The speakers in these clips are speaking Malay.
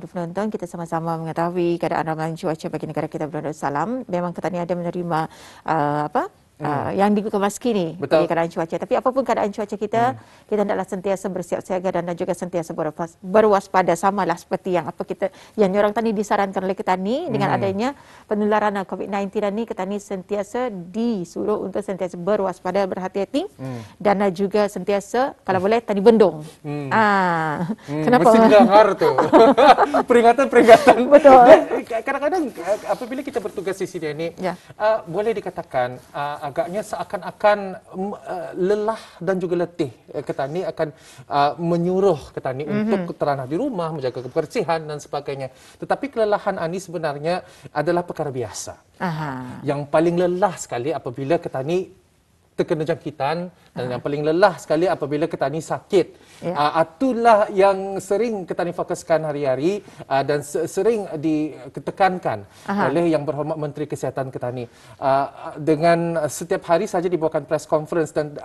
penonton, kita sama-sama mengetahui keadaan ramalan cuaca bagi negara kita Brunei Darussalam. Memang kita ni ada menerima yang dikemaski ni bagi keadaan cuaca. Tapi apapun keadaan cuaca kita, kita hendaklah sentiasa bersiap siaga dan juga sentiasa berwaspada, samalah seperti yang orang tadi disarankan oleh Ketani dengan adanya penularan COVID-19 ni. Ketani sentiasa disuruh untuk sentiasa berwaspada, berhati-hati dan juga sentiasa kalau boleh tani bendung. Kenapa? Mesti dengar tu. Peringatan-peringatan. Betul. Kadang-kadang apabila kita bertugas di sini ni, boleh dikatakan agaknya seakan-akan lelah dan juga letih. Ketani akan menyuruh Ketani untuk teranah di rumah, menjaga kebersihan dan sebagainya. Tetapi kelelahan ini sebenarnya adalah perkara biasa. Yang paling lelah sekali apabila Ketani terkena jangkitan dan yang paling lelah sekali apabila Ketani sakit. Itulah yang sering Ketani fokuskan hari-hari dan sering ditekankan oleh Yang Berhormat Menteri Kesihatan Ketani. Dengan setiap hari saja dibawakan press conference dan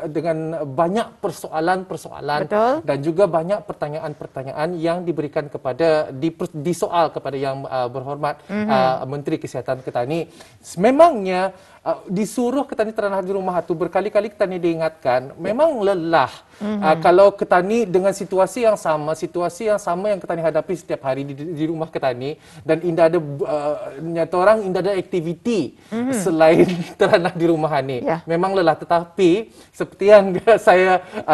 dengan banyak persoalan-persoalan dan juga banyak pertanyaan-pertanyaan yang diberikan kepada disoal kepada Yang Berhormat Menteri Kesihatan Ketani. Memangnya disuruh Ketani teranah di rumah itu berkali-kali Ketani diingatkan memang lelah. Kalau Ketani dengan situasi yang sama yang Ketani hadapi setiap hari di rumah Ketani dan indah ada nyata orang indah ada aktiviti selain teranah di rumah ni. Memang lelah, tetapi seperti yang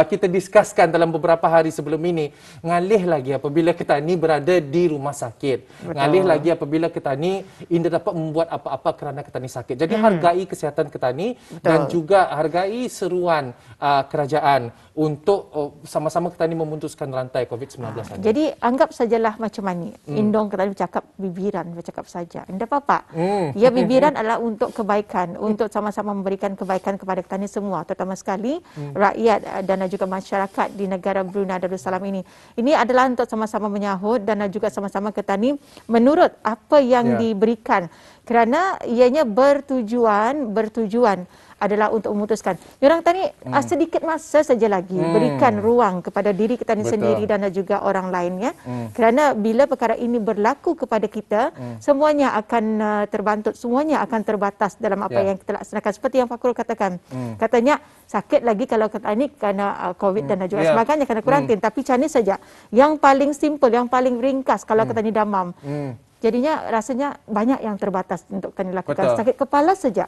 kita diskuskan dalam beberapa hari sebelum ini, ngalih lagi apabila Ketani berada di rumah sakit. Ngalih lagi apabila Ketani indah dapat membuat apa-apa kerana Ketani sakit. Jadi hargai kesihatan Ketani dan juga hargai seruan kerajaan untuk sama-sama Ketani memutuskan rantai COVID-19 ini. Jadi anggap sajalah macam ni. Indong Ketani bercakap bibiran, bercakap saja. Tidak apa-apa. Ya, bibiran adalah untuk kebaikan, untuk sama-sama memberikan kebaikan kepada Ketani semua, terutama sekali rakyat dan juga masyarakat di negara Brunei Darussalam ini. Ini adalah untuk sama-sama menyahut dan juga sama-sama Ketani menurut apa yang diberikan. Kerana ianya bertujuan adalah untuk memutuskan. Orang tadi sedikit masa saja lagi berikan ruang kepada diri kita sendiri dan juga orang lainnya. Kerana bila perkara ini berlaku kepada kita, semuanya akan terbantut, semuanya akan terbatas dalam apa yang kita laksanakan. Seperti yang Fakrul katakan. Katanya sakit lagi kalau ini kerana COVID dan juga sebagainya, kerana kuarantin. Tapi macam ni saja. Yang paling simple, yang paling ringkas kalau kita ni demam. Jadinya rasanya banyak yang terbatas untuk Ketani lakukan. Sakit kepala saja,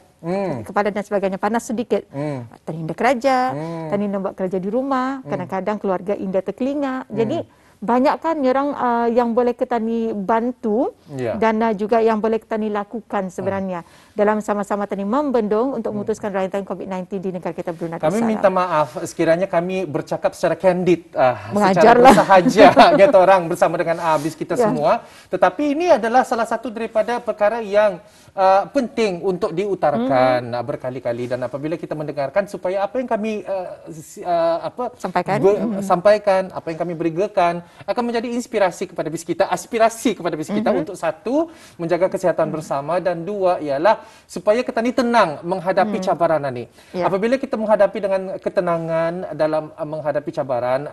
kepala dan sebagainya, panas sedikit. Tani indah kerja, Tani nak buat kerja di rumah, kadang-kadang keluarga indah terkelinga. Jadi banyakkan orang yang boleh Ketani bantu dan juga yang boleh Ketani lakukan sebenarnya dalam sama-sama Tani membendung untuk memutuskan rantai COVID-19 di negara kita Brunei Darussalam. Kami minta maaf sekiranya kami bercakap secara candid, secara bersahaja kata orang bersama dengan habis kita semua. Tetapi ini adalah salah satu daripada perkara yang penting untuk diutarakan berkali-kali, dan apabila kita mendengarkan supaya apa yang kami sampaikan, apa yang kami berikan akan menjadi inspirasi kepada bis kita, aspirasi kepada bis kita untuk satu, menjaga kesihatan bersama, dan dua ialah supaya Ketani tenang menghadapi cabaran ini. Apabila kita menghadapi dengan ketenangan dalam menghadapi cabaran,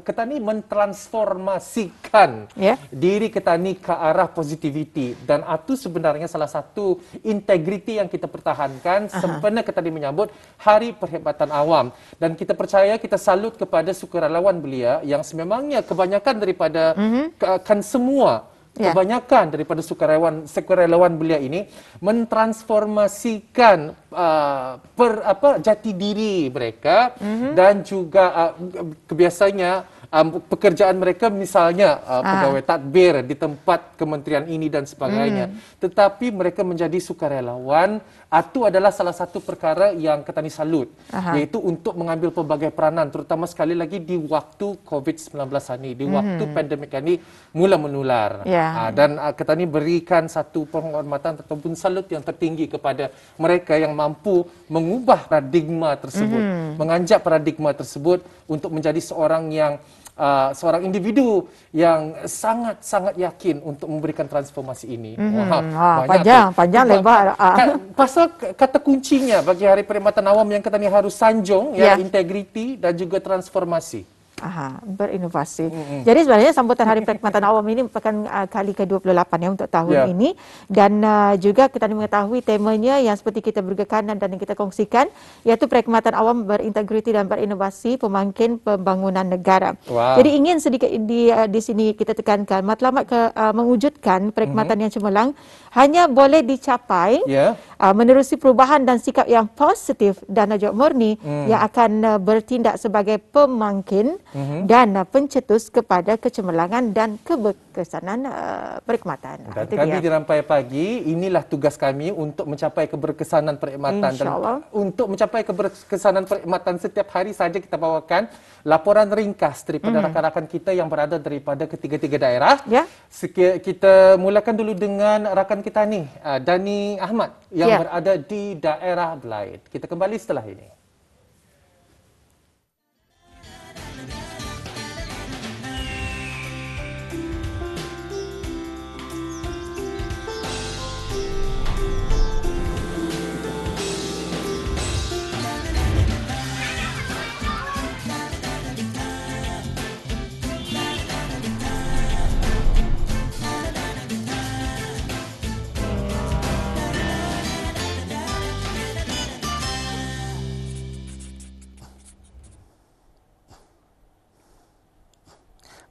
Ketani mentransformasikan diri Ketani ke arah positivity, dan itu sebenarnya salah satu integriti yang kita pertahankan sempena Ketani menyambut Hari Perkhidmatan Awam. Dan kita percaya, kita salut kepada sukarelawan belia yang sememangnya kebanyakan daripada kebanyakan daripada sukarelawan belia ini mentransformasikan jati diri mereka dan juga kebiasaannya pekerjaan mereka, misalnya pegawai tadbir di tempat kementerian ini dan sebagainya. Tetapi mereka menjadi sukarelawan. Itu adalah salah satu perkara yang Ketani salut, iaitu untuk mengambil pelbagai peranan, terutama sekali lagi di waktu COVID-19 ini, di waktu pandemik ini mula menular. Dan Ketani berikan satu penghormatan ataupun salut yang tertinggi kepada mereka yang mampu mengubah paradigma tersebut, menganjak paradigma tersebut untuk menjadi seorang seorang individu yang sangat-sangat yakin untuk memberikan transformasi ini. Panjang lebar. Pasal kata kuncinya bagi Hari Perkhidmatan Awam yang Ketani harus sanjung, integriti dan juga transformasi. Berinovasi. Jadi sebenarnya sambutan Hari Perkhidmatan Awam ini merupakan kali ke-28 ya untuk tahun ini, dan juga kita mengetahui temanya yang seperti kita beri kanan dan yang kita kongsikan, iaitu perkhidmatan awam berintegriti dan berinovasi pemangkin pembangunan negara. Jadi ingin sedikit di sini kita tekankan matlamat mewujudkan perkhidmatan yang cemerlang hanya boleh dicapai menerusi perubahan dan sikap yang positif dan juga murni yang akan bertindak sebagai pemangkin dan pencetus kepada kecemerlangan dan keberkesanan perkhidmatan. Dan kami di Rampai Pagi, inilah tugas kami untuk mencapai keberkesanan perkhidmatan. Dan untuk mencapai keberkesanan perkhidmatan, setiap hari saja kita bawakan laporan ringkas daripada rakan-rakan kita yang berada daripada ketiga-tiga daerah. Kita mulakan dulu dengan rakan kita ni, Dani Ahmad yang berada di daerah Belaid. Kita kembali setelah ini.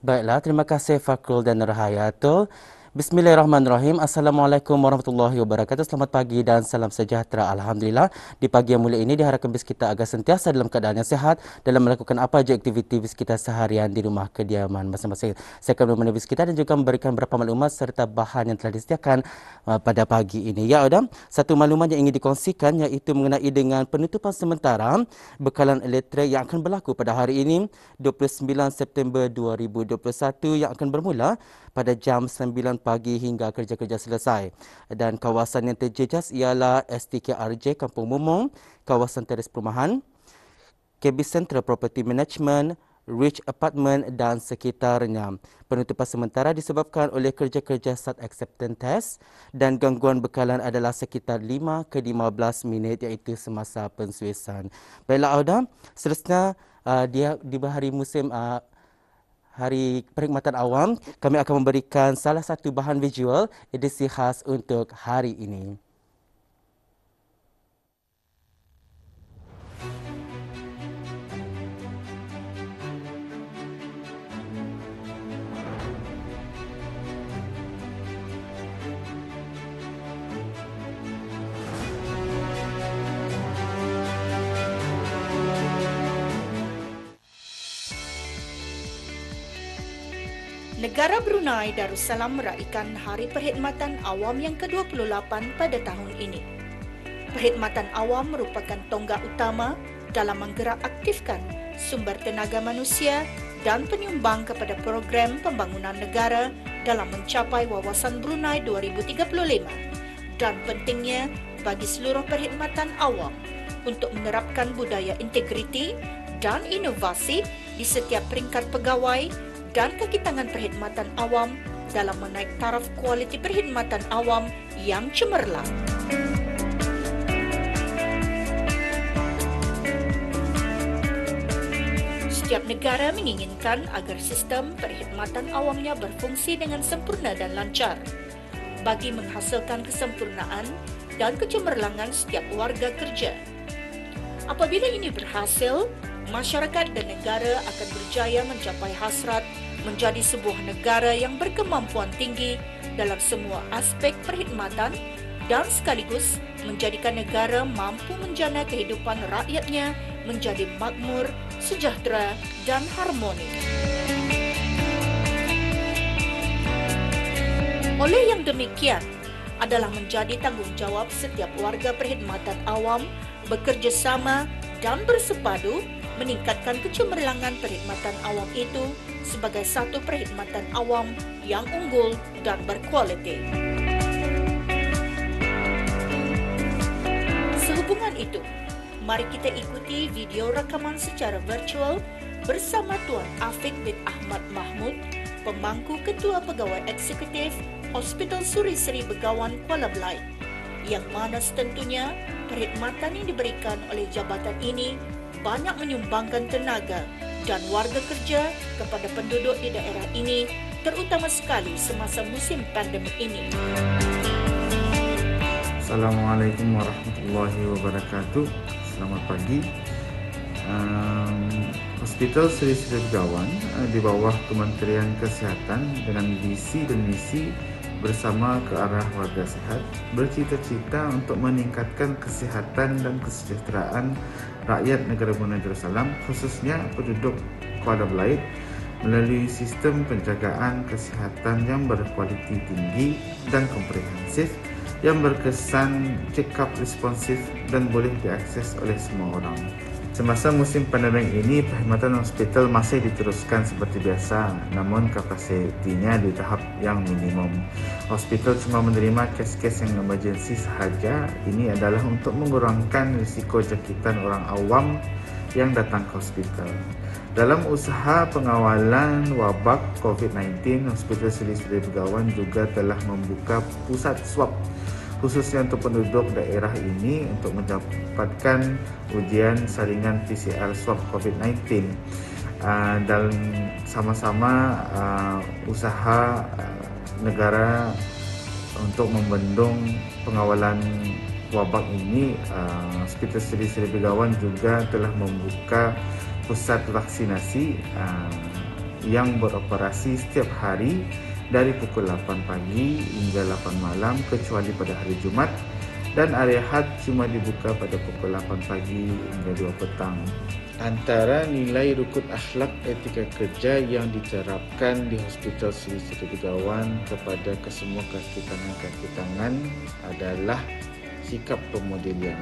Baiklah, terima kasih Fakrul dan Rahayatul. Bismillahirrahmanirrahim. Assalamualaikum warahmatullahi wabarakatuh. Selamat pagi dan salam sejahtera. Alhamdulillah, di pagi yang mulia ini diharapkan bis kita agar sentiasa dalam keadaan yang sihat dalam melakukan apa saja aktiviti bis kita seharian di rumah kediaman masing-masing. Saya akan menemani bis kita dan juga memberikan beberapa maklumat serta bahan yang telah disediakan pada pagi ini. Ya, Adam, satu maklumat yang ingin dikongsikan iaitu mengenai dengan penutupan sementara bekalan elektrik yang akan berlaku pada hari ini 29 September 2021 yang akan bermula pada jam 9 pagi hingga kerja-kerja selesai. Dan kawasan yang terjejas ialah STKRJ Kampung Mumung, kawasan teres perumahan, KB Central Property Management, Rich Apartment dan sekitarnya. Penutupan sementara disebabkan oleh kerja-kerja start acceptance test dan gangguan bekalan adalah sekitar 5 ke 15 minit iaitu semasa pensuisan. Baiklah Auda, seterusnya di hari musim Hari Perkhidmatan Awam, kami akan memberikan salah satu bahan visual edisi khas untuk hari ini. Negara Brunei Darussalam meraihkan Hari Perkhidmatan Awam yang ke-28 pada tahun ini. Perkhidmatan awam merupakan tonggak utama dalam menggerak aktifkan sumber tenaga manusia dan penyumbang kepada program pembangunan negara dalam mencapai wawasan Brunei 2035 dan pentingnya bagi seluruh perkhidmatan awam untuk menerapkan budaya integriti dan inovasi di setiap peringkat pegawai dan kaki tangan perkhidmatan awam dalam menaik taraf kualiti perkhidmatan awam yang cemerlang. Setiap negara menginginkan agar sistem perkhidmatan awamnya berfungsi dengan sempurna dan lancar bagi menghasilkan kesempurnaan dan kecemerlangan setiap warga kerja. Apabila ini berhasil, masyarakat dan negara akan berjaya mencapai hasrat menjadi sebuah negara yang berkemampuan tinggi dalam semua aspek perkhidmatan dan sekaligus menjadikan negara mampu menjana kehidupan rakyatnya menjadi makmur, sejahtera dan harmoni. Oleh yang demikian, adalah menjadi tanggungjawab setiap warga perkhidmatan awam bekerjasama dan bersepadu meningkatkan kecemerlangan perkhidmatan awam itu sebagai satu perkhidmatan awam yang unggul dan berkualiti. Sehubungan itu, mari kita ikuti video rekaman secara virtual bersama Tuan Afiq bin Ahmad Mahmud, pemangku Ketua Pegawai Eksekutif Hospital Suri Seri Begawan Kuala Belait, yang mana setentunya perkhidmatan yang diberikan oleh jabatan ini banyak menyumbangkan tenaga dan warga kerja kepada penduduk di daerah ini, terutama sekali semasa musim pandemik ini. Assalamualaikum warahmatullahi wabarakatuh. Selamat pagi. Hospital Sri Sri Begawan di bawah Kementerian Kesihatan dengan visi dan misi bersama ke arah warga sehat bercita-cita untuk meningkatkan kesihatan dan kesejahteraan rakyat negara Brunei Darussalam, khususnya penduduk Kuala Belait, melalui sistem penjagaan kesihatan yang berkualiti tinggi dan komprehensif, yang berkesan check-up responsif dan boleh diakses oleh semua orang. Semasa musim pandemik ini, perkhidmatan hospital masih diteruskan seperti biasa, namun kapasitinya di tahap yang minimum. Hospital cuma menerima kes-kes yang emergensi sahaja. Ini adalah untuk mengurangkan risiko jangkitan orang awam yang datang ke hospital. Dalam usaha pengawalan wabak COVID-19, Hospital Sri Sri Begawan juga telah membuka pusat swab khususnya untuk penduduk daerah ini untuk mendapatkan ujian saringan PCR swab COVID-19 dan sama-sama usaha negara untuk membendung pengawalan wabak ini. Hospital Sri Sri Begawan juga telah membuka pusat vaksinasi yang beroperasi setiap hari dari pukul 8 pagi hingga 8 malam kecuali pada hari Jumaat, dan area had cuma dibuka pada pukul 8 pagi hingga 2 petang. Antara nilai rukun akhlak etika kerja yang diterapkan di Hospital Sri Sri Begawan kepada kesemua kaki tangan adalah sikap pemodelian.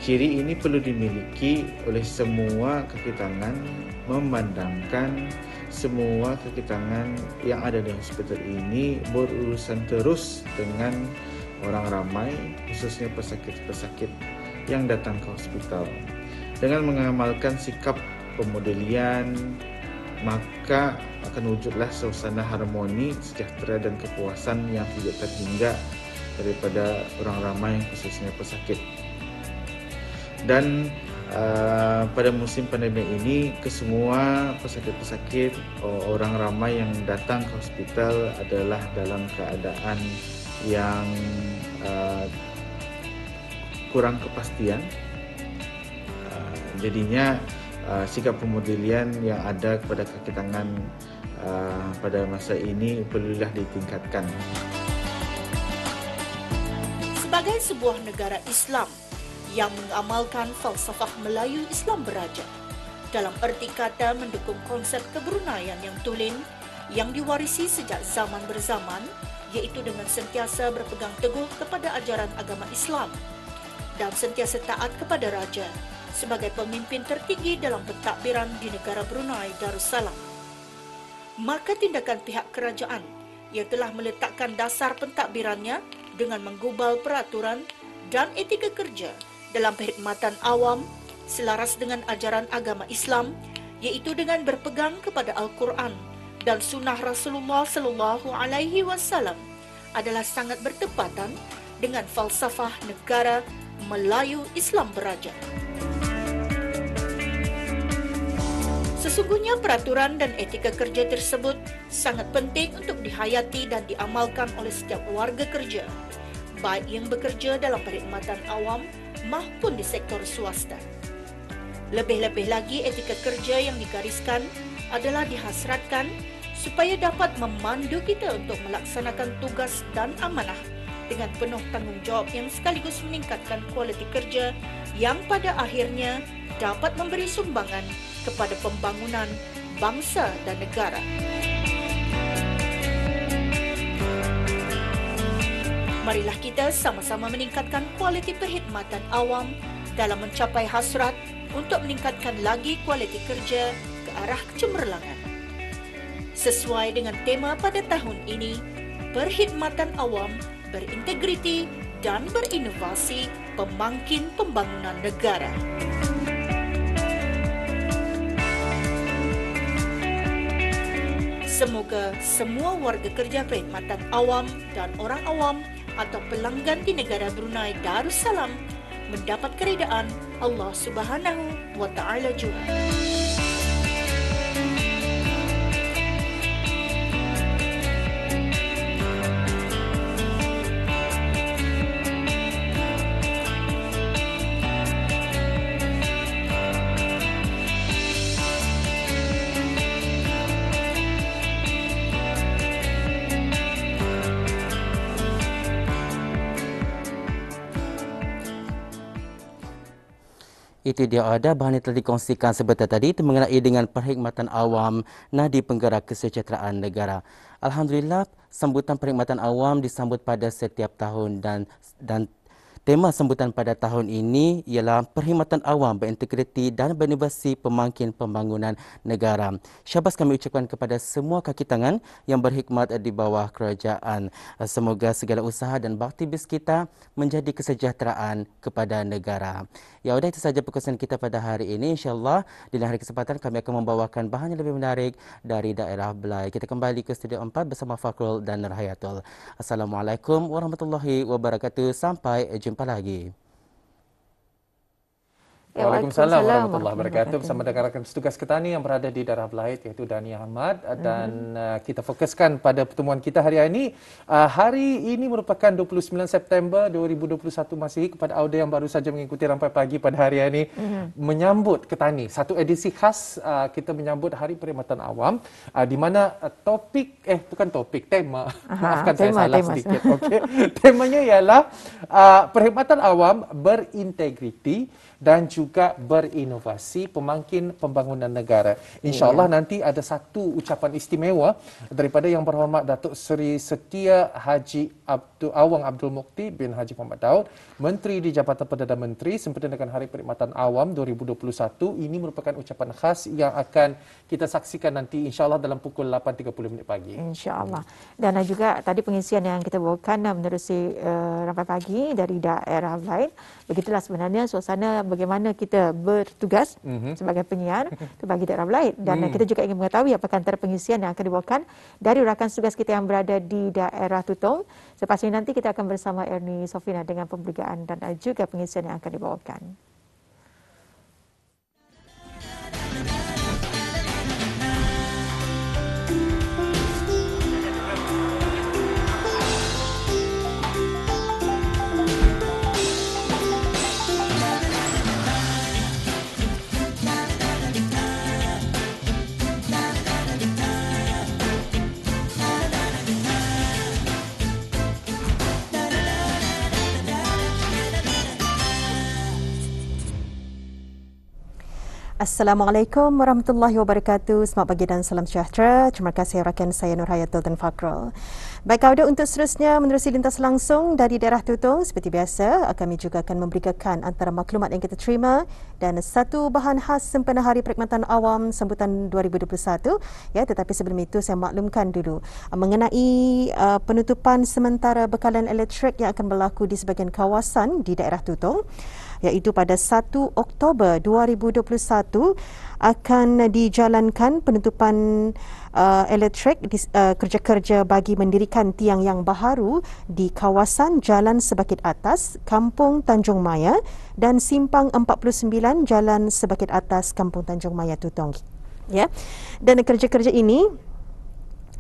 Ciri ini perlu dimiliki oleh semua kaki tangan, memandangkan semua kaki tangan yang ada di hospital ini berurusan terus dengan orang ramai, khususnya pesakit-pesakit yang datang ke hospital. Dengan mengamalkan sikap pemodelian, maka akan wujudlah suasana harmoni, sejahtera dan kepuasan yang tidak terhingga daripada orang ramai, khususnya pesakit. Dan pada musim pandemik ini, kesemua pesakit-pesakit, orang ramai yang datang ke hospital adalah dalam keadaan yang kurang kepastian. Jadinya sikap pemodelian yang ada kepada kaki tangan pada masa ini perlulah ditingkatkan. Sebagai sebuah negara Islam yang mengamalkan falsafah Melayu Islam beraja, dalam erti kata mendukung konsep kebrunaian yang tulen yang diwarisi sejak zaman berzaman, iaitu dengan sentiasa berpegang teguh kepada ajaran agama Islam dan sentiasa taat kepada raja sebagai pemimpin tertinggi dalam pentadbiran di negara Brunei Darussalam. Maka tindakan pihak kerajaan yang telah meletakkan dasar pentadbirannya dengan menggubal peraturan dan etika kerja dalam perkhidmatan awam selaras dengan ajaran agama Islam, iaitu dengan berpegang kepada Al-Quran dan sunnah Rasulullah sallallahu alaihi wasallam, adalah sangat bertepatan dengan falsafah negara Melayu Islam beraja. Sesungguhnya peraturan dan etika kerja tersebut sangat penting untuk dihayati dan diamalkan oleh setiap warga kerja, baik yang bekerja dalam perkhidmatan awam maupun di sektor swasta. Lebih-lebih lagi, etika kerja yang digariskan adalah dihasratkan supaya dapat memandu kita untuk melaksanakan tugas dan amanah dengan penuh tanggungjawab yang sekaligus meningkatkan kualiti kerja yang pada akhirnya dapat memberi sumbangan kepada pembangunan bangsa dan negara. Marilah kita sama-sama meningkatkan kualiti perkhidmatan awam dalam mencapai hasrat untuk meningkatkan lagi kualiti kerja ke arah kecemerlangan. Sesuai dengan tema pada tahun ini, perkhidmatan awam berintegriti dan berinovasi pemangkin pembangunan negara. Semoga semua warga kerja perkhidmatan awam dan orang awam atau pelanggan di negara Brunei Darussalam mendapat keridaan Allah Subhanahu wa Ta'ala juga. Itu dia ada bahan yang telah dikongsikan sebentar tadi itu mengenai dengan perkhidmatan awam Nadi Penggerak Kesejahteraan Negara. Alhamdulillah, sambutan perkhidmatan awam disambut pada setiap tahun dan tema sambutan pada tahun ini ialah perkhidmatan awam berintegriti dan berinovasi pemangkin pembangunan negara. Syabas kami ucapkan kepada semua kaki tangan yang berkhidmat di bawah kerajaan. Semoga segala usaha dan aktivis kita menjadi kesejahteraan kepada negara. Ya, sudah itu saja perkongsian kita pada hari ini. InsyaAllah di lain hari kesempatan kami akan membawakan bahan yang lebih menarik dari daerah Belai. Kita kembali ke Studio 4 bersama Fakrul dan Nurhayatul. Assalamualaikum warahmatullahi wabarakatuh. Sampai jumpa lagi. Waalaikumsalam warahmatullahi wabarakatuh. Bersama dengan rakan petugas Ketani yang berada di daerah Belait iaitu Dani Ahmad dan kita fokuskan pada pertemuan kita hari ini. Hari ini merupakan 29 September 2021 Masihi. Kepada audio yang baru saja mengikuti Rampai Pagi pada hari ini menyambut Ketani. Satu edisi khas kita menyambut Hari Perkhidmatan Awam di mana tema. Maafkan saya salah sedikit. Okey. Temanya ialah perkhidmatan awam berintegriti dan juga berinovasi pemangkin pembangunan negara. InsyaAllah nanti ada satu ucapan istimewa daripada Yang Berhormat Datuk Seri Setia Haji Awang Abdul Mukti bin Haji Muhammad Daud, Menteri di Jabatan Perdana Menteri sempena dengan Hari Perkhidmatan Awam 2021. Ini merupakan ucapan khas yang akan kita saksikan nanti insyaAllah dalam pukul 8.30 pagi. InsyaAllah. Dan juga tadi pengisian yang kita bawakan menerusi Rampai Pagi dari daerah lain. Begitulah sebenarnya suasana bagaimana kita bertugas sebagai penyiar bagi daerah lain. Dan kita juga ingin mengetahui apakah antara pengisian yang akan dibawakan dari rakan tugas kita yang berada di daerah Tutong. Selepas ini nanti kita akan bersama Ernie Sofina dengan pemberitaan dan juga pengisian yang akan dibawakan. Assalamualaikum warahmatullahi wabarakatuh. Selamat pagi dan salam sejahtera. Terima kasih rakan saya Nurhayatul dan Fakrul. Baik, audio untuk seterusnya menerusi lintas langsung dari daerah Tutong. Seperti biasa, kami juga akan memberikan antara maklumat yang kita terima dan satu bahan khas sempena Hari Perkhidmatan Awam sambutan 2021. Ya, tetapi sebelum itu saya maklumkan dulu mengenai penutupan sementara bekalan elektrik yang akan berlaku di sebahagian kawasan di daerah Tutong, iaitu pada 1 Oktober 2021 akan dijalankan penutupan elektrik kerja-kerja bagi mendirikan tiang yang baharu di kawasan Jalan Sebakit Atas, Kampung Tanjung Maya dan Simpang 49 Jalan Sebakit Atas, Kampung Tanjung Maya, Tutong. Ya. Dan kerja-kerja ini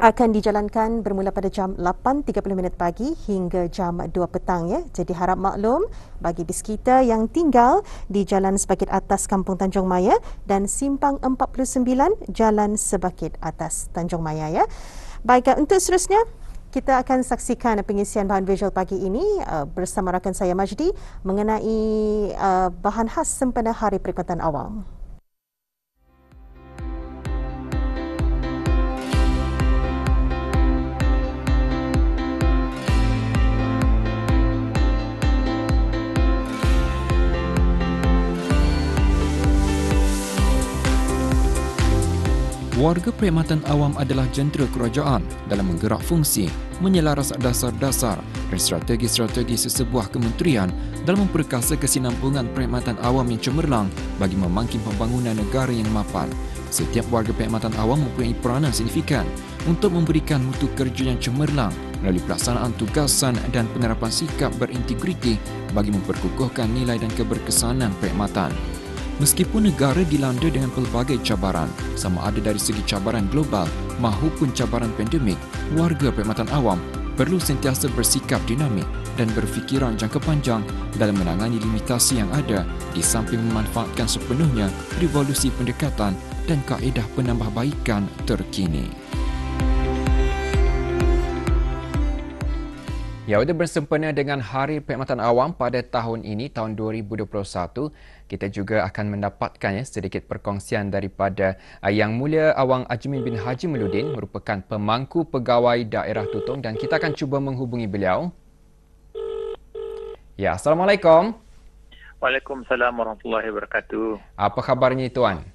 akan dijalankan bermula pada jam 8.30 pagi hingga jam 2 petang. Ya. Jadi harap maklum bagi bis kita yang tinggal di Jalan Sebakit Atas Kampung Tanjung Maya dan Simpang 49 Jalan Sebakit Atas Tanjung Maya. Ya. Baik, untuk seterusnya kita akan saksikan pengisian bahan visual pagi ini bersama rakan saya Majdi mengenai bahan khas sempena Hari Perkhidmatan Awam. Warga perkhidmatan awam adalah jentera kerajaan dalam menggerak fungsi, menyelaras dasar-dasar dan strategi-strategi sesebuah kementerian dalam memperkasa kesinambungan perkhidmatan awam yang cemerlang bagi memangkin pembangunan negara yang mapan. Setiap warga perkhidmatan awam mempunyai peranan signifikan untuk memberikan mutu kerja yang cemerlang melalui pelaksanaan tugasan dan penerapan sikap berintegriti bagi memperkukuhkan nilai dan keberkesanan perkhidmatan. Meskipun negara dilanda dengan pelbagai cabaran, sama ada dari segi cabaran global maupun cabaran pandemik, warga perkhidmatan awam perlu sentiasa bersikap dinamik dan berfikiran jangka panjang dalam menangani limitasi yang ada di samping memanfaatkan sepenuhnya revolusi pendekatan dan kaedah penambahbaikan terkini. Ya, sudah bersempena dengan Hari Perkhidmatan Awam pada tahun ini, tahun 2021, kita juga akan mendapatkan sedikit perkongsian daripada Yang Mulia Awang Ajmin bin Haji Meludin, merupakan pemangku pegawai daerah Tutong, dan kita akan cuba menghubungi beliau. Ya, Assalamualaikum. Waalaikumsalam warahmatullahi wabarakatuh. Apa khabarnya, Tuan?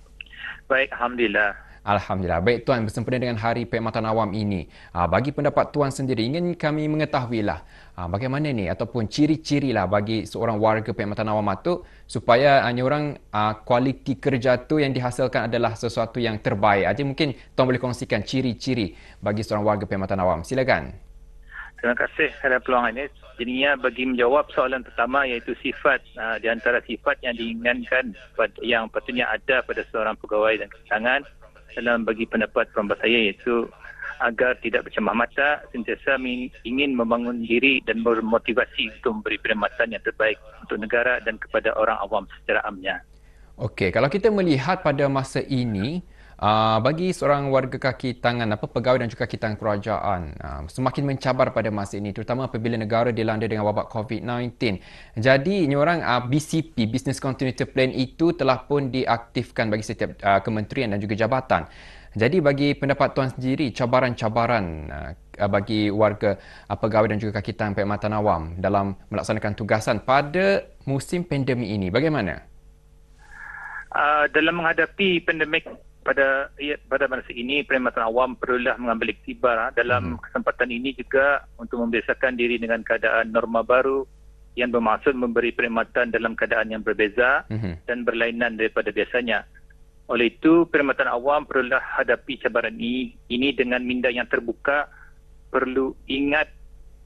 Baik, Alhamdulillah. Alhamdulillah. Baik, Tuan, bersempena dengan Hari Perkhidmatan Awam ini, bagi pendapat Tuan sendiri, ingin kami mengetahuilah bagaimana ni ataupun ciri-ciri lah bagi seorang warga perkhidmatan awam itu supaya orang kualiti kerja tu yang dihasilkan adalah sesuatu yang terbaik. Aja mungkin Tuan boleh kongsikan ciri-ciri bagi seorang warga perkhidmatan awam. Silakan. Terima kasih kerana peluang ini. Jadinya bagi menjawab soalan pertama, iaitu sifat di antara sifat yang diinginkan yang patutnya ada pada seorang pegawai dan kesangan dalam bagi pendapat perambah saya, iaitu agar tidak bercemah mata, sentiasa ingin membangun diri dan bermotivasi untuk memberi perkhidmatan yang terbaik untuk negara dan kepada orang awam secara amnya. Okey, kalau kita melihat pada masa ini, bagi seorang warga kaki tangan, pegawai dan juga kaki tangan kerajaan, semakin mencabar pada masa ini, terutama apabila negara dilanda dengan wabak COVID-19. Jadi, orang BCP, Business Continuity Plan itu telah pun diaktifkan bagi setiap kementerian dan juga jabatan. Jadi, bagi pendapat Tuan sendiri, cabaran-cabaran bagi warga pegawai dan juga kaki tangan perkhidmatan awam dalam melaksanakan tugasan pada musim pandemik ini, bagaimana? Dalam menghadapi pandemik pada masa ini, perkhidmatan awam perlulah mengambil iktibar dalam kesempatan ini juga untuk membiasakan diri dengan keadaan norma baru yang bermaksud memberi perkhidmatan dalam keadaan yang berbeza dan berlainan daripada biasanya. Oleh itu, perkhidmatan awam perlulah hadapi cabaran ini dengan minda yang terbuka. Perlu ingat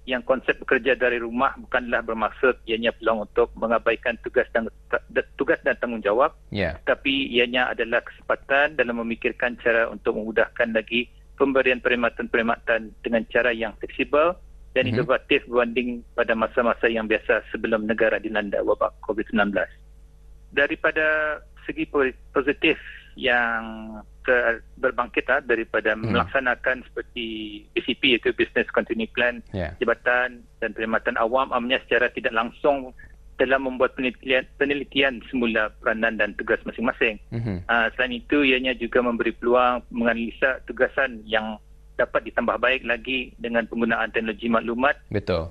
yang konsep bekerja dari rumah bukanlah bermaksud ianya peluang untuk mengabaikan tugas dan tanggungjawab, tapi ianya adalah kesempatan dalam memikirkan cara untuk memudahkan lagi pemberian perkhidmatan dengan cara yang fleksibel dan inovatif berbanding pada masa-masa yang biasa sebelum negara dilanda wabak COVID-19. Daripada segi positif yang berbangkit daripada melaksanakan seperti BCP, iaitu Business Continuity Plan, jabatan dan perkhidmatan awam amnya secara tidak langsung dalam membuat penelitian semula peranan dan tugas masing-masing. Selain itu, ianya juga memberi peluang menganalisa tugasan yang dapat ditambah baik lagi dengan penggunaan teknologi maklumat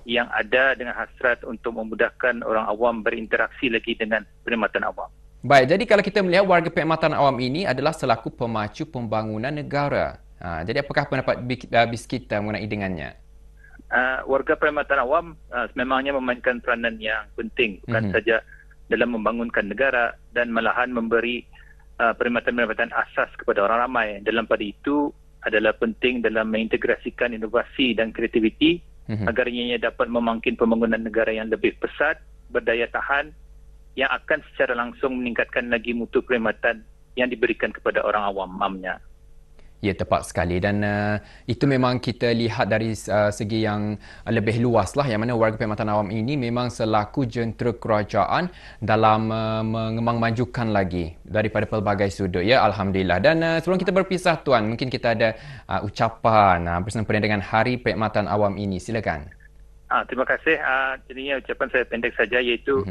yang ada dengan hasrat untuk memudahkan orang awam berinteraksi lagi dengan perkhidmatan awam. Baik, jadi kalau kita melihat warga perkhidmatan awam ini adalah selaku pemacu pembangunan negara. Jadi apakah pendapat BIS kita mengenai dengannya? Warga perkhidmatan awam memangnya memainkan peranan yang penting, bukan saja dalam membangunkan negara dan malahan memberi perkhidmatan asas kepada orang ramai. Dalam pada itu adalah penting dalam mengintegrasikan inovasi dan kreativiti agar ianya dapat memangkin pembangunan negara yang lebih pesat, berdaya tahan, yang akan secara langsung meningkatkan lagi mutu perkhidmatan yang diberikan kepada orang awam amnya. Ya, tepat sekali, dan itu memang kita lihat dari segi yang lebih luas lah, yang mana warga perkhidmatan awam ini memang selaku jentera kerajaan dalam mengemajukan lagi daripada pelbagai sudut. Ya, Alhamdulillah. Dan sebelum kita berpisah, Tuan, mungkin kita ada ucapan bersempena dengan Hari Perkhidmatan Awam ini. Silakan. Terima kasih. Jadinya ucapan saya pendek saja, iaitu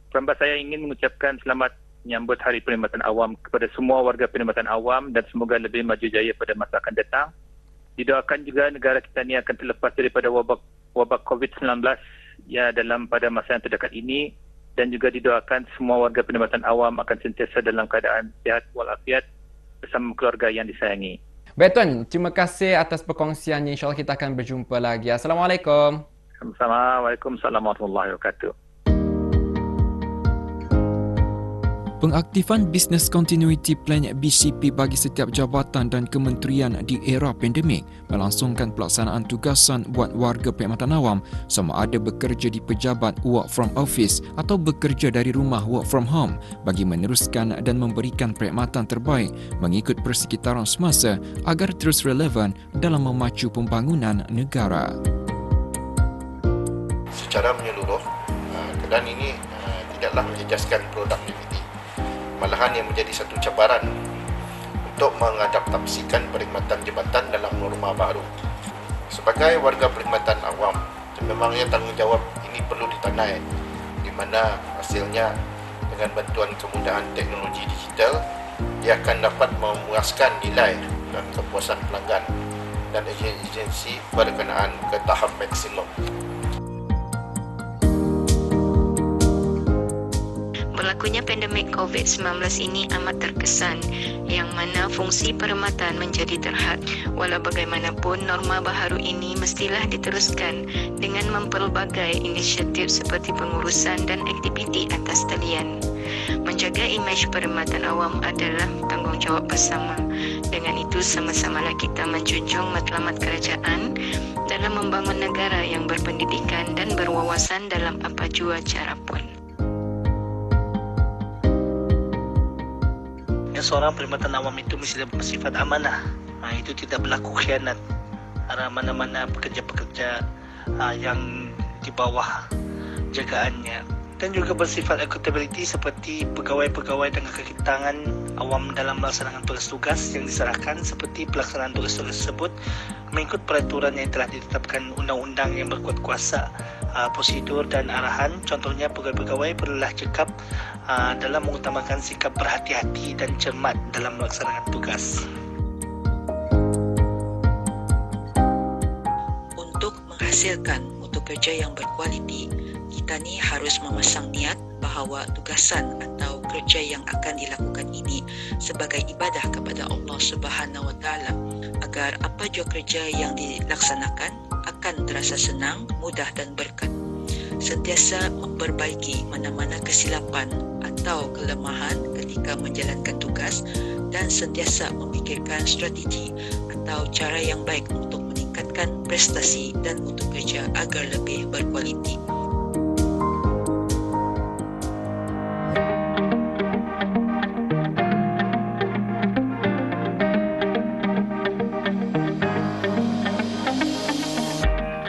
perambah saya ingin mengucapkan selamat menyambut Hari Perkhidmatan Awam kepada semua warga perkhidmatan awam dan semoga lebih maju jaya pada masa akan datang. Didoakan juga negara kita ini akan terlepas daripada wabak COVID-19 dalam pada masa yang terdekat ini, dan juga didoakan semua warga perkhidmatan awam akan sentiasa dalam keadaan sihat walafiat bersama keluarga yang disayangi. Baik, Tuan, terima kasih atas perkongsiannya. InsyaAllah kita akan berjumpa lagi. Assalamualaikum. Sama-sama. Waalaikumsalam warahmatullahi wabarakatuh. Pengaktifan Business Continuity Plan BCP bagi setiap jabatan dan kementerian di era pandemik melangsungkan pelaksanaan tugasan buat warga perkhidmatan awam sama ada bekerja di pejabat work from office atau bekerja dari rumah work from home bagi meneruskan dan memberikan perkhidmatan terbaik mengikut persekitaran semasa agar terus relevan dalam memacu pembangunan negara. Secara menyeluruh, keadaan ini tidaklah menjejaskan produktiviti. Malahan yang menjadi satu cabaran untuk mengadaptasikan perkhidmatan jabatan dalam norma baru. Sebagai warga perkhidmatan awam, memangnya tanggungjawab ini perlu ditanai, di mana hasilnya dengan bantuan kemudahan teknologi digital ia akan dapat memuaskan nilai dan kepuasan pelanggan dan agensi berkenaan ke tahap maksimum. Berlakunya pandemik COVID-19 ini amat terkesan, yang mana fungsi perkhidmatan menjadi terhad. Walau bagaimanapun, norma baharu ini mestilah diteruskan dengan mempelbagai inisiatif seperti pengurusan dan aktiviti atas talian. Menjaga imej perkhidmatan awam adalah tanggungjawab bersama. Dengan itu, sama-samalah kita menjunjung matlamat kerajaan dalam membangun negara yang berpendidikan dan berwawasan dalam apa jua cara pun. Seorang perkhidmatan awam itu mesti bersifat amanah. Itu tidak berlaku khianat. Mana-mana pekerja-pekerja yang di bawah jagaannya. Dan juga bersifat accountability seperti pegawai-pegawai dengan kaki tangan awam dalam melaksanakan tugas-tugas yang diserahkan, seperti pelaksanaan tugas-tugas tersebut mengikut peraturan yang telah ditetapkan undang-undang yang berkuat kuasa, prosedur dan arahan. Contohnya, pegawai-pegawai perlulah cekap dalam mengutamakan sikap berhati-hati dan cermat dalam melaksanakan tugas. Untuk menghasilkan mutu kerja yang berkualiti, kita ni harus memasang niat bahawa tugasan atau kerja yang akan dilakukan ini sebagai ibadah kepada Allah Subhanahu Wa Taala, agar apa jua kerja yang dilaksanakan akan terasa senang, mudah dan berkat. Sentiasa memperbaiki mana-mana kesilapan atau kelemahan ketika menjalankan tugas dan sentiasa memikirkan strategi atau cara yang baik untuk meningkatkan prestasi dan mutu kerja agar lebih berkualiti.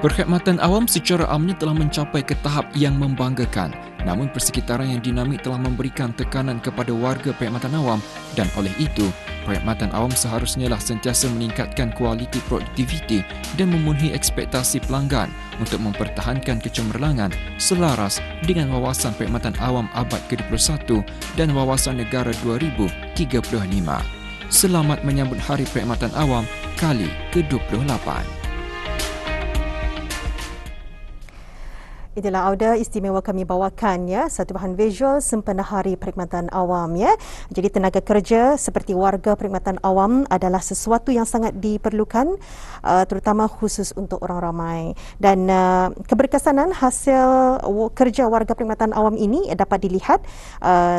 Perkhidmatan awam secara amnya telah mencapai ke tahap yang membanggakan. Namun persekitaran yang dinamik telah memberikan tekanan kepada warga perkhidmatan awam, dan oleh itu, perkhidmatan awam seharusnya lah sentiasa meningkatkan kualiti produktiviti dan memenuhi ekspektasi pelanggan untuk mempertahankan kecemerlangan selaras dengan wawasan perkhidmatan awam abad ke-21 dan wawasan negara 2035. Selamat menyambut Hari Perkhidmatan Awam kali ke-28. Itulah audio istimewa kami bawakan, ya, satu bahan visual sempena Hari Perkhidmatan Awam, ya. Jadi tenaga kerja seperti warga perkhidmatan awam adalah sesuatu yang sangat diperlukan, terutama khusus untuk orang ramai. Dan keberkesanan hasil kerja warga perkhidmatan awam ini dapat dilihat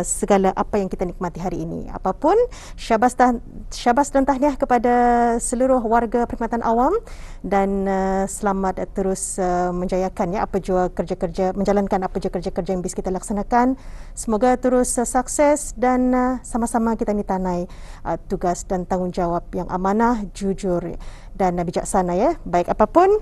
segala apa yang kita nikmati hari ini. Apapun, syabas dan tahniah kepada seluruh warga perkhidmatan awam, dan selamat terus menjayakan, ya, apa jua menjalankan apa je kerja-kerja yang bis kita laksanakan. Semoga terus sukses dan sama-sama kita ni tanai tugas dan tanggungjawab yang amanah, jujur dan bijaksana, ya. Baik apapun,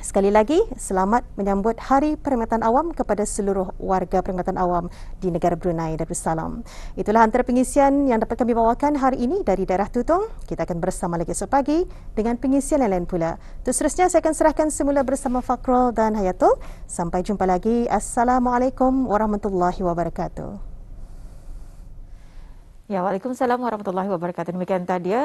sekali lagi selamat menyambut Hari Perkhidmatan Awam kepada seluruh warga perkhidmatan awam di negara Brunei Darussalam. Itulah antara pengisian yang dapat kami bawakan hari ini dari daerah Tutong. Kita akan bersama lagi esok pagi dengan pengisian yang lain pula. Seterusnya saya akan serahkan semula bersama Fakrul dan Hayatul. Sampai jumpa lagi. Assalamualaikum warahmatullahi wabarakatuh. Ya, Waalaikumsalam warahmatullahi wabarakatuh. Demikian tadi,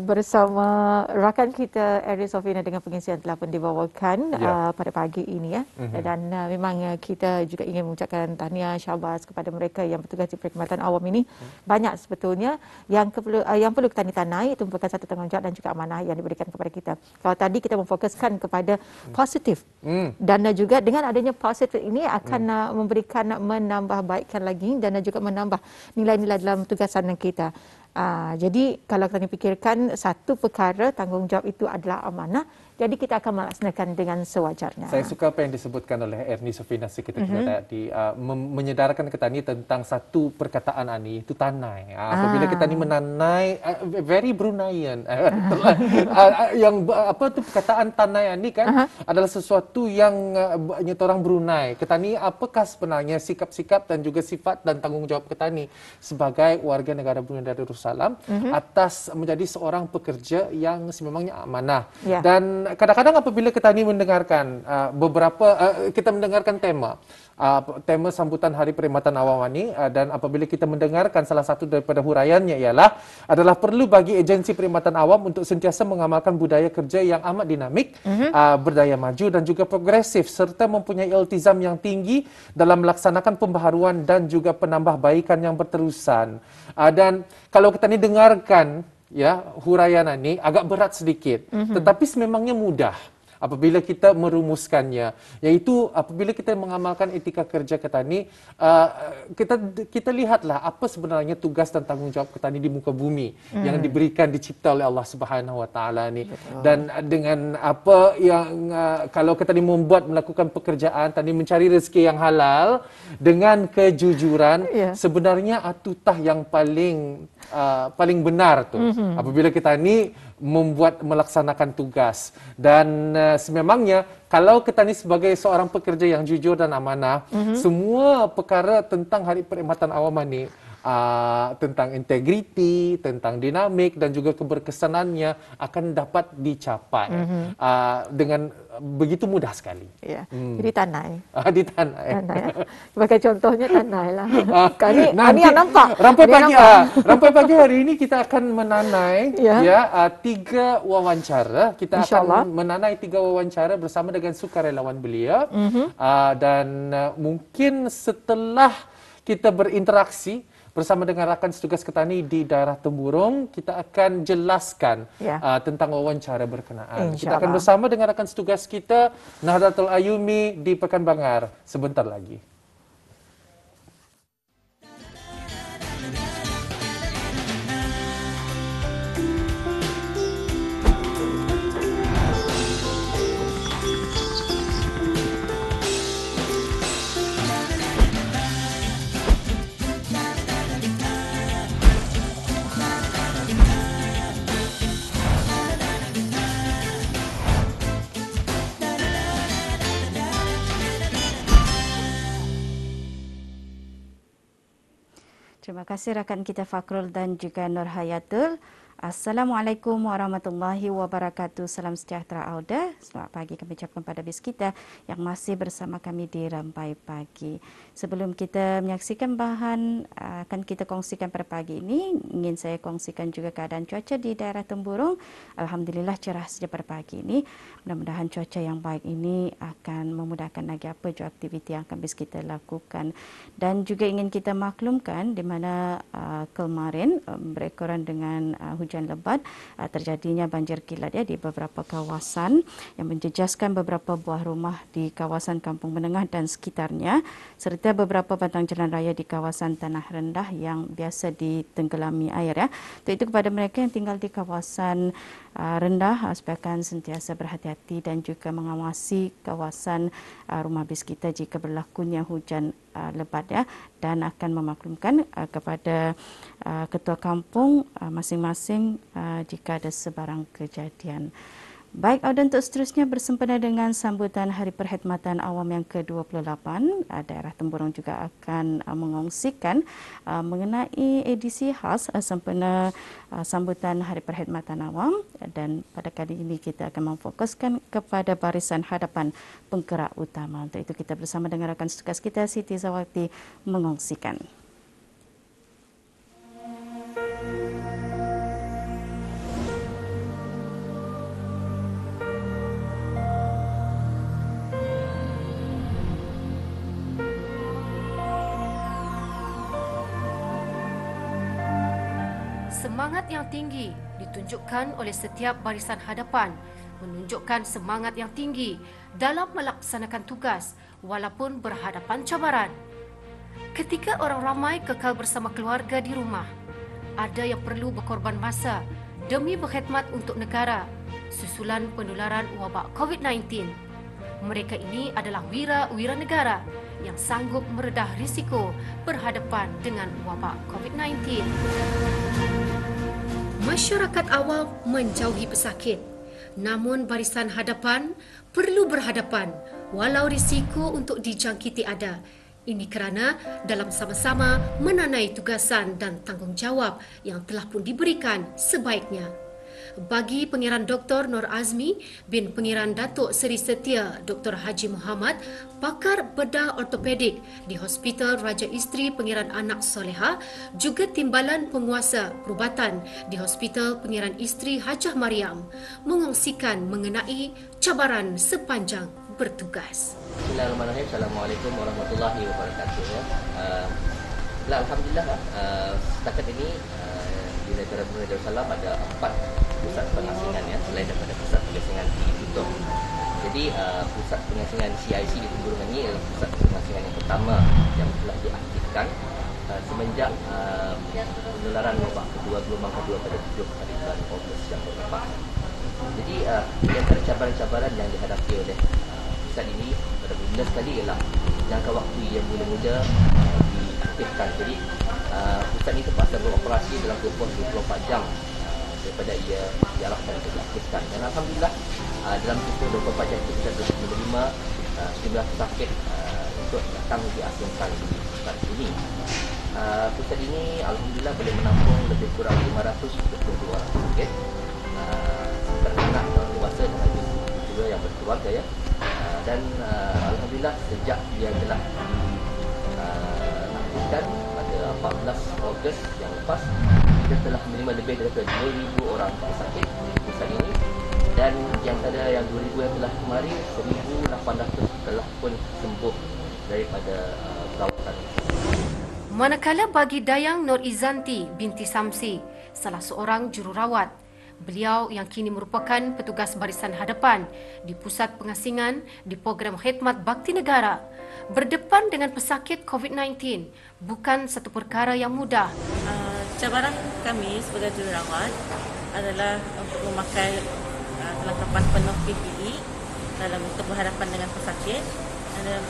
bersama rakan kita Aries Sofina dengan pengisian telah pun dibawakan pada pagi ini, ya. Dan memang kita juga ingin mengucapkan tahniah syabas kepada mereka yang bertugas di perkhidmatan awam ini. Banyak sebetulnya yang perlu kita tanai, itu merupakan satu tanggungjawab dan juga amanah yang diberikan kepada kita. Kalau tadi kita memfokuskan kepada positif, dan juga dengan adanya positif ini akan menambah baikkan lagi dan juga menambah nilai-nilai dalam tugasan kita. Jadi kalau kita fikirkan satu perkara, tanggungjawab itu adalah amanah, jadi kita akan melaksanakan dengan sewajarnya. Saya suka apa yang disebutkan oleh Ernie Sofina kita tadi, menyedarkan kita ni tentang satu perkataan Ani, itu tanai. Apabila kita ni menanai, very Bruneian. Yang apa tu perkataan tanai Ani kan adalah sesuatu yang orang Brunei. Kita ni apakah sebenarnya sikap-sikap dan juga sifat dan tanggungjawab kita ni sebagai warga negara Brunei Darussalam atas menjadi seorang pekerja yang sememangnya amanah. Dan kadang-kadang apabila kita ni mendengarkan kita mendengarkan tema sambutan Hari Perkhidmatan Awam ini, dan apabila kita mendengarkan salah satu daripada huraiannya adalah perlu bagi agensi perkhidmatan awam untuk sentiasa mengamalkan budaya kerja yang amat dinamik, berdaya maju dan juga progresif, serta mempunyai iltizam yang tinggi dalam melaksanakan pembaharuan dan juga penambahbaikan yang berterusan. Dan kalau kita ni dengarkan huraian ini agak berat sedikit, tetapi sememangnya mudah apabila kita merumuskannya, iaitu apabila kita mengamalkan etika kerja kita ni, kita lihatlah apa sebenarnya tugas dan tanggungjawab kita ni di muka bumi yang diberikan, dicipta oleh Allah Subhanahu Wa Taala ni. Dan dengan apa yang kalau kita ni melakukan pekerjaan tadi, mencari rezeki yang halal dengan kejujuran, sebenarnya atutah yang paling benar tu apabila kita ni melaksanakan tugas. Dan sememangnya kalau kita ni sebagai seorang pekerja yang jujur dan amanah, semua perkara tentang Hari Perkhidmatan Awam ni, tentang integriti, tentang dinamik dan juga keberkesanannya akan dapat dicapai dengan begitu mudah sekali. Jadi tanai. Di tanai. Sebagai contohnya tanai lah. Ini yang nampak. Rampai pagi hari ini kita akan menanai 3 wawancara. Kita akan menanai 3 wawancara bersama dengan sukarelawan belia. Dan mungkin setelah kita berinteraksi bersama dengan rakan setugas kita ni di daerah Temburong, kita akan jelaskan tentang wawancara berkenaan. Kita akan bersama dengan rakan setugas kita Nahdlatul Ayumi di Pekan Bangar sebentar lagi. Terima kasih rakan kita Fakrul dan juga Nur Hayatul. Assalamualaikum warahmatullahi wabarakatuh. Salam sejahtera Auda. Selamat pagi kami ucapkan pada bis kita yang masih bersama kami di Rampai Pagi. Sebelum kita menyaksikan bahan akan kita kongsikan pada pagi ini, ingin saya kongsikan juga keadaan cuaca di daerah Temburong. Alhamdulillah cerah saja pada pagi ini. Mudah-mudahan cuaca yang baik ini akan memudahkan lagi apa jua aktiviti yang akan bis kita lakukan. Dan juga ingin kita maklumkan di mana kemarin berekoran dengan hujan lebat, terjadinya banjir kilat di beberapa kawasan yang menjejaskan beberapa buah rumah di kawasan Kampung Menengah dan sekitarnya, serta beberapa batang jalan raya di kawasan tanah rendah yang biasa ditenggelami air. Untuk itu kepada mereka yang tinggal di kawasan rendah, sebaiknya sentiasa berhati-hati dan juga mengawasi kawasan rumah bis kita jika berlakunya hujan lebat dan akan memaklumkan kepada ketua kampung masing-masing jika ada sebarang kejadian. Baik, dan untuk seterusnya bersempena dengan sambutan Hari Perkhidmatan Awam yang ke-28, daerah Temburong juga akan mengongsikan mengenai edisi khas sempena sambutan Hari Perkhidmatan Awam, dan pada kali ini kita akan memfokuskan kepada barisan hadapan penggerak utama. Untuk itu kita bersama dengan rakan setugas kita Siti Zawati mengongsikan. Semangat yang tinggi ditunjukkan oleh setiap barisan hadapan, menunjukkan semangat yang tinggi dalam melaksanakan tugas walaupun berhadapan cabaran. Ketika orang ramai kekal bersama keluarga di rumah, ada yang perlu berkorban masa demi berkhidmat untuk negara susulan penularan wabak COVID-19. Mereka ini adalah wira-wira negara yang sanggup meredah risiko berhadapan dengan wabak COVID-19. Masyarakat awam menjauhi pesakit, namun barisan hadapan perlu berhadapan walau risiko untuk dijangkiti ada. Ini kerana dalam sama-sama menanai tugasan dan tanggungjawab yang telah pun diberikan sebaiknya. bagi Pengiran Dr. Nur Azmi bin Pengiran Datuk Seri Setia Dr. Haji Muhammad, pakar bedah ortopedik di Hospital Raja Isteri Pengiran Anak Soleha, juga Timbalan Penguasa Perubatan di Hospital Pengiran Isteri Hajah Mariam mengongsikan mengenai cabaran sepanjang bertugas. Bismillahirrahmanirrahim. Assalamualaikum warahmatullahi wabarakatuh. Alhamdulillah, setakat ini di negara Brunei Darussalam ada 4 pusat pengasingan selain daripada pusat pengasingan di Tutong. Jadi pusat pengasingan CIC di Temburungan ini adalah pusat pengasingan yang pertama yang telah diaktifkan semenjak penularan wabak kedua, gelombang kedua pada 7 hari bulan Ogos yang berlepas. Jadi di antara cabaran-cabaran yang dihadapi oleh pusat ini pada bermula sekali ialah jangka waktu yang mula-mula diaktifkan. Jadi pusat ini terpaksa beroperasi dalam tempoh 24 jam daripada ia diarahkan untuk diaktifkan. Dan alhamdulillah dalam tempoh 24 jam itu kita telah menerima sejumlah pesakit untuk datang diasingkan di pusat ini. Pusat ini alhamdulillah boleh menampung lebih kurang 522 orang sakit, anak dewasa dan juga yang berkeluarga ya. Dan alhamdulillah sejak dia telah diaktifkan pada 14 Ogos yang lepas, kita telah menerima lebih daripada 2,000 orang pesakit di pusat ini, dan yang ada yang 2,000 yang telah kemari, 1,800 telah pun sembuh daripada perawatan. Manakala bagi Dayang Nur Izanti binti Samsi, salah seorang jururawat, beliau yang kini merupakan petugas barisan hadapan di pusat pengasingan di program khidmat bakti negara, berdepan dengan pesakit COVID-19 bukan satu perkara yang mudah. Cabaran kami sebagai jururawat adalah untuk memakai kelengkapan penuh PPE dalam untuk berhadapan dengan pesakit, dalam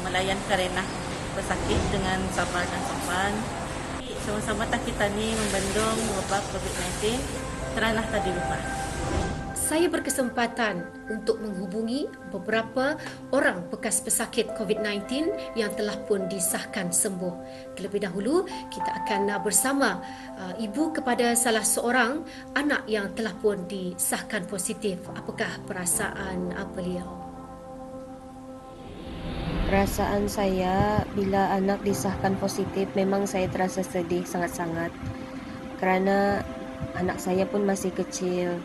melayan kerenah pesakit dengan sabar dan sopan. Sama-sama kita ni membendung wabak COVID-19 teranah tadi lupa. Saya berkesempatan untuk menghubungi beberapa orang bekas pesakit COVID-19 yang telah pun disahkan sembuh. Terlebih dahulu, kita akan bersama ibu kepada salah seorang anak yang telah pun disahkan positif. Apakah perasaan beliau? Perasaan saya bila anak disahkan positif, memang saya terasa sedih sangat-sangat. Kerana anak saya pun masih kecil.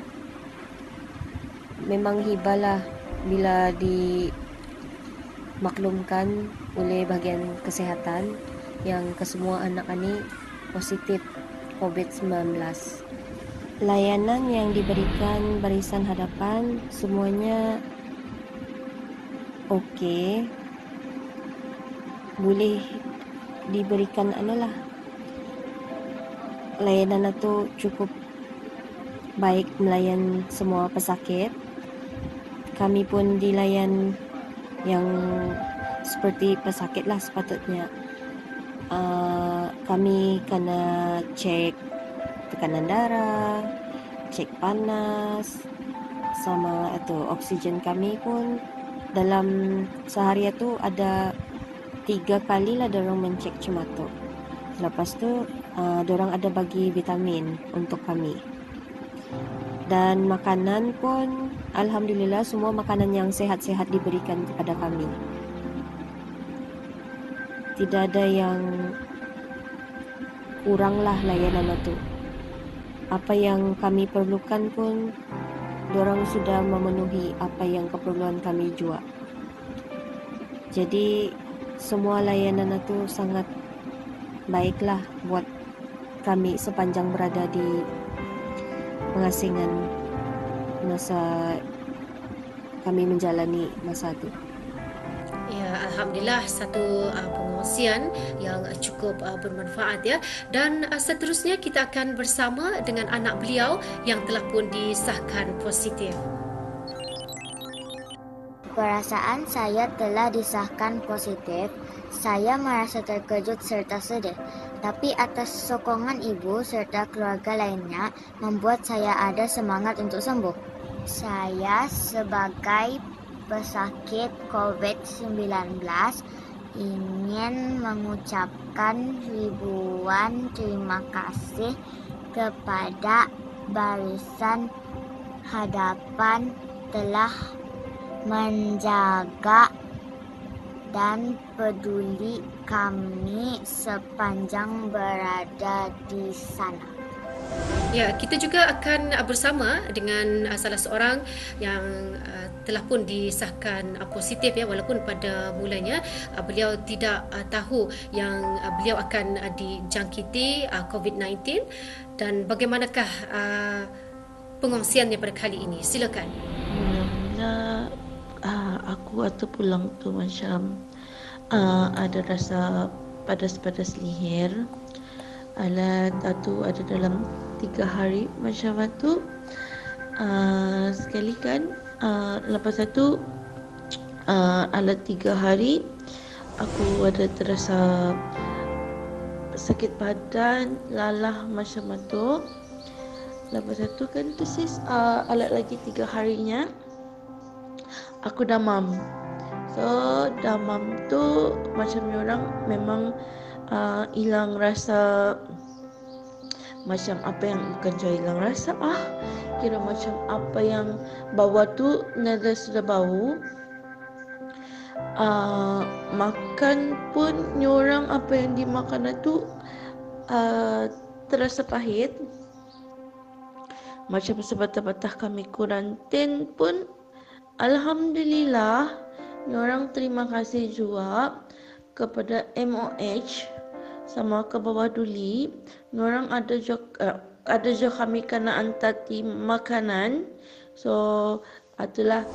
Memang hibalah bila dimaklumkan oleh bahagian kesihatan yang kesemua anak ini positif COVID-19. Layanan yang diberikan barisan hadapan semuanya okey. Boleh diberikan layanan itu cukup baik melayan semua pesakit. Kami pun dilayan yang seperti pesakit lah sepatutnya. Kami kena cek tekanan darah, cek panas, sama itu oksigen kami pun dalam sehari itu ada 3 kali lah dorang mencek cuma tu. Lepas tu dorang ada bagi vitamin untuk kami. Dan makanan pun alhamdulillah semua makanan yang sehat-sehat diberikan kepada kami. Tidak ada yang kuranglah layanan itu. Apa yang kami perlukan pun dorang sudah memenuhi apa yang keperluan kami juga. Jadi semua layanan itu sangat baiklah buat kami sepanjang berada di pengasingan masa kami menjalani masa itu. Ya, alhamdulillah satu pengongsian yang cukup bermanfaat ya. Dan seterusnya kita akan bersama dengan anak beliau yang telah pun disahkan positif. Perasaan saya telah disahkan positif. Saya merasa terkejut serta sedih. Tapi atas sokongan ibu serta keluarga lainnya membuat saya ada semangat untuk sembuh. Saya sebagai pesakit COVID-19 ingin mengucapkan ribuan terima kasih kepada Barisan Hadapan telah menjaga dan peduli kami sepanjang berada di sana. Ya, kita juga akan bersama dengan salah seorang yang telah pun disahkan positif ya, walaupun pada mulanya beliau tidak tahu yang beliau akan dijangkiti COVID-19, dan bagaimanakah pengongsiannya pada kali ini. Silakan. Mula-mula aku waktu pulang tu macam ada rasa padas-padas leher. Alat tu ada dalam 3 hari macam tu. Sekali kan lepas tu alat 3 hari aku ada terasa sakit badan, lalah macam tu. Lepas tu kan tu sis alat lagi 3 harinya aku demam. So demam tu macam orang memang hilang rasa, macam apa yang bukan je hilang rasa, kira macam apa yang bawah tu nada sudah bau. Makan pun nyorang apa yang dimakan tu terasa pahit. Macam sebatah-batah kami kuarantin pun alhamdulillah, nyorang terima kasih juga kepada MOH sama ke bawah Duli. Nyorang ada je kami kena antati makanan. So itulah.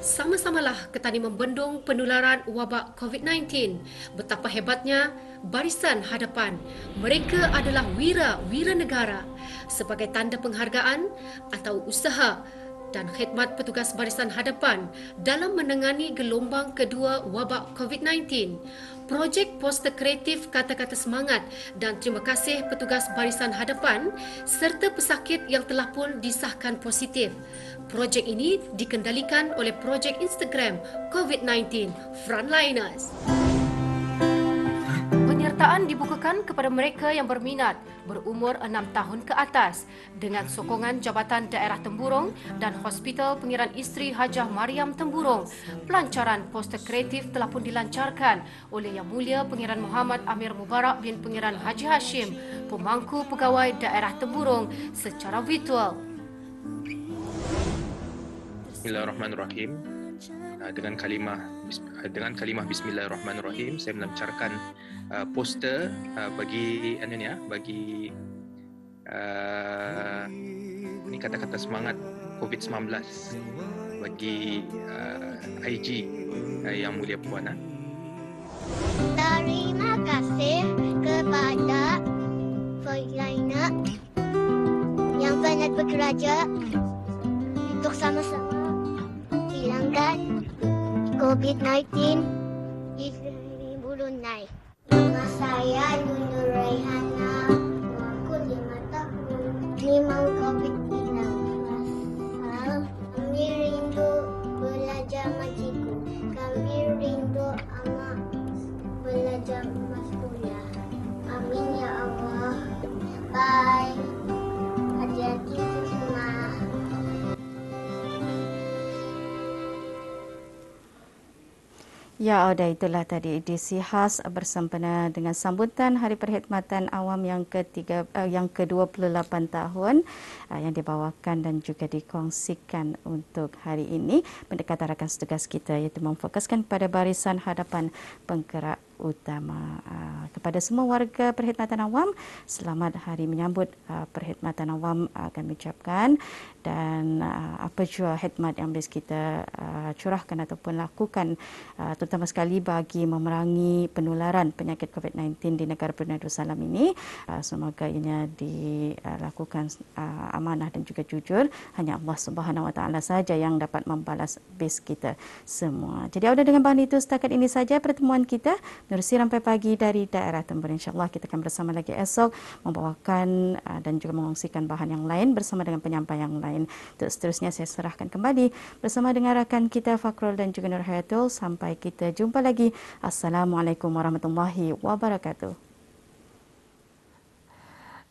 Sama-samalah Ketani membendung penularan wabak COVID-19. Betapa hebatnya Barisan Hadapan. Mereka adalah wira negara. Sebagai tanda penghargaan atau usaha dan khidmat petugas Barisan Hadapan dalam menangani gelombang kedua wabak COVID-19. Projek poster kreatif kata-kata semangat dan terima kasih petugas Barisan Hadapan serta pesakit yang telah pun disahkan positif. Projek ini dikendalikan oleh projek Instagram COVID-19 Frontliners. Penyertaan dibukakan kepada mereka yang berminat berumur 6 tahun ke atas dengan sokongan Jabatan Daerah Temburong dan Hospital Pengiran Isteri Hajah Mariam Temburong. Pelancaran poster kreatif telah pun dilancarkan oleh Yang Mulia Pengiran Muhammad Amir Mubarak bin Pengiran Haji Hashim, Pemangku Pegawai Daerah Temburong secara virtual. Bismillahirrahmanirrahim. Dengan kalimah Bismillahirrahmanirrahim, saya melancarkan poster bagi ini kata-kata semangat COVID-19 bagi IG Yang Mulia Puan. Terima kasih kepada Frontliners yang banyak bekerja untuk sama-sama hilangkan COVID-19 di Brunei. Nama saya Nunur Raihana. Aku 5 tahun. Memang COVID-19. Kami rindu belajar majiku. Kami rindu amat belajar masuk kuliah. Amin ya Allah. Bye. Hati-hati semua. Ya, Auda, itulah tadi edisi khas bersempena dengan sambutan Hari Perkhidmatan Awam yang ke-28 tahun yang dibawakan dan juga dikongsikan untuk hari ini. Pendekatan rakan setugas kita iaitu memfokuskan pada Barisan Hadapan Penggerak Utama. Kepada semua warga Perkhidmatan Awam, selamat hari menyambut Perkhidmatan Awam kami ucapkan, dan apa jua khidmat yang bisa kita curahkan ataupun lakukan terutama sekali bagi memerangi penularan penyakit COVID-19 di negara Brunei Darussalam ini, semoga ianya dilakukan amanah dan juga jujur. Hanya Allah Subhanahu Wa Taala saja yang dapat membalas bes kita semua. Jadi Auda, dengan bahan itu setakat ini saja pertemuan kita Menerusi Rampai Pagi dari daerah Temburong. InsyaAllah kita akan bersama lagi esok membawakan dan juga mengongsikan bahan yang lain bersama dengan penyampai yang lain. Untuk seterusnya saya serahkan kembali bersama dengan rakan kita Fakrul dan juga Nur Hayatul. Sampai kita jumpa lagi. Assalamualaikum warahmatullahi wabarakatuh.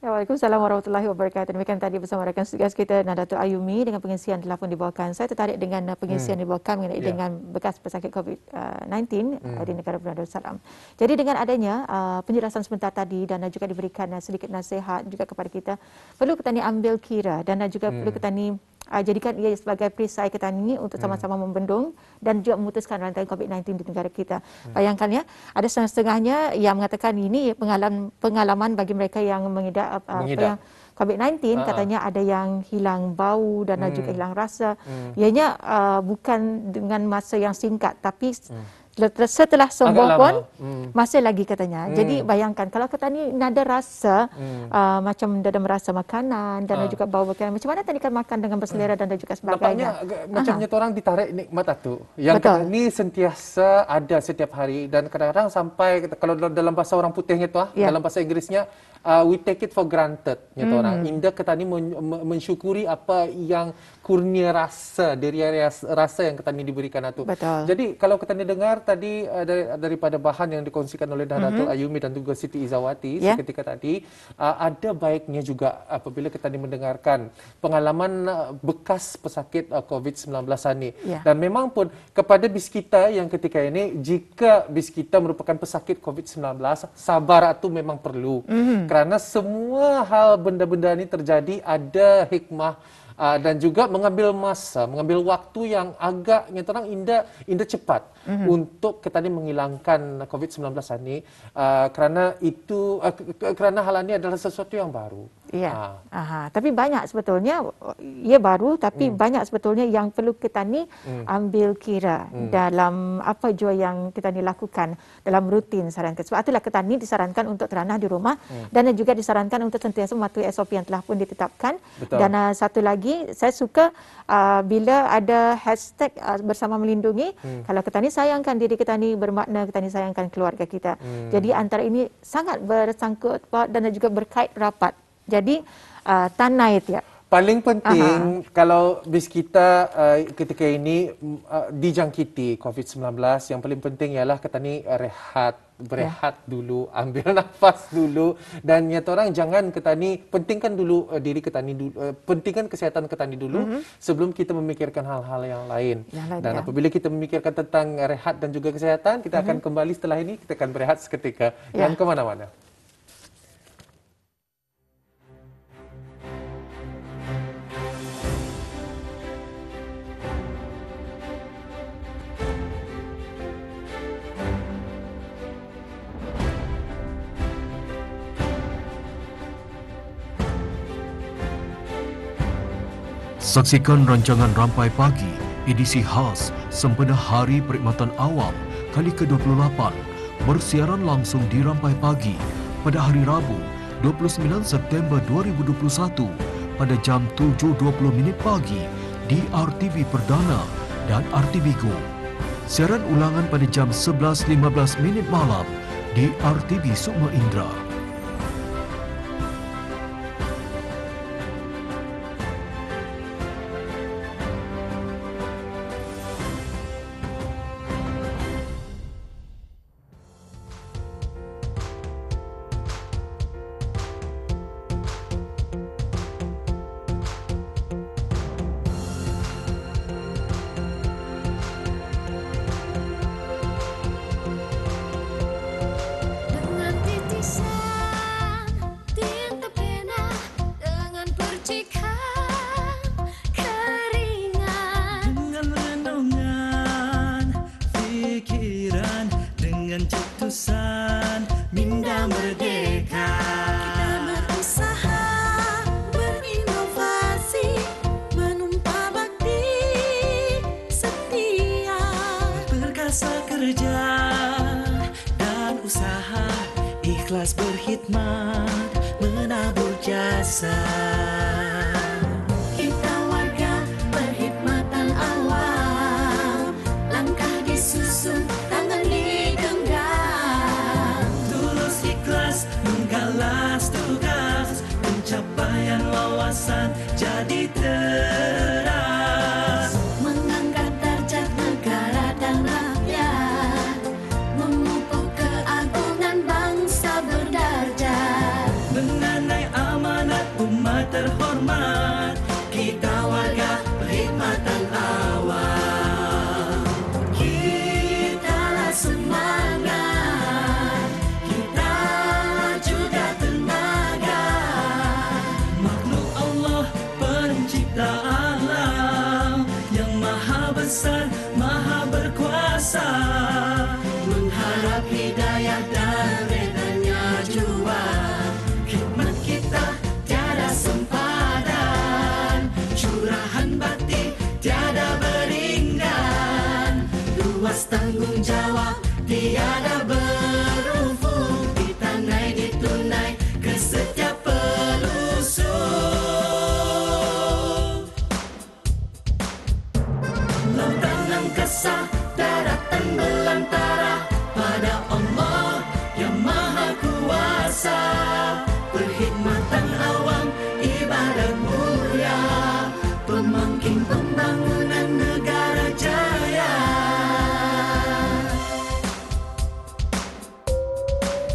Waalaikumsalam warahmatullahi wabarakatuh. Demikian tadi bersama rakan tugas kita Nadatul Ayumi dengan pengisian telefon dibawakan. Saya tertarik dengan pengisian dibawakan mengenai dengan bekas pesakit COVID-19 di negara Brunei Darussalam. Jadi dengan adanya penjelasan sebentar tadi dan juga diberikan sedikit nasihat juga kepada kita, perlu kita ni ambil kira dan juga perlu kita ni jadikan ia sebagai perisai kita ini untuk sama-sama membendung dan juga memutuskan rantai COVID-19 di negara kita. Bayangkan ya, ada setengahnya yang mengatakan ini pengalaman bagi mereka yang mengidap yang COVID-19, katanya ada yang hilang bau dan juga hilang rasa. Ianya bukan dengan masa yang singkat, tapi setelah sembuh pun masih lagi katanya. Jadi bayangkan kalau kata ni nada rasa macam nada merasa makanan dan juga bau makanan, macam mana tadi kan makan dengan berselera dan juga sebagainya. Nampaknya macamnya orang ditarik nikmat tu. Yang kata ni sentiasa ada setiap hari dan kadang-kadang sampai kalau dalam bahasa orang putihnya tu dalam bahasa Inggerisnya we take it for granted nyata orang. Indah kata ni mensyukuri apa yang kurnia rasa dari rasa yang kata ni diberikan itu. Jadi kalau kata ni dengar tadi daripada bahan yang dikongsikan oleh Nadatul Ayumi dan juga Siti Izawati seketika tadi, ada baiknya juga apabila kita ni mendengarkan pengalaman bekas pesakit COVID-19 ini. Dan memang pun kepada bis kita yang ketika ini, jika bis kita merupakan pesakit COVID-19, sabar itu memang perlu. Kerana semua hal benda-benda ini terjadi ada hikmah dan juga mengambil masa, mengambil waktu yang agaknya terang indah cepat untuk kita ni menghilangkan COVID-19 ini kerana itu kerana hal ini adalah sesuatu yang baru. Ya. Tapi banyak sebetulnya ia baru tapi banyak sebetulnya yang perlu kita ni ambil kira dalam apa jua yang kita ni lakukan dalam rutin sarankan. Sebab itulah kita ni disarankan untuk teranah di rumah dan juga disarankan untuk sentiasa mematuhi SOP yang telah pun ditetapkan. Dan satu lagi saya suka bila ada hashtag bersama melindungi, kalau kita ni sayangkan diri kita ni bermakna kita ni sayangkan keluarga kita. Jadi antara ini sangat bersangkut dan juga berkait rapat. Jadi tanai ya. Paling penting kalau bis kita ketika ini dijangkiti COVID-19, yang paling penting ialah kita ni berehat dulu, ambil nafas dulu dan nyata orang jangan kita ni pentingkan dulu diri kita ni dulu, pentingkan kesihatan kita ni dulu sebelum kita memikirkan hal-hal yang lain. Dan apabila kita memikirkan tentang rehat dan juga kesihatan, kita akan kembali setelah ini, kita akan berehat seketika. Jangan ke mana-mana. Saksikan rancangan Rampai Pagi, edisi khas sempena Hari Perkhidmatan Awam kali ke-28 bersiaran langsung di Rampai Pagi pada hari Rabu 29 September 2021 pada jam 7.20 pagi di RTV Perdana dan RTV Go. Siaran ulangan pada jam 11.15 malam di RTV Sukma Indra. ikhlas berkhidmat, menabur jasa. Kita warga perkhidmatan awam, langkah disusun, tangan digenggam. Tulus ikhlas menggalas tugas, pencapaian wawasan jadi teras. Mengangkat darjat negara dan rakyat, memupuk keagungan bangsa berdarjat. Mengenai amanah berkuasa, mengharap hidayah dan redanya jua. Khidmat kita tiada sempadan, curahan bakti tiada beringgan. Luas tanggungjawab tiada berufuk, ditanai ditunai ke setiap pelusuk. Lautan angkasa, daratan belantara, pada Allah yang Maha Kuasa. Perkhidmatan awam ibadat mulia, pemangkin pembangunan negara jaya.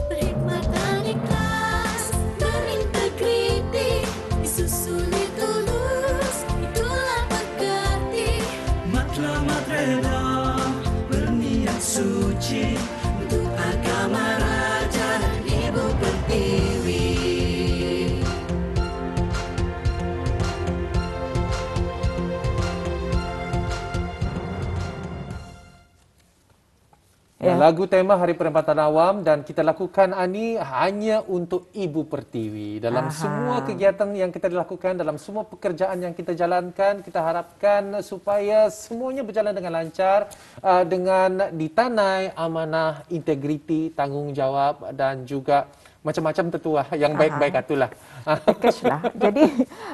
Perkhidmatan ikhlas, berintegriti, disusuli tulus, itulah pekerti. Matlamat reda, berniat suci, untuk agama Raja dan Ibu Pertiwi. Lagu tema Hari Perkhidmatan Awam dan kita lakukan Ani hanya untuk Ibu Pertiwi. Dalam semua kegiatan yang kita lakukan, dalam semua pekerjaan yang kita jalankan, kita harapkan supaya semuanya berjalan dengan lancar, dengan ditanai amanah, integriti, tanggungjawab dan juga macam-macam tertuah yang baik-baik itulah. Bekaslah. Jadi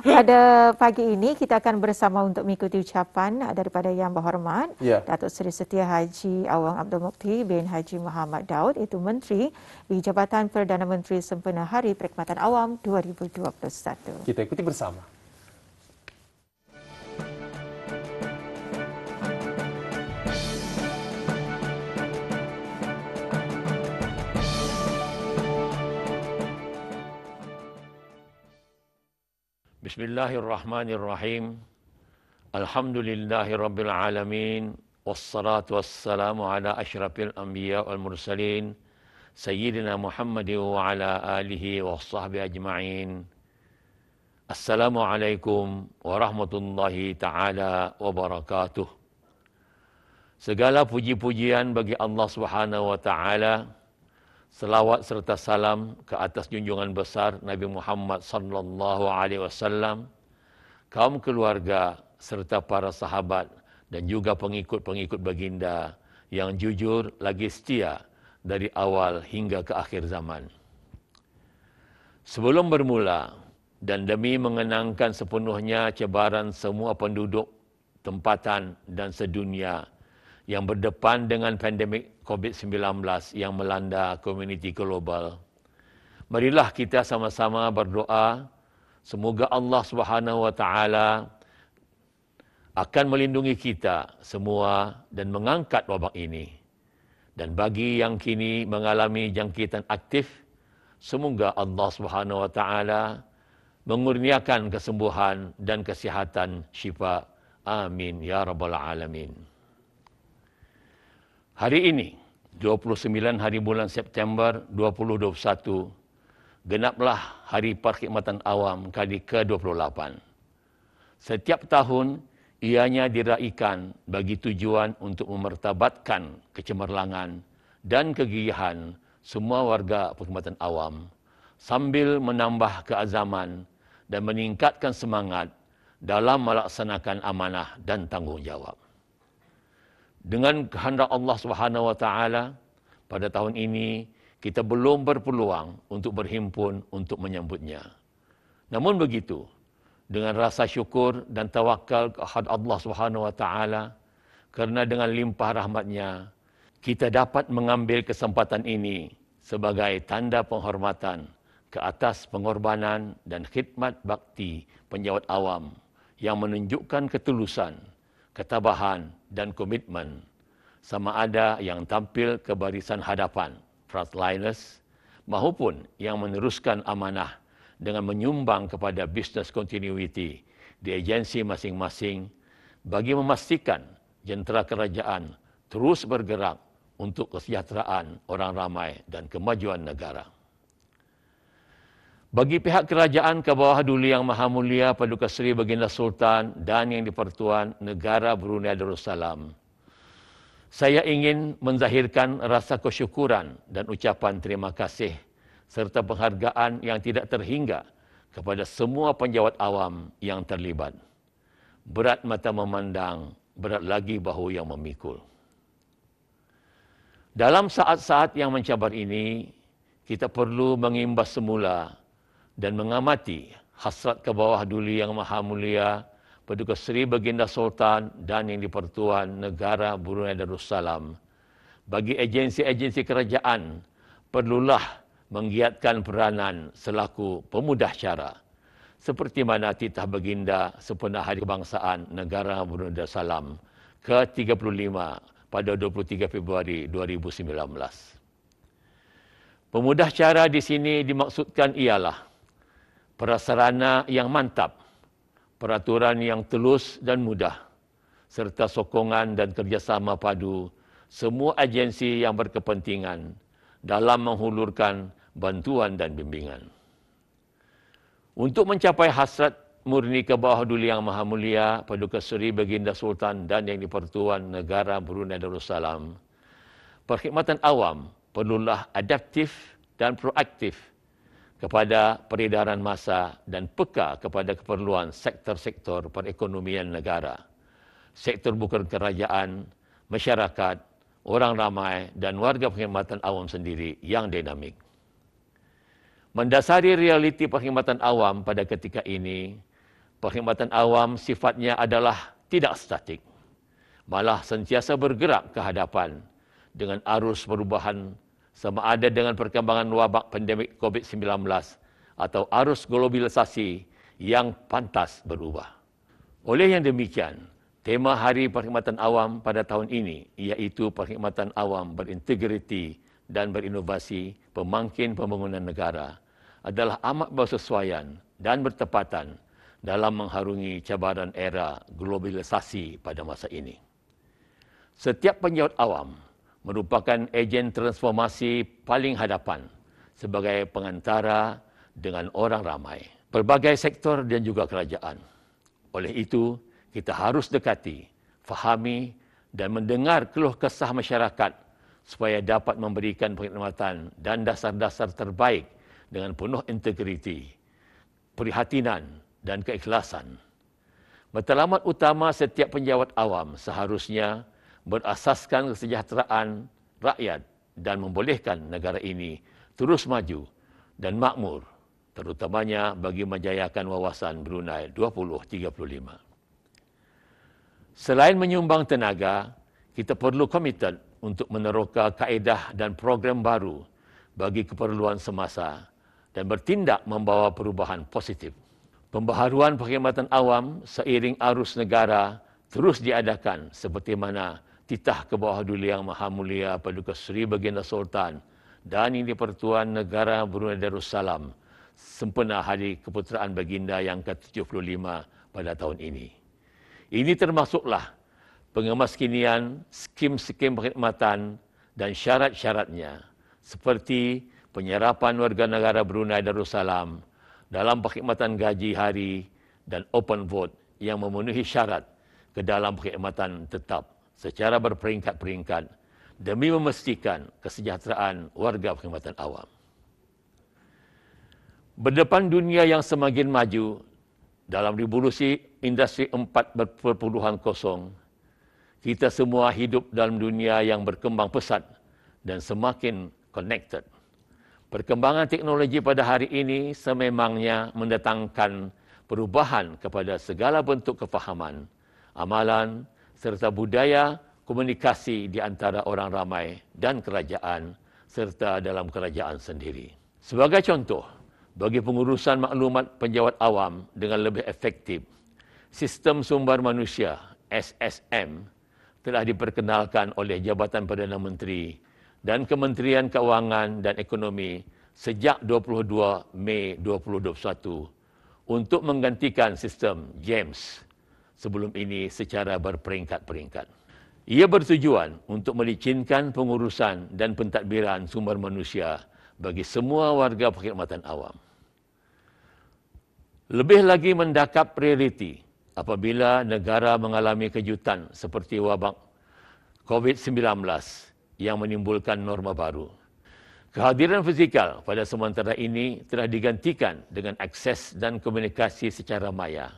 pada pagi ini kita akan bersama untuk mengikuti ucapan daripada Yang Berhormat Datuk Seri Setia Haji Awang Abdul Mukti bin Haji Muhammad Daud, itu Menteri di Jabatan Perdana Menteri sempena Hari Perkhidmatan Awam 2021. Kita ikuti bersama. Bismillahirrahmanirrahim. Alhamdulillahirabbil alamin, wassalatu wassalamu ala asyrafil anbiya wal mursalin sayyidina Muhammadin wa ala alihi wa sahbihi ajma'in. Assalamualaikum warahmatullahi taala wabarakatuh. Segala puji-pujian bagi Allah Subhanahu wa taala. Selawat serta salam ke atas junjungan besar Nabi Muhammad sallallahu alaihi wasallam, kaum keluarga serta para sahabat dan juga pengikut-pengikut baginda yang jujur lagi setia dari awal hingga ke akhir zaman. Sebelum bermula dan demi mengenangkan sepenuhnya cabaran semua penduduk tempatan dan sedunia yang berdepan dengan pandemik COVID-19 yang melanda komuniti global, marilah kita sama-sama berdoa semoga Allah Subhanahu wa taala akan melindungi kita semua dan mengangkat wabak ini. Dan bagi yang kini mengalami jangkitan aktif, semoga Allah Subhanahu wa taala mengurniakan kesembuhan dan kesihatan syifa. Amin ya rabbal alamin. Hari ini, 29 hari bulan September 2021, genaplah Hari Perkhidmatan Awam kali ke-28. Setiap tahun, ianya diraikan bagi tujuan untuk memertabatkan kecemerlangan dan kegigihan semua warga perkhidmatan awam, sambil menambah keazaman dan meningkatkan semangat dalam melaksanakan amanah dan tanggungjawab. Dengan kehendak Allah Subhanahu wa taala, pada tahun ini kita belum berpeluang untuk berhimpun untuk menyambutnya. Namun begitu, dengan rasa syukur dan tawakal kepada Allah Subhanahu wa taala, kerana dengan limpah rahmat-Nya kita dapat mengambil kesempatan ini sebagai tanda penghormatan ke atas pengorbanan dan khidmat bakti penjawat awam yang menunjukkan ketulusan, ketabahan dan komitmen, sama ada yang tampil ke barisan hadapan, frontliners, maupun yang meneruskan amanah dengan menyumbang kepada business continuity di agensi masing-masing bagi memastikan jentera kerajaan terus bergerak untuk kesejahteraan orang ramai dan kemajuan negara. Bagi pihak kerajaan ke bawah Duli Yang Maha Mulia Paduka Seri Baginda Sultan dan Yang di-Pertuan Negara Brunei Darussalam, Saya ingin menzahirkan rasa kesyukuran dan ucapan terima kasih serta penghargaan yang tidak terhingga kepada semua penjawat awam yang terlibat. Berat mata memandang, berat lagi bahu yang memikul. Dalam saat-saat yang mencabar ini, kita perlu mengimbas semula dan mengamati hasrat ke bawah Duli Yang Maha Mulia Paduka Seri Baginda Sultan dan Yang di-Pertuan Negara Brunei Darussalam. Bagi agensi-agensi kerajaan, perlulah menggiatkan peranan selaku pemudah cara. Seperti mana titah Baginda sempena Hari Kebangsaan Negara Brunei Darussalam ke-35 pada 23 Februari 2019. Pemudah cara di sini dimaksudkan ialah prasarana yang mantap, peraturan yang telus dan mudah, serta sokongan dan kerjasama padu semua agensi yang berkepentingan dalam menghulurkan bantuan dan bimbingan. Untuk mencapai hasrat murni ke bawah Duli Yang Maha Mulia Paduka Seri Baginda Sultan dan Yang di-Pertuan Negara Brunei Darussalam, perkhidmatan awam perlulah adaptif dan proaktif kepada peredaran masa dan peka kepada keperluan sektor-sektor perekonomian negara, sektor bukan kerajaan, masyarakat, orang ramai dan warga perkhidmatan awam sendiri yang dinamik. Mendasari realiti perkhidmatan awam pada ketika ini, perkhidmatan awam sifatnya adalah tidak statik, malah sentiasa bergerak ke hadapan dengan arus perubahan sama ada dengan perkembangan wabak pandemik COVID-19 atau arus globalisasi yang pantas berubah. Oleh yang demikian, tema Hari Perkhidmatan Awam pada tahun ini iaitu Perkhidmatan Awam Berintegriti dan Berinovasi Pemangkin Pembangunan Negara adalah amat bersesuaian dan bertepatan dalam mengharungi cabaran era globalisasi pada masa ini. Setiap penjawat awam merupakan ejen transformasi paling hadapan sebagai pengantara dengan orang ramai, pelbagai sektor dan juga kerajaan. Oleh itu, kita harus dekati, fahami dan mendengar keluh kesah masyarakat supaya dapat memberikan perkhidmatan dan dasar-dasar terbaik dengan penuh integriti, perhatian dan keikhlasan. Matlamat utama setiap penjawat awam seharusnya berasaskan kesejahteraan rakyat dan membolehkan negara ini terus maju dan makmur, terutamanya bagi menjayakan wawasan Brunei 2035. Selain menyumbang tenaga, kita perlu komited untuk meneroka kaedah dan program baru bagi keperluan semasa dan bertindak membawa perubahan positif. Pembaharuan perkhidmatan awam seiring arus negara terus diadakan seperti mana titah ke bawah Duli Yang Maha Mulia Paduka Seri Baginda Sultan dan Yang di-Pertuan Negara Brunei Darussalam sempena Hari Keputeraan Baginda yang ke-75 pada tahun ini. Ini termasuklah pengemaskinian skim-skim perkhidmatan dan syarat-syaratnya seperti penyerapan warga negara Brunei Darussalam dalam perkhidmatan gaji hari dan open vote yang memenuhi syarat ke dalam perkhidmatan tetap secara berperingkat-peringkat demi memastikan kesejahteraan warga perkhidmatan awam. Berdepan dunia yang semakin maju dalam revolusi industri 4.0, kita semua hidup dalam dunia yang berkembang pesat dan semakin connected. Perkembangan teknologi pada hari ini sememangnya mendatangkan perubahan kepada segala bentuk kefahaman, amalan, serta budaya komunikasi di antara orang ramai dan kerajaan serta dalam kerajaan sendiri. Sebagai contoh, bagi pengurusan maklumat penjawat awam dengan lebih efektif, Sistem Sumber Manusia SSM telah diperkenalkan oleh Jabatan Perdana Menteri dan Kementerian Keuangan dan Ekonomi sejak 22 Mei 2021 untuk menggantikan sistem JAMES sebelum ini secara berperingkat-peringkat. Ia bertujuan untuk melicinkan pengurusan dan pentadbiran sumber manusia bagi semua warga perkhidmatan awam. Lebih lagi mendakap prioriti apabila negara mengalami kejutan seperti wabak COVID-19 yang menimbulkan norma baru. Kehadiran fizikal pada sementara ini telah digantikan dengan akses dan komunikasi secara maya,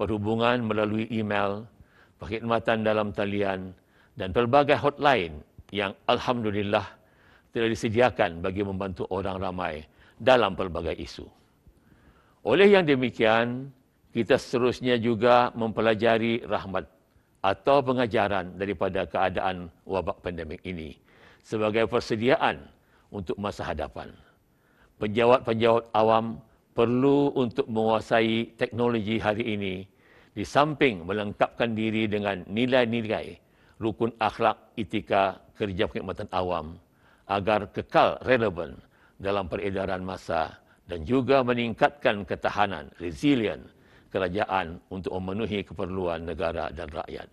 perhubungan melalui email, perkhidmatan dalam talian dan pelbagai hotline yang alhamdulillah telah disediakan bagi membantu orang ramai dalam pelbagai isu. Oleh yang demikian, kita seterusnya juga mempelajari rahmat atau pengajaran daripada keadaan wabak pandemik ini sebagai persediaan untuk masa hadapan. Penjawat-penjawat awam perlu untuk menguasai teknologi hari ini di samping melengkapkan diri dengan nilai-nilai rukun akhlak etika kerja perkhidmatan awam agar kekal relevan dalam peredaran masa dan juga meningkatkan ketahanan, resilient kerajaan untuk memenuhi keperluan negara dan rakyat.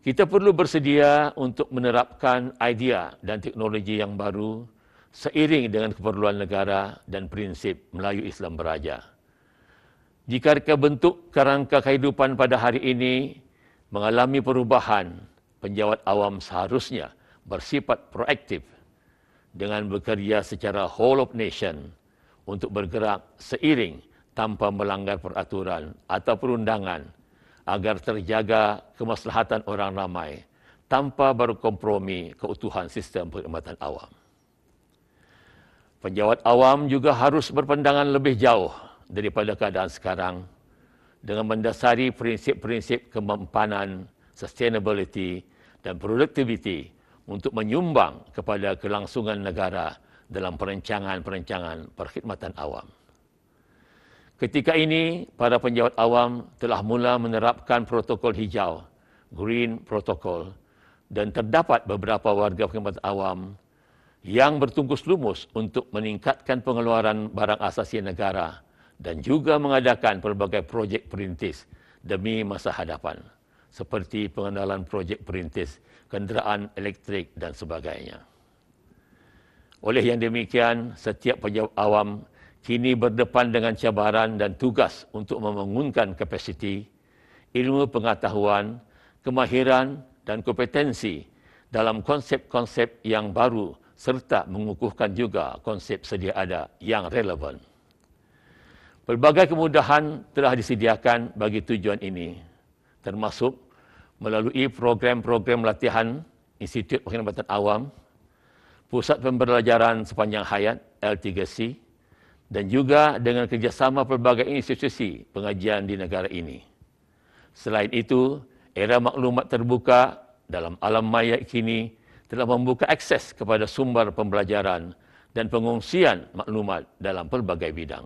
Kita perlu bersedia untuk menerapkan idea dan teknologi yang baru seiring dengan keperluan negara dan prinsip Melayu Islam Beraja. Jika bentuk kerangka kehidupan pada hari ini mengalami perubahan, penjawat awam seharusnya bersifat proaktif dengan bekerja secara whole of nation untuk bergerak seiring tanpa melanggar peraturan atau perundangan agar terjaga kemaslahatan orang ramai tanpa berkompromi keutuhan sistem perkhidmatan awam. Penjawat awam juga harus berpandangan lebih jauh daripada keadaan sekarang dengan mendasari prinsip-prinsip kemampanan, sustainability dan productivity untuk menyumbang kepada kelangsungan negara dalam perancangan-perancangan perkhidmatan awam. Ketika ini, para penjawat awam telah mula menerapkan protokol hijau, Green Protocol, dan terdapat beberapa warga perkhidmatan awam yang bertungkus lumus untuk meningkatkan pengeluaran barang asasi negara dan juga mengadakan pelbagai projek perintis demi masa hadapan, seperti pengenalan projek perintis kenderaan elektrik dan sebagainya. Oleh yang demikian, setiap penjawat awam kini berdepan dengan cabaran dan tugas untuk membangunkan kapasiti, ilmu pengetahuan, kemahiran dan kompetensi dalam konsep-konsep yang baru serta mengukuhkan juga konsep sedia ada yang relevan. Pelbagai kemudahan telah disediakan bagi tujuan ini, termasuk melalui program-program latihan Institut Perkhidmatan Awam, Pusat Pembelajaran Sepanjang Hayat L3C, dan juga dengan kerjasama pelbagai institusi pengajian di negara ini. Selain itu, era maklumat terbuka dalam alam maya kini telah membuka akses kepada sumber pembelajaran dan pengungsian maklumat dalam pelbagai bidang.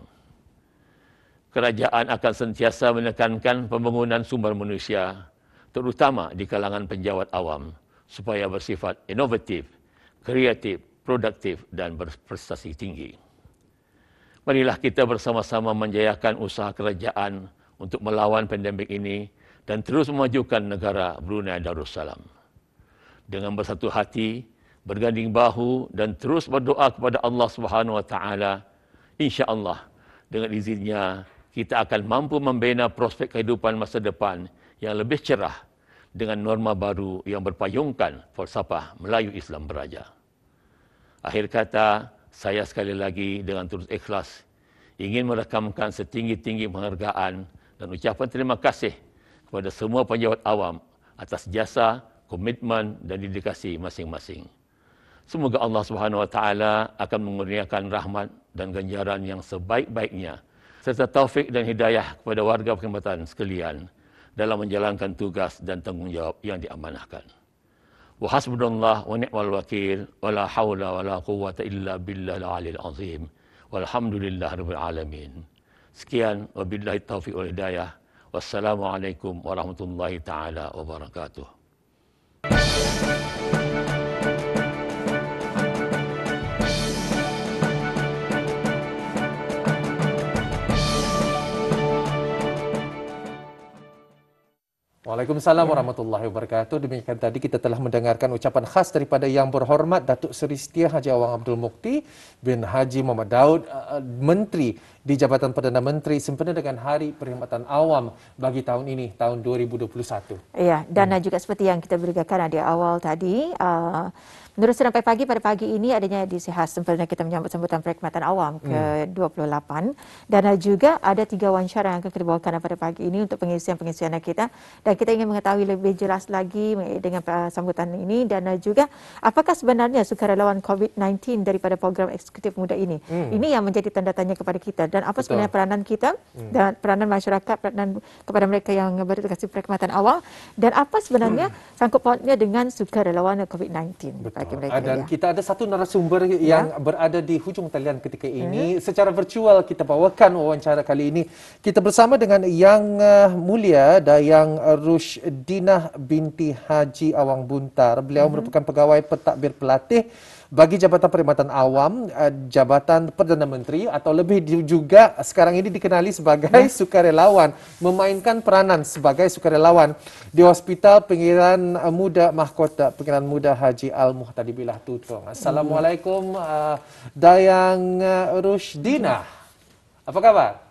Kerajaan akan sentiasa menekankan pembangunan sumber manusia, terutama di kalangan penjawat awam, supaya bersifat inovatif, kreatif, produktif dan berprestasi tinggi. Marilah kita bersama-sama menjayakan usaha kerajaan untuk melawan pandemik ini dan terus memajukan negara Brunei Darussalam. Dengan bersatu hati, berganding bahu dan terus berdoa kepada Allah Subhanahu Wa Taala, insya-Allah dengan izinnya kita akan mampu membina prospek kehidupan masa depan yang lebih cerah dengan norma baru yang berpayungkan falsafah Melayu Islam Beraja. Akhir kata, saya sekali lagi dengan tulus ikhlas ingin merekamkan setinggi-tinggi penghargaan dan ucapan terima kasih kepada semua penjawat awam atas jasa, komitmen dan dedikasi masing-masing. Semoga Allah Subhanahu Wa Taala akan mengurniakan rahmat dan ganjaran yang sebaik-baiknya serta taufik dan hidayah kepada warga perkhidmatan sekalian dalam menjalankan tugas dan tanggungjawab yang diamanahkan. Wa hasbunallah wa ni'mal wakil wa la haula wa la quwwata illa billahil aliyil azim. Walhamdulillahirabbil alamin. Sekian wabillahi taufiq wal hidayah. Wassalamualaikum warahmatullahi taala wabarakatuh. Waalaikumsalam warahmatullahi wabarakatuh. Demikian tadi kita telah mendengarkan ucapan khas daripada Yang Berhormat Datuk Seri Setia Haji Awang Abdul Mukti bin Haji Muhammad Daud, Menteri di Jabatan Perdana Menteri sempena dengan Hari Perkhidmatan Awam bagi tahun ini, tahun 2021. Ya, dan juga seperti yang kita berikan di awal tadi, menurut Rampai Pagi pada pagi ini adanya edisi khas sempena kita menyambut sambutan Perkhidmatan Awam ke-28 dan juga ada 3 wawancara yang akan kita bawakan pada pagi ini untuk pengisian-pengisian kita, dan kita ingin mengetahui lebih jelas lagi dengan sambutan ini dan juga apakah sebenarnya sukarelawan COVID-19 daripada program eksekutif muda ini. Ini yang menjadi tanda tanya kepada kita, dan apa sebenarnya peranan kita dan peranan masyarakat, peranan kepada mereka yang bertugas di Perkhidmatan Awam, dan apa sebenarnya sangkut pautnya dengan sukarelawan COVID-19. Mereka, dan kita ada satu narasumber yang berada di hujung talian ketika ini. Secara virtual kita bawakan wawancara kali ini. Kita bersama dengan Yang Mulia Dayang Rushdinah binti Haji Awang Buntar. Beliau merupakan pegawai pentadbir pelatih bagi Jabatan Perkhidmatan Awam, Jabatan Perdana Menteri, atau lebih juga sekarang ini dikenali sebagai sukarelawan, memainkan peranan sebagai sukarelawan di Hospital Pengiran Muda Mahkota Pengiran Muda Haji Al-Muhtadi Billah Tutong. Assalamualaikum Dayang Rushdinah. Apa kabar?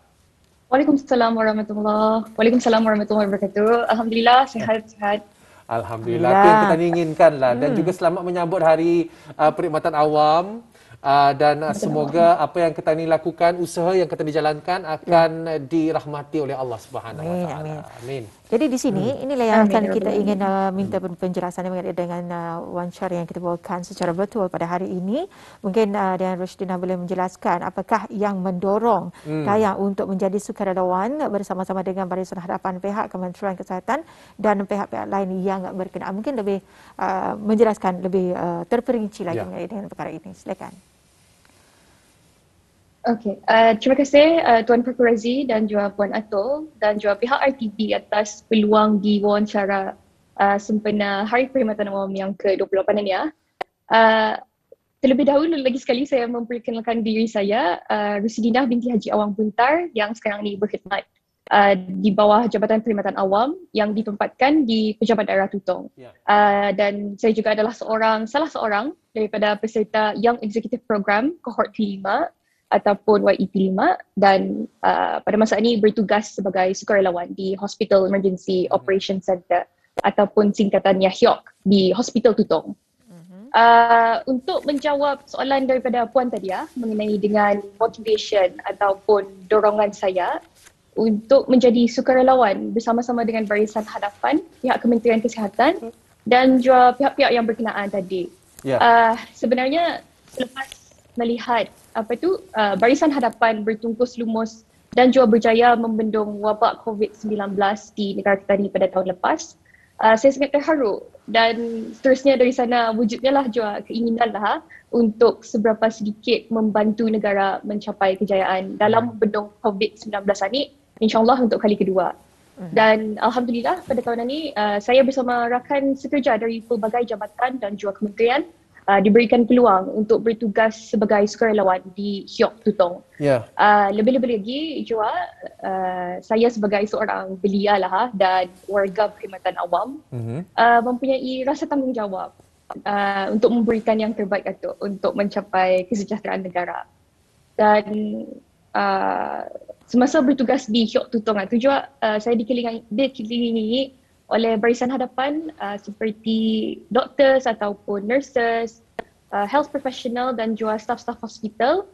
Waalaikumsalam warahmatullahi wabarakatuh. Alhamdulillah, sihat-sihat. Alhamdulillah, itu yang kita inginkan lah. Dan juga selamat menyambut Hari Perkhidmatan Awam. Dan semoga apa yang kita ini lakukan, usaha yang kita dijalankan akan dirahmati oleh Allah Subhanahu Wa Taala. Amin. Jadi di sini inilah yang akan kita ingin minta penjelasan dengan wawancara yang kita bawakan secara betul pada hari ini. Mungkin Dayang Rushdinah boleh menjelaskan apakah yang mendorong Dayang untuk menjadi sukarelawan bersama-sama dengan Barisan Hadapan pihak Kementerian Kesihatan dan pihak-pihak lain yang berkenaan. Mungkin lebih menjelaskan lebih terperinci lagi dengan perkara ini. Silakan. Okey, terima kasih Tuan Pakar Razi dan juga Puan Atul dan juga pihak RTP atas peluang di wawancara sempena Hari Perkhidmatan Awam yang ke-28 ini. Terlebih dahulu lagi sekali saya memperkenalkan diri saya, Rushdinah binti Haji Awang Buntar yang sekarang ini berkhidmat di bawah Jabatan Perkhidmatan Awam yang ditempatkan di Pejabat Daerah Tutong. Dan saya juga adalah salah seorang daripada peserta Young Executive Program Cohort ke-5 ataupun YEP 5 dan pada masa ini bertugas sebagai sukarelawan di Hospital Emergency Operation Center ataupun singkatannya HIOC di Hospital Tutong. Untuk menjawab soalan daripada Puan tadi mengenai dengan motivation ataupun dorongan saya untuk menjadi sukarelawan bersama-sama dengan Barisan Hadapan, pihak Kementerian Kesihatan dan juga pihak-pihak yang berkenaan tadi. Sebenarnya selepas melihat Barisan Hadapan bertungkus lumus dan juga berjaya membendung wabak COVID-19 di negara kita ini pada tahun lepas, saya sangat terharu dan seterusnya dari sana wujudnya lah juga keinginan lah untuk seberapa sedikit membantu negara mencapai kejayaan dalam membendung COVID-19 ini, insyaAllah untuk kali kedua. Dan Alhamdulillah pada tahun ini saya bersama rakan sekerja dari pelbagai jabatan dan juga kementerian diberikan peluang untuk bertugas sebagai sukarelawan di HIOC Tutong. Lebih-lebih lagi juga saya sebagai seorang belia lah dan warga Perkhidmatan Awam mempunyai rasa tanggungjawab untuk memberikan yang terbaik untuk mencapai kesejahteraan negara. Dan semasa bertugas di HIOC Tutong itu juga saya dikelilingi oleh Barisan Hadapan seperti doktor ataupun nurses, health professional dan juga staf-staf hospital.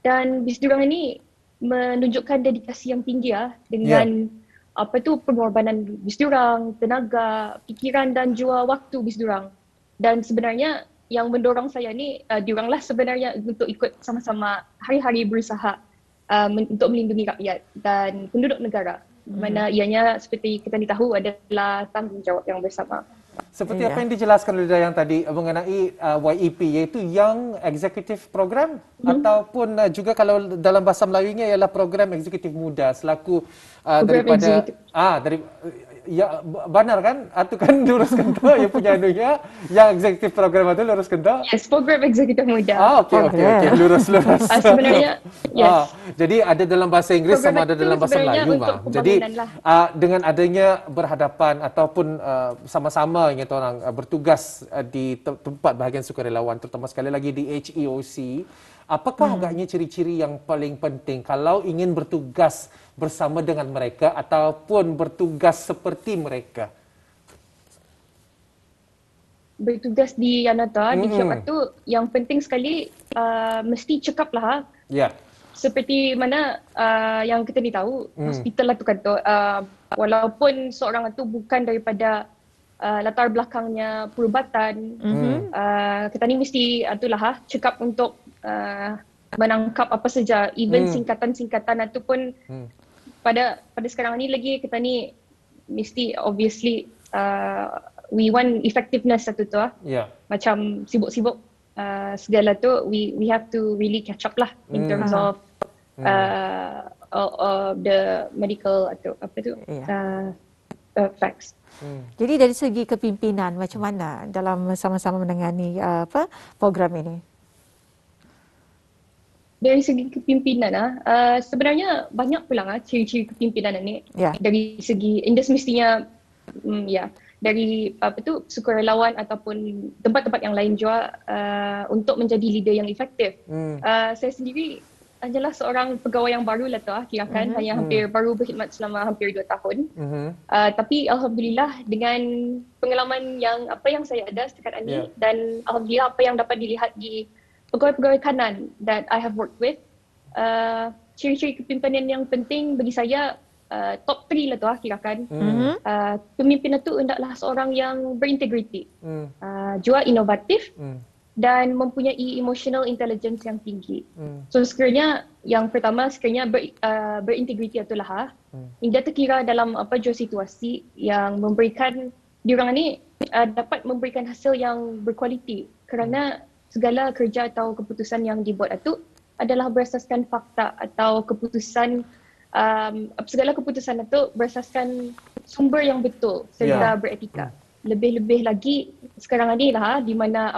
Dan bis diorang ini menunjukkan dedikasi yang tinggi dengan pengorbanan bis diorang, tenaga, fikiran dan juga waktu bis diorang. Dan sebenarnya yang mendorong saya ni dioranglah sebenarnya untuk ikut sama-sama hari-hari berusaha untuk melindungi rakyat dan penduduk negara. Mana ianya seperti kita tahu adalah tanggungjawab yang bersama. Seperti apa yang dijelaskan oleh Dayang tadi mengenai YEP, iaitu Young Executive Program ataupun juga kalau dalam bahasa Melayunya ialah program eksekutif muda selaku daripada ya benar kan? Atau kan luruskan tu yang punya anunya, yang eksekutif program itu luruskan tu? Yes, program eksekutif muda. Okey, lurus. Sebenarnya, yes. Jadi ada dalam bahasa Inggris sama ada dalam bahasa Melayu, Mak. Jadi dengan adanya berhadapan ataupun sama-sama yang kita orang bertugas di tempat bahagian sukarelawan, terutama sekali lagi di HEOC, apakah agaknya ciri-ciri yang paling penting kalau ingin bertugas bersama dengan mereka ataupun bertugas seperti mereka? Bertugas di Yanata, di Syok itu yang penting sekali mesti cekap lah. Ya. Seperti mana yang kita ni tahu, hospital lah tu kata, walaupun seorang itu bukan daripada latar belakangnya perubatan, kita ni mesti itulah cekap untuk menangkap apa saja, even singkatan-singkatan ataupun pada sekarang ni lagi kita ni mesti obviously we want effectiveness satu tu macam sibuk-sibuk segala tu we have to really catch up lah in terms of the medical atau apa tu facts. Jadi dari segi kepimpinan macam mana dalam sama-sama menangani program ini? Dari segi kepimpinan sebenarnya banyak pula ciri-ciri kepimpinan ni. Dari segi semestinya dari sukarelawan ataupun tempat-tempat yang lain juga untuk menjadi leader yang efektif. Saya sendiri adalah seorang pegawai yang baru lah tu kirakan, hanya hampir baru berkhidmat selama hampir 2 tahun. Tapi alhamdulillah dengan pengalaman yang saya ada setakat ini dan alhamdulillah apa yang dapat dilihat di pegawai-pegawai kanan that I have worked with, ciri-ciri kepimpinan yang penting bagi saya top 3 lah tu kirakan. Pemimpin itu hendaklah seorang yang berintegriti, juga inovatif dan mempunyai emotional intelligence yang tinggi. So sekiranya yang pertama berintegriti itulah dia terkira dalam jua situasi yang memberikan diorang ni dapat memberikan hasil yang berkualiti kerana segala kerja atau keputusan yang dibuat itu adalah berasaskan fakta atau keputusan segala keputusan itu berasaskan sumber yang betul serta beretika. Lebih-lebih lagi sekarang ni lah di mana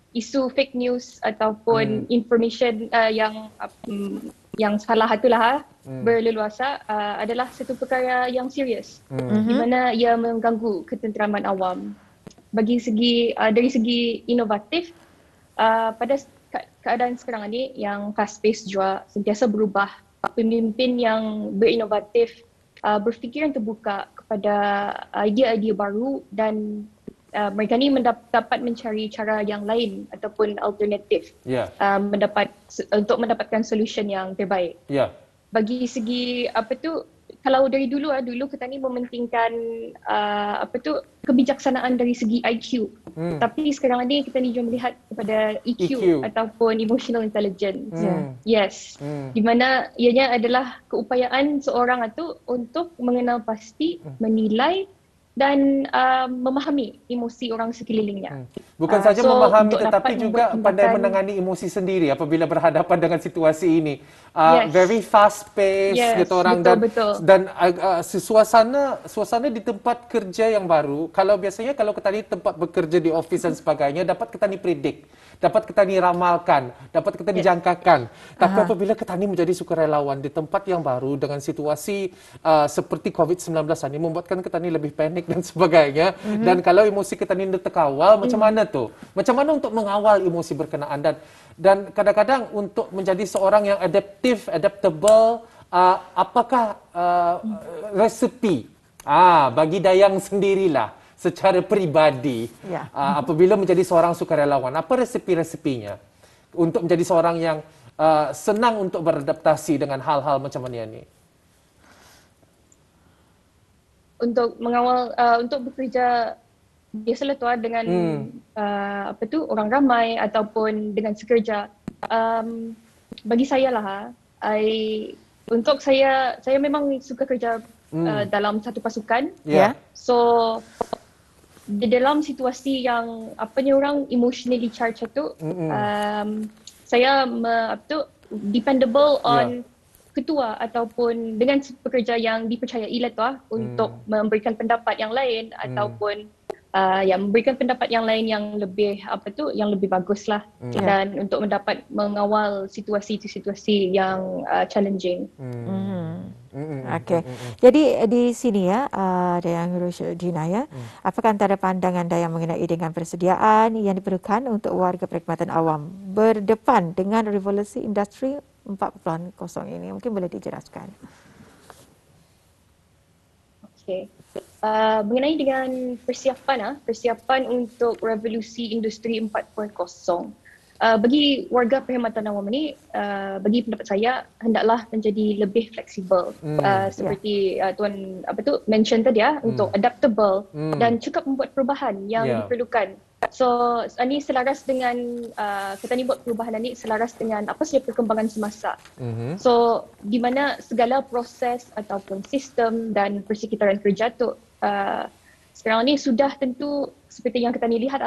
isu fake news ataupun information yang salah itulah berleluasa adalah satu perkara yang serius di mana ia mengganggu ketenteraman awam. Dari segi inovatif, pada keadaan sekarang ini yang fast pace juga sentiasa berubah, pemimpin yang berinovatif berfikir yang terbuka kepada idea-idea baru dan mereka ni dapat mencari cara yang lain ataupun alternatif untuk mendapatkan solution yang terbaik. Bagi segi kalau dari dulu kita ni mementingkan kebijaksanaan dari segi IQ. Tapi sekarang ni kita ni juga melihat kepada EQ ataupun emotional intelligence. Yes. Di mana ianya adalah keupayaan seorang itu untuk mengenal pasti, menilai dan memahami emosi orang sekelilingnya. Bukan saja memahami tetapi juga pandai menangani emosi sendiri apabila berhadapan dengan situasi ini. Very fast pace gitu orang dan suasana di tempat kerja yang baru. Kalau biasanya kalau kita ni tempat bekerja di office dan sebagainya dapat kita ni predict, dapat kita ni ramalkan, dapat kita ni jangkakan. Tapi apabila kita ni menjadi sukarelawan di tempat yang baru dengan situasi seperti COVID-19 ini membuatkan kita ni lebih panik dan sebagainya. Dan kalau emosi kita ni terkawal, macam mana tu? Macam mana untuk mengawal emosi berkenaan dan kadang-kadang untuk menjadi seorang yang adaptable, apakah resepi bagi Dayang sendirilah secara peribadi apabila menjadi seorang sukarelawan, apa resepi-resepinya untuk menjadi seorang yang senang untuk beradaptasi dengan hal-hal macam ni? Untuk mengawal, untuk bekerja biasalah tu dengan orang ramai ataupun dengan sekerja. Bagi saya lah, untuk saya memang suka kerja dalam satu pasukan. So di dalam situasi yang orang emotionally charged itu, saya dependable on ketua ataupun dengan pekerja yang dipercayai lah tu untuk memberikan pendapat yang lain ataupun memberikan pendapat yang lain yang lebih yang lebih bagus lah dan untuk mendapat mengawal situasi-situasi yang challenging. Okey. Jadi di sini Dayang Rushdina apakah antara pandangan Dayang mengenai dengan persediaan yang diperlukan untuk warga perkhidmatan awam berdepan dengan revolusi industri 4.0 ini? Mungkin boleh dijelaskan. Okey. Mengenai dengan persiapan untuk revolusi industri 4.0. Bagi warga perkhidmatan awam ini, bagi pendapat saya hendaklah menjadi lebih fleksibel. Seperti Tuan mention tadi untuk adaptable dan cukup membuat perubahan yang diperlukan. So ini selaras dengan kita ni buat perubahan ini selaras dengan apa saja perkembangan semasa. So di mana segala proses ataupun sistem dan persekitaran kerja tu sekarang ni sudah tentu seperti yang kita ni lihat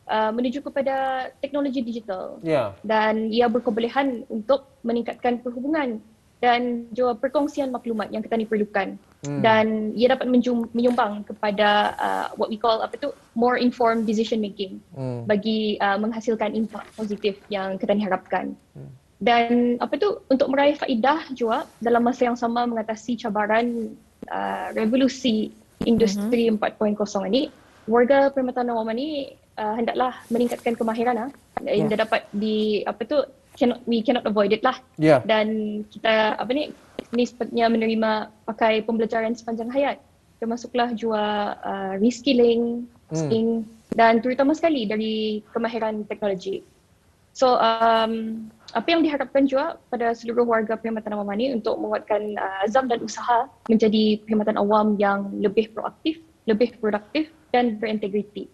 menuju kepada teknologi digital dan ia berkebolehan untuk meningkatkan perhubungan dan juga perkongsian maklumat yang kita ni perlukan dan ia dapat menyumbang kepada what we call more informed decision making bagi menghasilkan impak positif yang kita ni harapkan. Dan untuk meraih faedah juga dalam masa yang sama mengatasi cabaran revolusi industri 4.0 ini, warga perkhidmatan awam ini hendaklah meningkatkan kemahiran yang dapat we cannot avoid it lah. Dan kita ni sepatutnya menerima pakai pembelajaran sepanjang hayat, termasuklah juga reskilling dan terutama sekali dari kemahiran teknologi. So apa yang diharapkan juga pada seluruh warga perkhidmatan awam ini untuk menguatkan azam dan usaha menjadi perkhidmatan awam yang lebih proaktif, lebih produktif dan berintegriti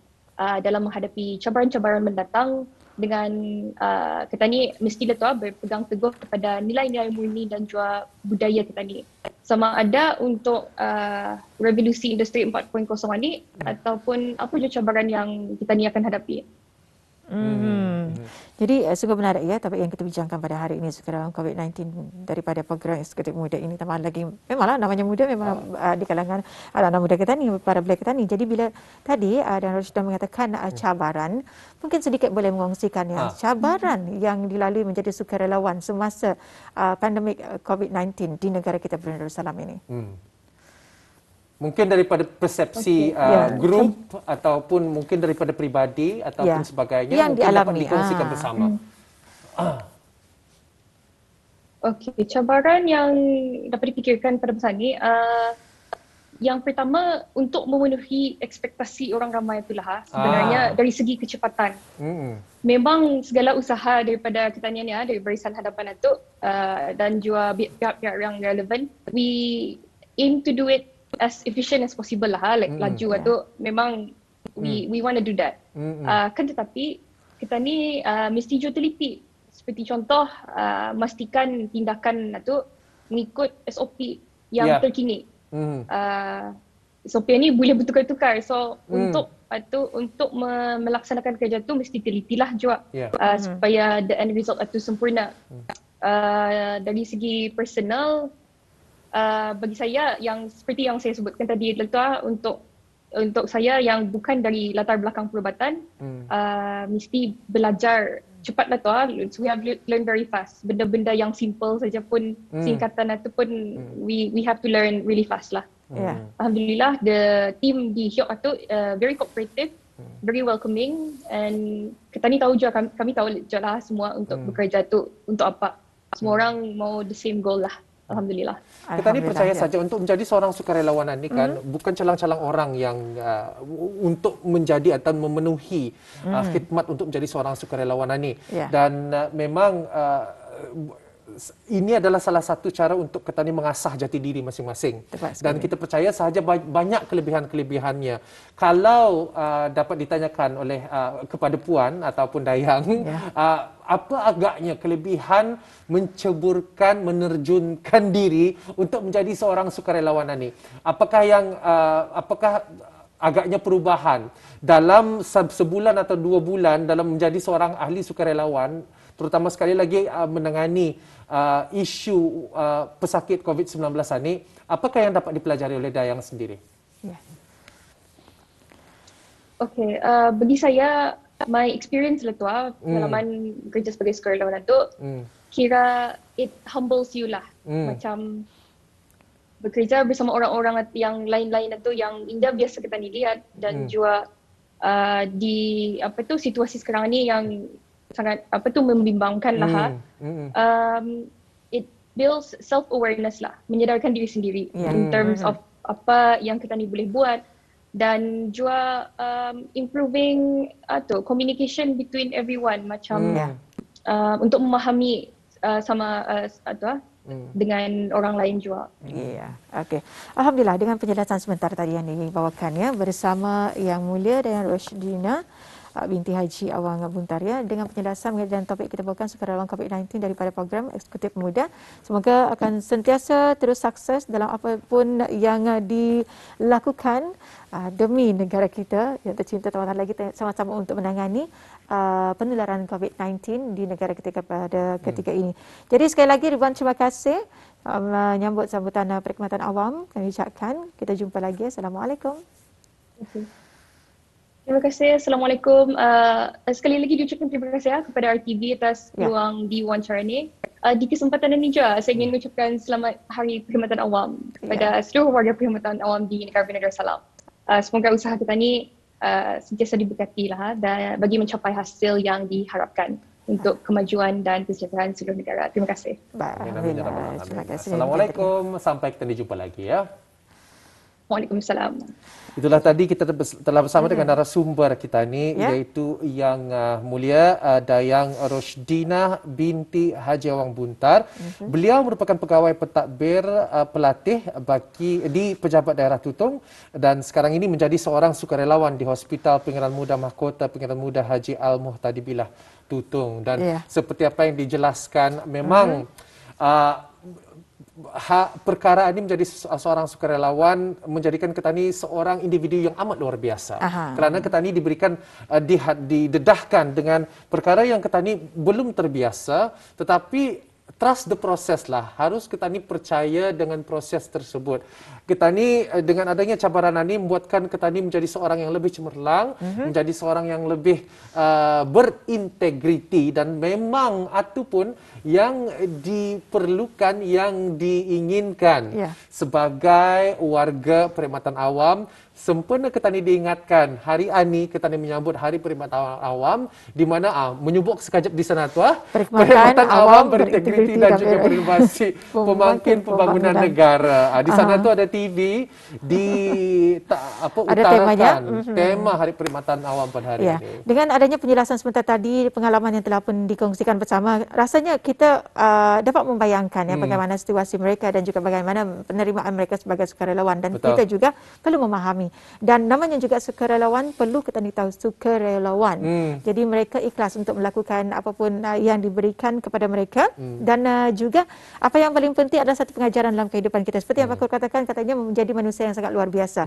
dalam menghadapi cabaran-cabaran mendatang dengan kita ni mestilah berpegang teguh kepada nilai-nilai murni dan juga budaya kita ni. Sama ada untuk revolusi industri 4.0 ni ataupun apa je cabaran yang kita ni akan hadapi. Jadi sungguh menarik topik yang kita bincangkan pada hari ini sekarang COVID-19 daripada program eksekutif muda ini, tambah lagi memanglah namanya muda memang di kalangan anak-anak muda kita ni, para belia kita ni. Jadi bila tadi dan Rushdina mengatakan cabaran, mungkin sedikit boleh mengongsikan cabaran yang dilalui menjadi sukarelawan semasa pandemik COVID-19 di negara kita Brunei Darussalam ini. Mungkin daripada persepsi grup ataupun mungkin daripada peribadi ataupun sebagainya yang mungkin dapat dikongsikan bersama. Okey, cabaran yang dapat dipikirkan pada masa ini yang pertama untuk memenuhi ekspektasi orang ramai itulah sebenarnya dari segi kecepatan. Memang segala usaha daripada kita ni dari barisan hadapan itu dan juga pihak-pihak yang relevan, we aim to do it as efficient as possible lah, laju tu memang we want to do that. Kan tetapi kita ni mesti juga teliti. Seperti contoh memastikan tindakan tu mengikut SOP yang terkini. SOP ni boleh bertukar-tukar. So untuk melaksanakan kerja tu mesti telitilah juga supaya the end result itu sempurna. Dari segi personal, bagi saya yang seperti yang saya sebutkan tadi untuk saya yang bukan dari latar belakang perubatan, mesti belajar cepatlah so we have learn very fast. Benda-benda yang simple saja pun singkatan itu pun we have to learn really fast lah. Alhamdulillah the team di Hyok itu very cooperative, very welcoming, and kita ni tahu juga kami tahu je lah semua untuk bekerja tu untuk apa. Semua orang mau the same goal lah. Alhamdulillah. Kita ni percaya saja untuk menjadi seorang sukarelawan ni kan bukan calang-calang orang yang untuk menjadi atau memenuhi khidmat untuk menjadi seorang sukarelawan ni. Dan memang ini adalah salah satu cara untuk kita ni mengasah jati diri masing-masing. Dan kita percaya sahaja banyak kelebihan-kelebihannya. Kalau dapat ditanyakan oleh kepada Puan ataupun Dayang, apa agaknya kelebihan menceburkan, menerjunkan diri untuk menjadi seorang sukarelawan ini? Apakah agaknya perubahan dalam sebulan atau 2 bulan dalam menjadi seorang ahli sukarelawan terutama sekali lagi menangani isu pesakit COVID-19 ini, apakah yang dapat dipelajari oleh Dayang sendiri? Okay, bagi saya, my experience lah tu pengalaman kerja sebagai sukarelawan tu, kira it humbles you lah. Macam bekerja bersama orang-orang yang lain-lain tu yang indah biasa kita ni lihat, dan juga di situasi sekarang ni yang sangat membimbangkan lah. It builds self-awareness lah, menyedarkan diri sendiri in terms of apa yang kita ni boleh buat, dan juga improving communication between everyone, macam untuk memahami dengan orang lain juga. Okey. Alhamdulillah, dengan penjelasan sebentar tadi yang dibawakan bersama Yang Mulia Dayang Roshdina binti Haji Awang Buntar dengan penjelasan mengenai topik kita bawakan sukarelawan COVID-19 daripada program Eksekutif Muda. Semoga akan sentiasa terus sukses dalam apapun yang dilakukan demi negara kita yang tercinta, teman-teman lagi sama-sama untuk menangani penularan COVID-19 di negara kita pada ketika ini. Jadi sekali lagi Ridwan, terima kasih menyambut sambutan Perkhidmatan Awam. Kami ucapkan kita jumpa lagi. Assalamualaikum. Terima kasih. Assalamualaikum. Sekali lagi diucapkan terima kasih kepada RTV atas peluang di wawancara ini. Di kesempatan ini juga saya ingin mengucapkan selamat Hari Perkhidmatan Awam kepada seluruh warga Perkhidmatan Awam di negara Darussalam. Semoga usaha kita ini sentiasa diberkati dan bagi mencapai hasil yang diharapkan untuk kemajuan dan kesejahteraan seluruh negara. Terima kasih. Terima kasih. Assalamualaikum. Sampai kita jumpa lagi ya. Waalaikumsalam. Itulah tadi kita telah bersama dengan narasumber kita ni, iaitu Yang Mulia Dayang Roshdina binti Haji Awang Buntar. Beliau merupakan pegawai pentadbir pelatih di Pejabat Daerah Tutong dan sekarang ini menjadi seorang sukarelawan di Hospital Pengeran Muda Mahkota Pengeran Muda Haji Al-Muhtadibillah Tutong. Dan seperti apa yang dijelaskan, memang perkara ini menjadi seorang sukarelawan menjadikan kita ni seorang individu yang amat luar biasa. Kerana kita ni diberikan didedahkan dengan perkara yang kita ni belum terbiasa, tetapi trust the process lah. Harus kita ni percaya dengan proses tersebut. Kita ni dengan adanya cabaran ini membuatkan kita ni menjadi seorang yang lebih cemerlang, menjadi seorang yang lebih berintegriti, dan memang itu pun yang diperlukan, yang diinginkan sebagai warga Perkhidmatan Awam. Sempena kita ni diingatkan hari ini kita ni menyambut Hari Perkhidmatan Awam, di mana menyubuk sekejap di sana tu Perkhidmatan Awam berintegriti dan juga berinovasi pemangkin pembangunan negara. Di sana tu ada TV utarakan tema Hari Perkhidmatan Awam pada hari ini. Dengan adanya penjelasan sebentar tadi, pengalaman yang telah pun dikongsikan bersama, rasanya kita dapat membayangkan bagaimana situasi mereka dan juga bagaimana penerimaan mereka sebagai sukarelawan, dan kita juga perlu memahami. Dan namanya juga sukarelawan, perlu kita tahu sukarelawan. Jadi mereka ikhlas untuk melakukan apapun yang diberikan kepada mereka, dan juga apa yang paling penting adalah satu pengajaran dalam kehidupan kita. Seperti yang Pak Kur katakan, katanya menjadi manusia yang sangat luar biasa.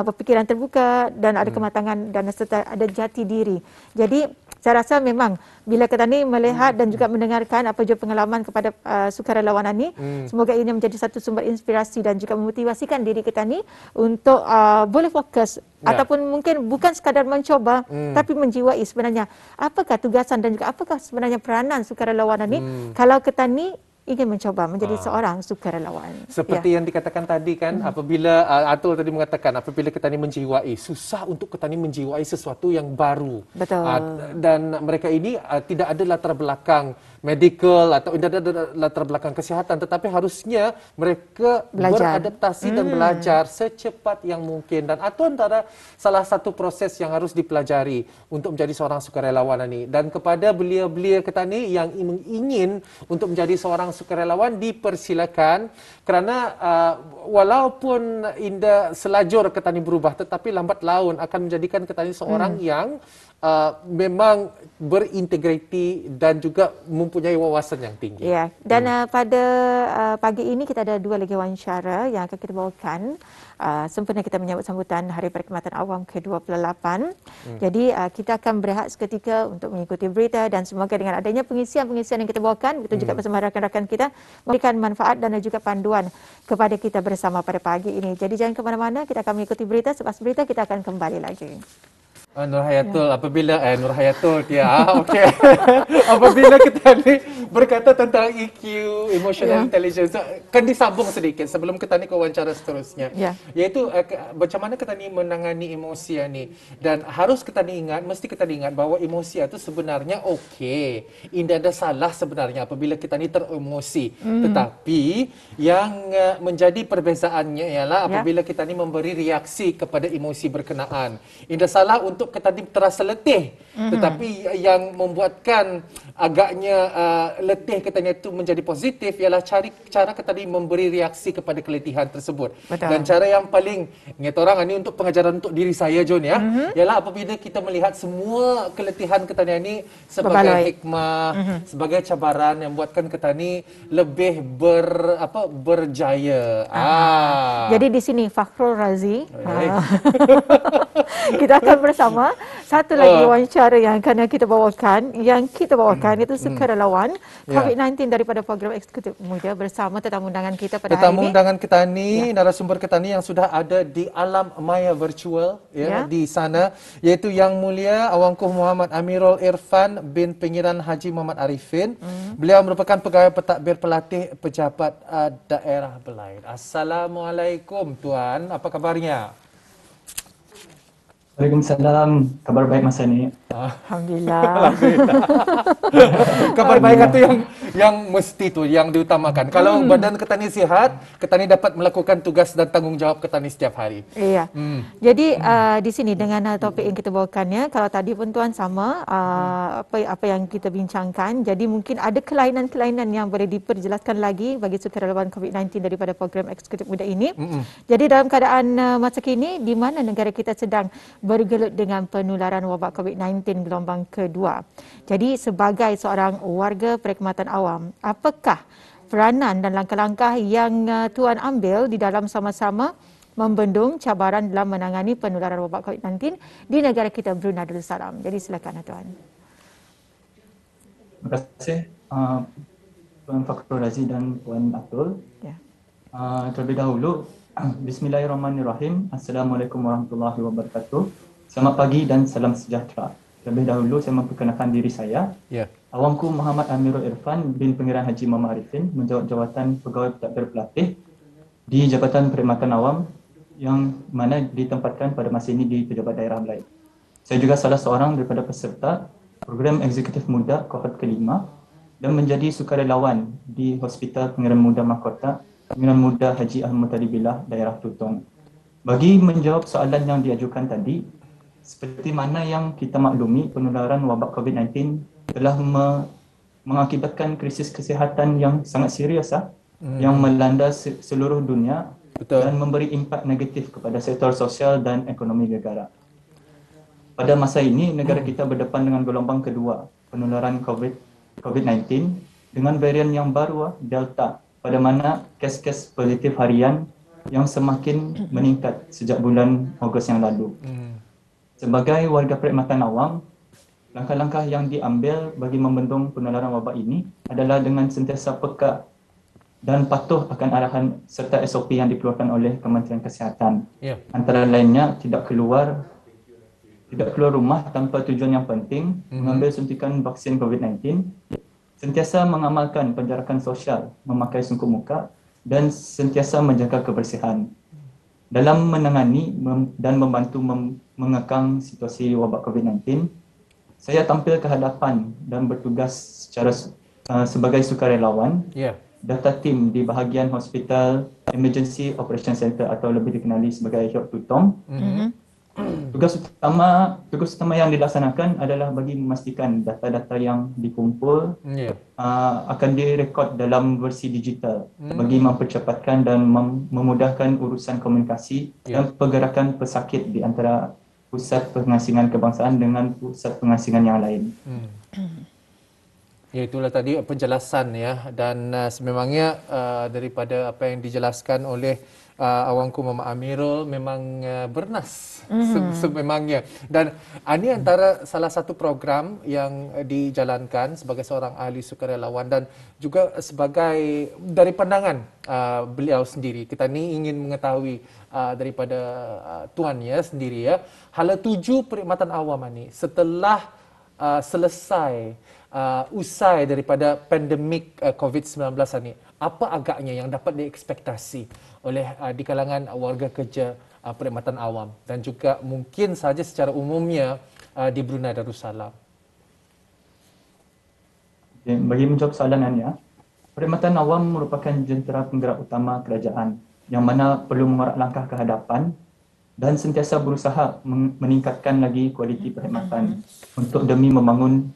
Berfikiran terbuka dan ada kematangan dan serta ada jati diri. Jadi saya rasa memang bila kita ni melihat dan juga mendengarkan apa je pengalaman kepada sukarelawan ini, semoga ini menjadi satu sumber inspirasi dan juga memotivasikan diri kita ni untuk boleh fokus ataupun mungkin bukan sekadar mencoba, tapi menjiwai sebenarnya apakah tugasan dan juga apakah sebenarnya peranan sukarelawan ini kalau kita ni ingin mencoba menjadi seorang sukarelawan. Seperti yang dikatakan tadi kan, apabila Atul tadi mengatakan apabila kita ni menjiwai, susah untuk kita ni menjiwai sesuatu yang baru. Betul. Dan mereka ini tidak ada latar belakang medical atau tidak ada latar belakang kesihatan, tetapi harusnya mereka beradaptasi dan belajar secepat yang mungkin, dan itu antara salah satu proses yang harus dipelajari untuk menjadi seorang sukarelawan ini. Dan kepada belia-belia kita ni yang ingin untuk menjadi seorang sukarelawan, dipersilakan, kerana walaupun indah selajur kita ni berubah, tetapi lambat laun akan menjadikan kita ni seorang yang memang berintegriti dan juga mempunyai wawasan yang tinggi. Ya, dan pada pagi ini kita ada 2 lagi wawancara yang akan kita bawakan sempena kita menyambut sambutan Hari Perkhidmatan Awam ke-28. Jadi kita akan berehat seketika untuk mengikuti berita dan semoga dengan adanya pengisian-pengisian yang kita bawakan, betul juga bersama rakan-rakan kita, memberikan manfaat dan juga panduan kepada kita bersama pada pagi ini. Jadi jangan ke mana-mana, kita akan mengikuti berita. Selepas berita kita akan kembali lagi. Nur Hayatul, apabila Nur Hayatul okey. Apabila kita ni berkata tentang EQ, emotional intelligence, kan disambung sedikit sebelum kita ni ke wawancara seterusnya. Iaitu macam mana kita ni menangani emosi ni, dan harus kita ni ingat, mesti kita ni ingat bahawa emosi itu sebenarnya okey. Tidak ada salah sebenarnya apabila kita ni teremosi. Tetapi yang menjadi perbezaannya ialah apabila kita ni memberi reaksi kepada emosi berkenaan. Tidak salah untuk kita terasa letih, tetapi yang membuatkan agaknya letih katanya itu menjadi positif ialah cara kita memberi reaksi kepada keletihan tersebut. Dan cara yang paling ingat orang ini untuk pengajaran untuk diri saya John ialah apabila kita melihat semua keletihan kita ni sebagai hikmah, sebagai cabaran yang buatkan kita ni lebih berjaya. Jadi di sini Fakhrul Razi. Kita akan bersama satu lagi wawancara yang akan kita bawakan. Yang kita bawakan itu sukarelawan COVID-19 daripada program Eksekutif Muda bersama tetamu undangan kita pada hari ini. Tetamu undangan kita ni, narasumber kita ni yang sudah ada di alam maya virtual di sana, iaitu Yang Mulia Awangkuh Muhammad Amirul Irfan bin Pengiran Haji Muhammad Arifin. Beliau merupakan pegawai pentadbir pelatih pejabat daerah Belaid. Assalamualaikum Tuan, apa kabarnya? Waalaikumsalam. Kabar baik masa ni. Alhamdulillah. Kabar baik itu yang mesti tu, yang diutamakan. Kalau badan kita ni sihat, kita ni dapat melakukan tugas dan tanggungjawab kita ni setiap hari. Iya. Jadi di sini dengan topik yang kita bawakannya, kalau tadi pun Tuan sama apa yang kita bincangkan, jadi mungkin ada kelainan-kelainan yang boleh diperjelaskan lagi bagi sukarelawan COVID-19 daripada program Eksekutif Muda ini. Jadi dalam keadaan masa kini di mana negara kita sedang bergelut dengan penularan wabak COVID-19 gelombang kedua. Jadi sebagai seorang warga perkhidmatan awam, apakah peranan dan langkah-langkah yang Tuan ambil di dalam sama-sama membendung cabaran dalam menangani penularan wabak COVID-19 di negara kita Brunei Darussalam? Jadi silakan Tuan. Terima kasih Tuan Fakhrul Razi dan Puan Atul. Terlebih dahulu, Bismillahirrahmanirrahim. Assalamualaikum warahmatullahi wabarakatuh. Selamat pagi dan salam sejahtera. Terlebih dahulu saya memperkenalkan diri saya. Awangku Muhammad Amirul Irfan bin Pengiran Haji Muhammad Arifin menjawat jawatan pegawai pentadbir pelatih di Jabatan Perkhidmatan Awam yang mana ditempatkan pada masa ini di Pejabat Daerah Belaid. Saya juga salah seorang daripada peserta program Eksekutif Muda kohort ke-5 dan menjadi sukarelawan di Hospital Pengiran Muda Mahkota Pengiran Muda Haji Ahmad Talibillah Daerah Tutong. Bagi menjawab soalan yang diajukan tadi, seperti mana yang kita maklumi, penularan wabak COVID-19 telah mengakibatkan krisis kesihatan yang sangat serius yang melanda seluruh dunia dan memberi impak negatif kepada sektor sosial dan ekonomi negara. Pada masa ini, negara kita berdepan dengan gelombang kedua penularan COVID-19 dengan varian yang baru, Delta, pada mana kes-kes positif harian yang semakin meningkat sejak bulan Ogos yang lalu. Sebagai warga perkhidmatan awam, langkah-langkah yang diambil bagi membendung penularan wabak ini adalah dengan sentiasa peka dan patuh akan arahan serta SOP yang dikeluarkan oleh Kementerian Kesihatan. Antara lainnya tidak keluar rumah tanpa tujuan yang penting, mengambil suntikan vaksin COVID-19, sentiasa mengamalkan penjarakan sosial, memakai sungkup muka dan sentiasa menjaga kebersihan. Dalam menangani dan membantu mengekang situasi wabak COVID-19, saya tampil ke hadapan dan bertugas sebagai sukarelawan data tim di bahagian Hospital Emergency Operation Center atau lebih dikenali sebagai HOP Tutong. Tugas utama yang dilaksanakan adalah bagi memastikan data-data yang dikumpul akan direkod dalam versi digital bagi mempercepatkan dan memudahkan urusan komunikasi dan pergerakan pesakit di antara pusat pengasingan kebangsaan dengan pusat pengasingan yang lain. Ya, itulah tadi penjelasan ya, dan sememangnya daripada apa yang dijelaskan oleh awangku Mama Amirul memang bernas sememangnya, dan ini antara salah satu program yang dijalankan sebagai seorang ahli sukarelawan dan juga sebagai dari pandangan beliau sendiri. Kita ni ingin mengetahui daripada tuannya sendiri ya, hala tuju perkhidmatan awam ini setelah selesai usai daripada pandemik COVID-19 ini, apa agaknya yang dapat diekspektasi oleh di kalangan warga kerja perkhidmatan awam dan juga mungkin saja secara umumnya di Brunei Darussalam? Okay, bagi menjawab soalan Ania, perkhidmatan awam merupakan jentera penggerak utama kerajaan yang mana perlu mengorak langkah ke hadapan dan sentiasa berusaha meningkatkan lagi kualiti perkhidmatan untuk demi membangun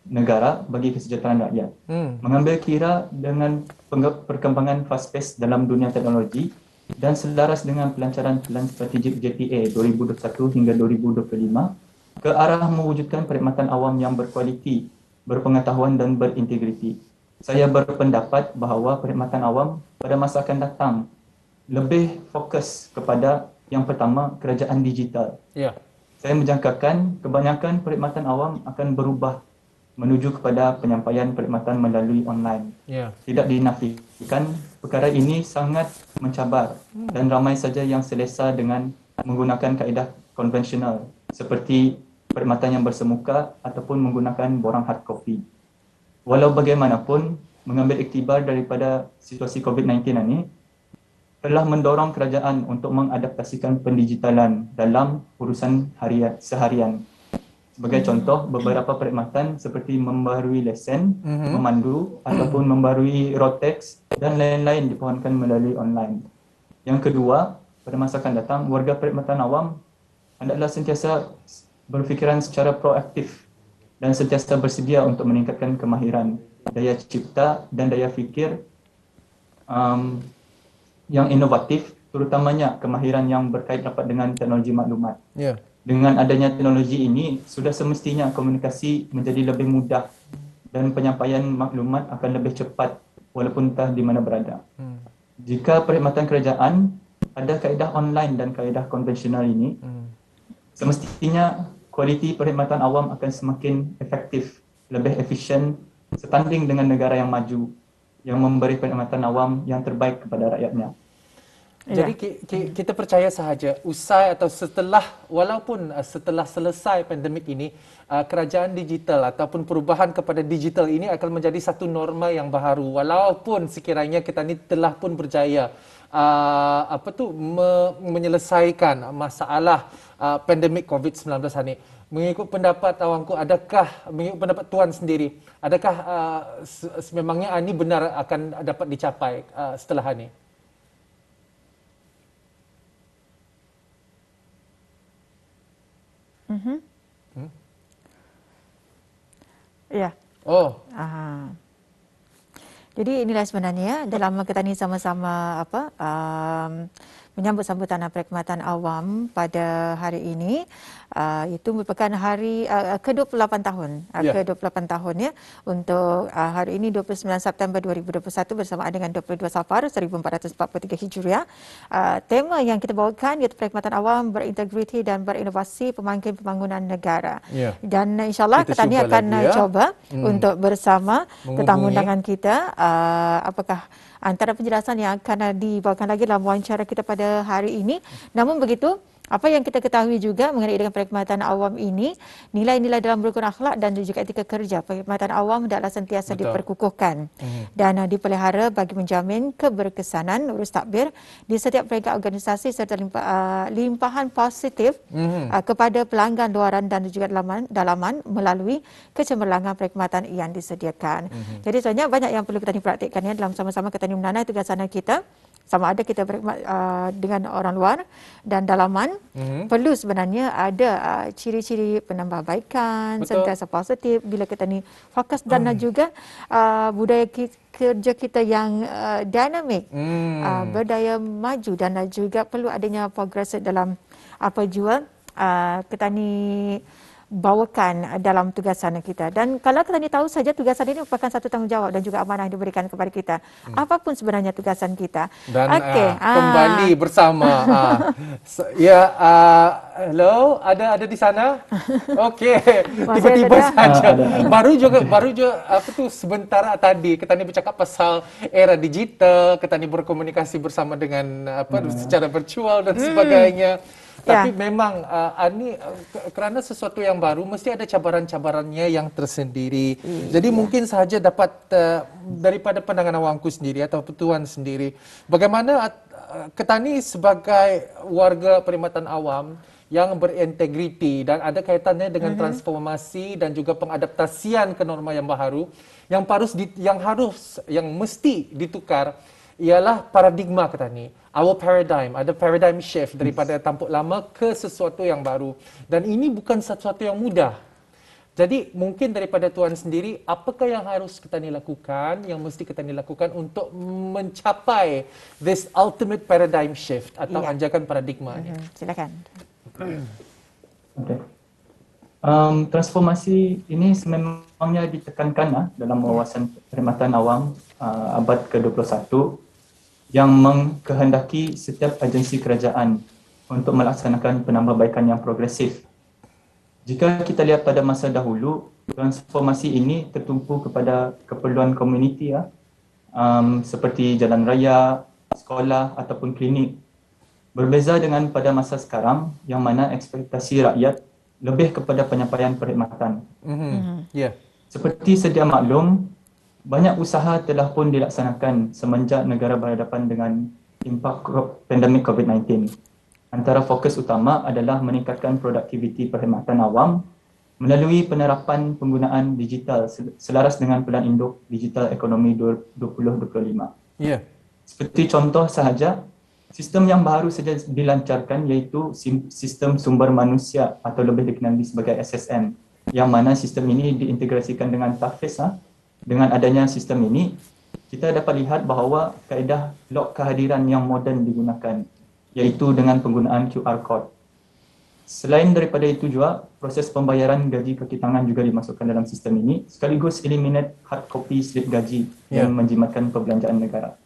negara bagi kesejahteraan rakyat. Mengambil kira dengan perkembangan fast pace dalam dunia teknologi dan selaras dengan pelancaran Pelan Strategik JPA 2021 hingga 2025 ke arah mewujudkan perkhidmatan awam yang berkualiti, berpengetahuan dan berintegriti. Saya berpendapat bahawa perkhidmatan awam pada masa akan datang lebih fokus kepada yang pertama, kerajaan digital. Saya menjangkakan kebanyakan perkhidmatan awam akan berubah menuju kepada penyampaian perkhidmatan melalui online. Tidak dinafikan, perkara ini sangat mencabar dan ramai saja yang selesa dengan menggunakan kaedah konvensional seperti perkhidmatan yang bersemuka ataupun menggunakan borang hard copy. Walau bagaimanapun, mengambil iktibar daripada situasi COVID-19 ini, telah mendorong kerajaan untuk mengadaptasikan pendigitalan dalam urusan seharian. Sebagai contoh, beberapa perkhidmatan seperti membarui lesen, memandu ataupun membarui rotex dan lain-lain dipohonkan melalui online. Yang kedua, pada masa akan datang, warga perkhidmatan awam hendaklah sentiasa berfikiran secara proaktif dan sentiasa bersedia untuk meningkatkan kemahiran, daya cipta dan daya fikir yang inovatif, terutamanya kemahiran yang berkait rapat dengan teknologi maklumat. Dengan adanya teknologi ini, sudah semestinya komunikasi menjadi lebih mudah dan penyampaian maklumat akan lebih cepat walaupun entah di mana berada. Jika perkhidmatan kerajaan ada kaedah online dan kaedah konvensional ini, semestinya kualiti perkhidmatan awam akan semakin efektif, lebih efisien, setanding dengan negara yang maju yang memberi perkhidmatan awam yang terbaik kepada rakyatnya. Jadi kita percaya sahaja usai atau setelah, walaupun setelah selesai pandemik ini, kerajaan digital ataupun perubahan kepada digital ini akan menjadi satu norma yang baharu, walaupun sekiranya kita ni telah pun berjaya menyelesaikan masalah pandemik COVID-19 ini. Mengikut pendapat awangku, mengikut pendapat tuan sendiri, adakah sememangnya ini benar akan dapat dicapai setelah ini? Ya. Jadi inilah sebenarnya dalam kita ni sama-sama menyambut sambutan perkhidmatan awam pada hari ini. Itu merupakan hari ke-28 tahun. Ke-28 tahun ya untuk hari ini 29 September 2021 bersamaan dengan 22 Safar 1443 Hijriah. Tema yang kita bawakan iaitu perkhidmatan awam berintegriti dan berinovasi pemangkin pembangunan negara. Dan insya-Allah kita ni akan cuba untuk bersama tetamu undangan kita apakah antara penjelasan yang akan dibawakan lagi dalam wawancara kita pada hari ini. Namun begitu, apa yang kita ketahui juga mengenai dengan perkhidmatan awam ini, nilai-nilai dalam rukun akhlak dan juga etika kerja perkhidmatan awam adalah sentiasa diperkukuhkan dan dipelihara bagi menjamin keberkesanan urus takbir di setiap peringkat organisasi serta limpahan positif kepada pelanggan luaran dan juga dalaman melalui kecemerlangan perkhidmatan yang disediakan. Jadi sebenarnya banyak yang perlu kita praktikkan ya dalam sama-sama kita menanai tugasan kita. Sama ada kita berkhidmat dengan orang luar dan dalaman, perlu sebenarnya ada ciri-ciri penambahbaikan, sentiasa positif bila kita ni fokus dan juga budaya kerja kita yang dinamik, berdaya maju dan juga perlu adanya progres dalam jual Ketani bawakan dalam tugasan kita. Dan kalau Ketani tahu saja tugasan ini merupakan satu tanggungjawab dan juga amanah yang diberikan kepada kita. Apapun sebenarnya tugasan kita. Dan kembali bersama. Hello, ada di sana? Okey, tiba-tiba saja. Baru juga sebentar tadi Ketani bercakap pasal era digital, Ketani berkomunikasi bersama dengan secara virtual dan sebagainya. Tapi memang ini kerana sesuatu yang baru mesti ada cabaran-cabarannya yang tersendiri. Jadi mungkin sahaja dapat daripada pandangan awamku sendiri atau Tuan sendiri, bagaimana Ketani sebagai warga perkhidmatan awam yang berintegriti dan ada kaitannya dengan transformasi dan juga pengadaptasian ke norma yang baru yang mesti ditukar ialah paradigma Ketani. Our paradigm, ada paradigm shift daripada tampuk lama ke sesuatu yang baru. Dan ini bukan sesuatu yang mudah. Jadi mungkin daripada Tuan sendiri, apakah yang harus Ketani lakukan, yang mesti Ketani lakukan untuk mencapai this ultimate paradigm shift atau anjakan paradigma ini? Silakan. Okay. Transformasi ini sememangnya ditekankan dalam wawasan perkhidmatan awam abad ke-21 yang mengkehendaki setiap agensi kerajaan untuk melaksanakan penambahbaikan yang progresif. Jika kita lihat pada masa dahulu, transformasi ini tertumpu kepada keperluan komuniti seperti jalan raya, sekolah ataupun klinik. Berbeza dengan pada masa sekarang yang mana ekspektasi rakyat lebih kepada penyampaian perkhidmatan. Seperti sedia maklum, banyak usaha telah pun dilaksanakan semenjak negara berhadapan dengan impak pandemik COVID-19. Antara fokus utama adalah meningkatkan produktiviti perkhidmatan awam melalui penerapan penggunaan digital selaras dengan Pelan Induk Digital Ekonomi 2025. Seperti contoh sahaja, sistem yang baru saja dilancarkan iaitu sistem sumber manusia atau lebih dikenali sebagai SSM, yang mana sistem ini diintegrasikan dengan Tafiz. Dengan adanya sistem ini, kita dapat lihat bahawa kaedah log kehadiran yang moden digunakan, iaitu dengan penggunaan QR code. Selain daripada itu juga, proses pembayaran gaji kaki tangan juga dimasukkan dalam sistem ini, sekaligus eliminate hard copy slip gaji yang menjimatkan perbelanjaan negara.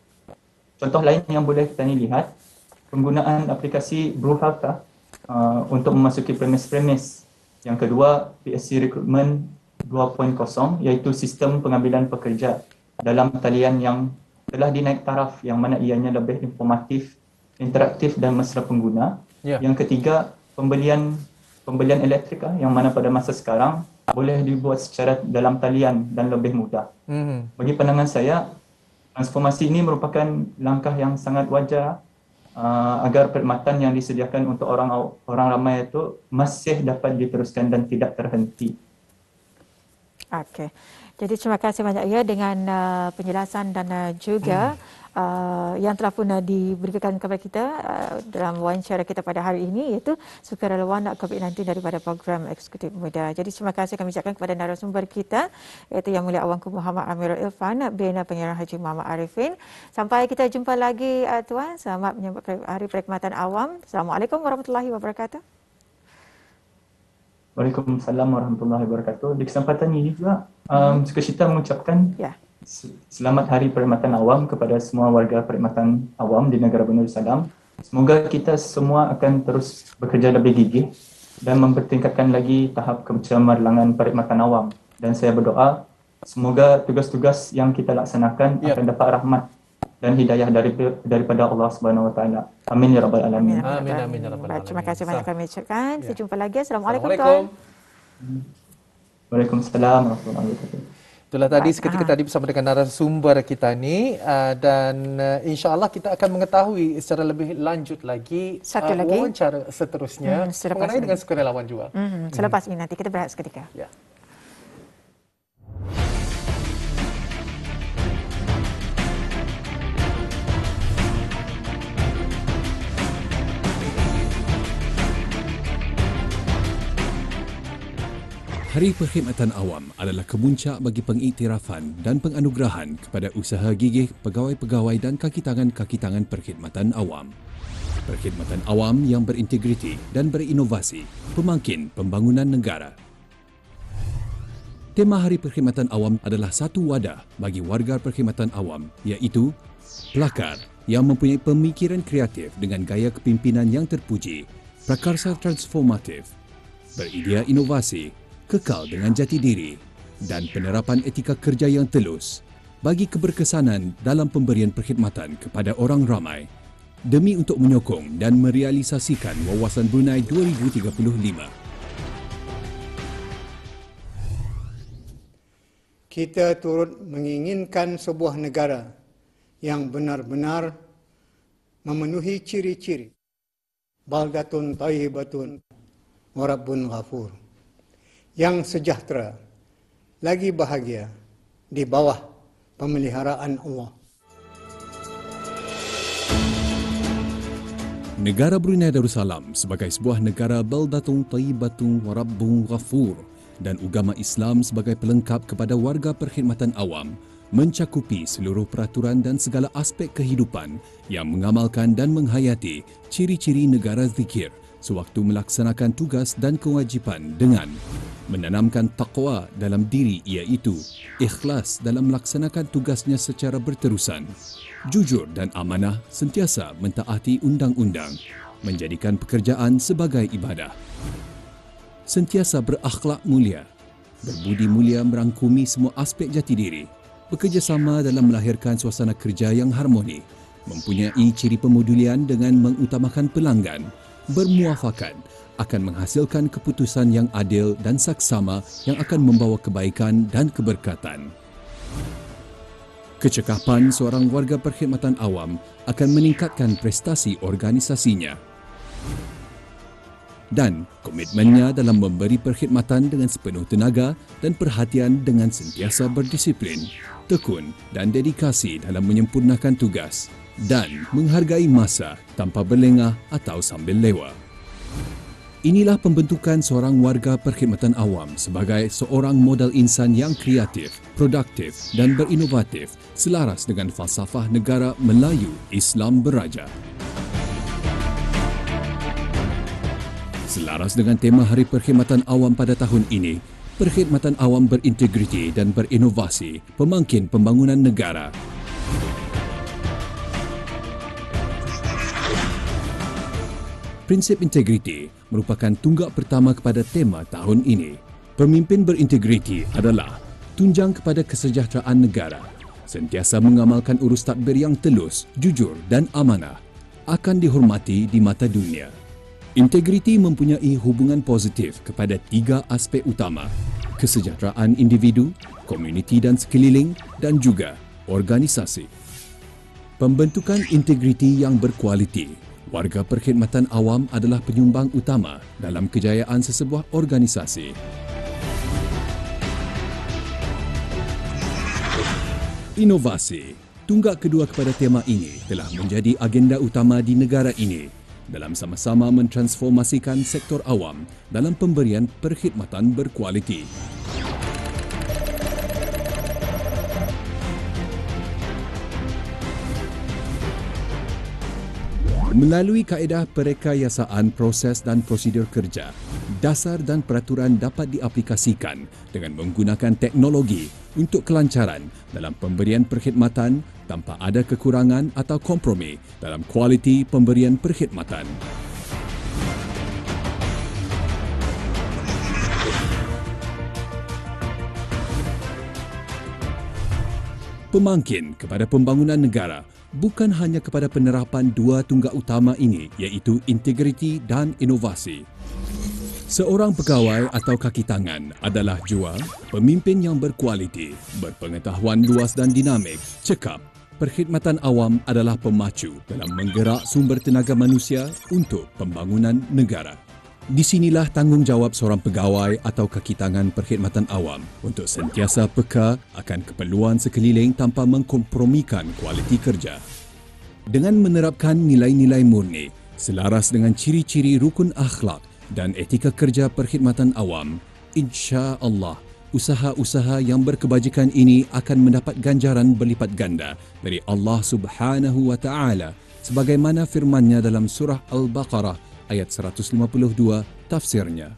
Contoh lain yang boleh kita lihat, penggunaan aplikasi BruHealth untuk memasuki premis-premis. Yang kedua, PSC Recruitment 2.0, iaitu sistem pengambilan pekerja dalam talian yang telah dinaik taraf, yang mana ianya lebih informatif, interaktif dan mesra pengguna. Yang ketiga, pembelian elektrik yang mana pada masa sekarang boleh dibuat secara dalam talian dan lebih mudah. Bagi pandangan saya, transformasi ini merupakan langkah yang sangat wajar agar perkhidmatan yang disediakan untuk orang ramai itu masih dapat diteruskan dan tidak terhenti. Okey. Jadi terima kasih banyak dengan penjelasan dan juga yang telah pun diberikan kepada kita dalam wawancara kita pada hari ini, iaitu sukarelawan COVID-19 daripada program Eksekutif Muda. Jadi terima kasih kami ucapkan kepada narasumber kita, iaitu Yang Mulia Awangku Muhammad Amirul Irfan, Bina Pengarah Haji Muhammad Arifin. Sampai kita jumpa lagi Tuan. Selamat menyambut Hari Perkhidmatan Awam. Assalamualaikum warahmatullahi wabarakatuh. Waalaikumsalam warahmatullahi wabarakatuh. Di kesempatan ini juga suka cita mengucapkan selamat Hari Perkhidmatan Awam kepada semua warga perkhidmatan awam di negara Darussalam. Semoga kita semua akan terus bekerja lebih gigih dan mempertingkatkan lagi tahap kecemerlangan perkhidmatan awam. Dan saya berdoa semoga tugas-tugas yang kita laksanakan akan dapat rahmat dan hidayah daripada Allah Subhanahu Wa Taala. Amin ya rabbal alamin. Amin amin ya rabbal alamin. Terima kasih banyak kami ucapkan. Sejumpa lagi. Assalamualaikum tuan. Waalaikumsalam warahmatullahi wabarakatuh. Itulah tadi seketika tadi bersama dengan narasumber kita ni dan insya-Allah kita akan mengetahui secara lebih lanjut lagi wawancara seterusnya mengenai dengan sukarelawan juga. Selepas ini nanti kita berehat seketika. Hari Perkhidmatan Awam adalah kemuncak bagi pengiktirafan dan penganugerahan kepada usaha gigih pegawai-pegawai dan kaki tangan perkhidmatan awam. perkhidmatan awam yang berintegriti dan berinovasi, pemangkin pembangunan negara. Tema Hari Perkhidmatan Awam adalah satu wadah bagi warga perkhidmatan awam, iaitu pelakar yang mempunyai pemikiran kreatif dengan gaya kepimpinan yang terpuji, prakarsa transformatif, beridea inovasi, kekal dengan jati diri dan penerapan etika kerja yang telus bagi keberkesanan dalam pemberian perkhidmatan kepada orang ramai demi untuk menyokong dan merealisasikan Wawasan Brunei 2035. Kita turut menginginkan sebuah negara yang benar-benar memenuhi ciri-ciri baldatun thayyibatun wa rabbun ghafur, yang sejahtera lagi bahagia di bawah pemeliharaan Allah. Negara Brunei Darussalam sebagai sebuah negara baldatun thayyibatun wa rabbun ghafur dan agama Islam sebagai pelengkap kepada warga perkhidmatan awam mencakupi seluruh peraturan dan segala aspek kehidupan yang mengamalkan dan menghayati ciri-ciri negara zikir sewaktu melaksanakan tugas dan kewajipan dengan menanamkan taqwa dalam diri, iaitu ikhlas dalam melaksanakan tugasnya secara berterusan, jujur dan amanah, sentiasa mentaati undang-undang, menjadikan pekerjaan sebagai ibadah, sentiasa berakhlak mulia, berbudi mulia merangkumi semua aspek jati diri, bekerjasama dalam melahirkan suasana kerja yang harmoni, mempunyai ciri pemodulian dengan mengutamakan pelanggan, bermuafakat, akan menghasilkan keputusan yang adil dan saksama yang akan membawa kebaikan dan keberkatan. Kecekapan seorang warga perkhidmatan awam akan meningkatkan prestasi organisasinya. Dan komitmennya dalam memberi perkhidmatan dengan sepenuh tenaga dan perhatian dengan sentiasa berdisiplin, tekun dan dedikasi dalam menyempurnakan tugas dan menghargai masa tanpa berlengah atau sambil lewa. Inilah pembentukan seorang warga perkhidmatan awam sebagai seorang modal insan yang kreatif, produktif dan berinovatif selaras dengan falsafah negara Melayu Islam Beraja. Selaras dengan tema Hari Perkhidmatan Awam pada tahun ini, perkhidmatan awam berintegriti dan berinovasi, pemangkin pembangunan negara. Prinsip integriti merupakan tunggak pertama kepada tema tahun ini. Pemimpin berintegriti adalah tunjang kepada kesejahteraan negara, sentiasa mengamalkan urus tadbir yang telus, jujur dan amanah, akan dihormati di mata dunia. Integriti mempunyai hubungan positif kepada tiga aspek utama: kesejahteraan individu, komuniti dan sekeliling, dan juga organisasi. Pembentukan integriti yang berkualiti. Warga perkhidmatan awam adalah penyumbang utama dalam kejayaan sesebuah organisasi. Inovasi, tunggak kedua kepada tema ini, telah menjadi agenda utama di negara ini dalam sama-sama mentransformasikan sektor awam dalam pemberian perkhidmatan berkualiti. Melalui kaedah perekayasaan proses dan prosedur kerja, dasar dan peraturan dapat diaplikasikan dengan menggunakan teknologi untuk kelancaran dalam pemberian perkhidmatan tanpa ada kekurangan atau kompromi dalam kualiti pemberian perkhidmatan. Pemangkin kepada pembangunan negara bukan hanya kepada penerapan dua tunggak utama ini, iaitu integriti dan inovasi. Seorang pegawai atau kaki tangan adalah jua pemimpin yang berkualiti, berpengetahuan luas dan dinamik, cekap. Perkhidmatan awam adalah pemacu dalam menggerak sumber tenaga manusia untuk pembangunan negara. Di sinilah tanggungjawab seorang pegawai atau kaki tangan perkhidmatan awam untuk sentiasa peka akan keperluan sekeliling tanpa mengkompromikan kualiti kerja. Dengan menerapkan nilai-nilai murni selaras dengan ciri-ciri rukun akhlak dan etika kerja perkhidmatan awam, insya-Allah usaha-usaha yang berkebajikan ini akan mendapat ganjaran berlipat ganda dari Allah Subhanahu wa taala sebagaimana firman-Nya dalam surah Al-Baqarah ayat 152 tafsirnya.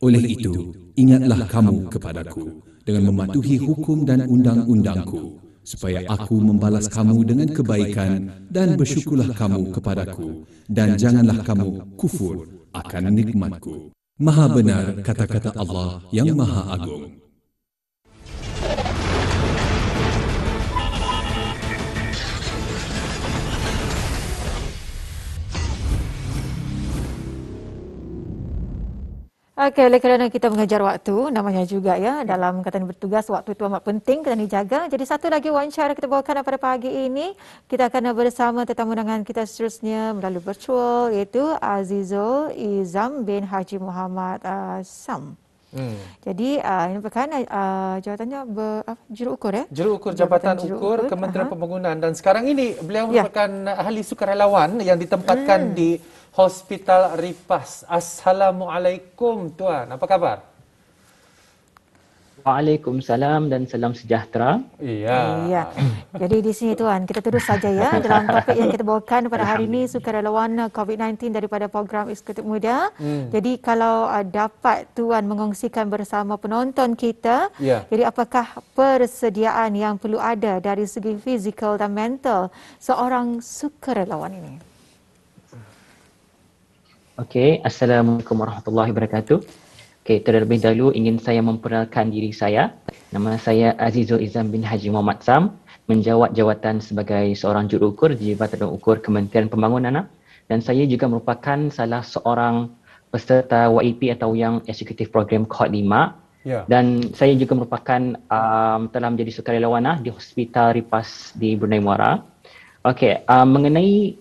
Oleh itu, ingatlah kamu kepadaku dengan mematuhi hukum dan undang-undangku, supaya aku membalas kamu dengan kebaikan dan bersyukurlah kamu kepadaku, dan janganlah kamu kufur akan nikmatku. Maha benar kata-kata Allah yang Maha Agung. Okey, oleh kerana kita mengejar waktu, namanya juga ya, dalam kata bertugas, waktu itu amat penting kena dijaga. Jadi satu lagi wawancara kita bawakan pada pagi ini, kita akan bersama tetamu undangan kita seterusnya melalui virtual, iaitu Azizul Izam bin Haji Muhammad Sam. Jadi ini merupakan jawatannya juruukur ya? Juruukur Jabatan Ukur Kementerian Pembangunan, dan sekarang ini beliau merupakan ahli sukarelawan yang ditempatkan di Hospital Ripas. Assalamualaikum Tuan, apa khabar? Waalaikumsalam dan salam sejahtera. Iya. Jadi di sini Tuan, kita terus saja ya dalam topik yang kita bawakan pada hari ini, sukarelawan COVID-19 daripada program Eksekutif Muda. Jadi kalau dapat Tuan mengongsikan bersama penonton kita, jadi apakah persediaan yang perlu ada dari segi fizikal dan mental seorang sukarelawan ini? Okey, Assalamualaikum warahmatullahi wabarakatuh. Okey, terlebih dahulu ingin saya memperkenalkan diri saya. Nama saya Azizul Izam bin Haji Muhammad Sam, menjawat jawatan sebagai seorang juruukur di Jabatan Ukur Kementerian Pembangunan, dan saya juga merupakan salah seorang peserta YEP atau Young Executive Program Cohort 5. Dan saya juga merupakan telah menjadi sukarelawan di Hospital Ripas di Brunei Muara. Okey, mengenai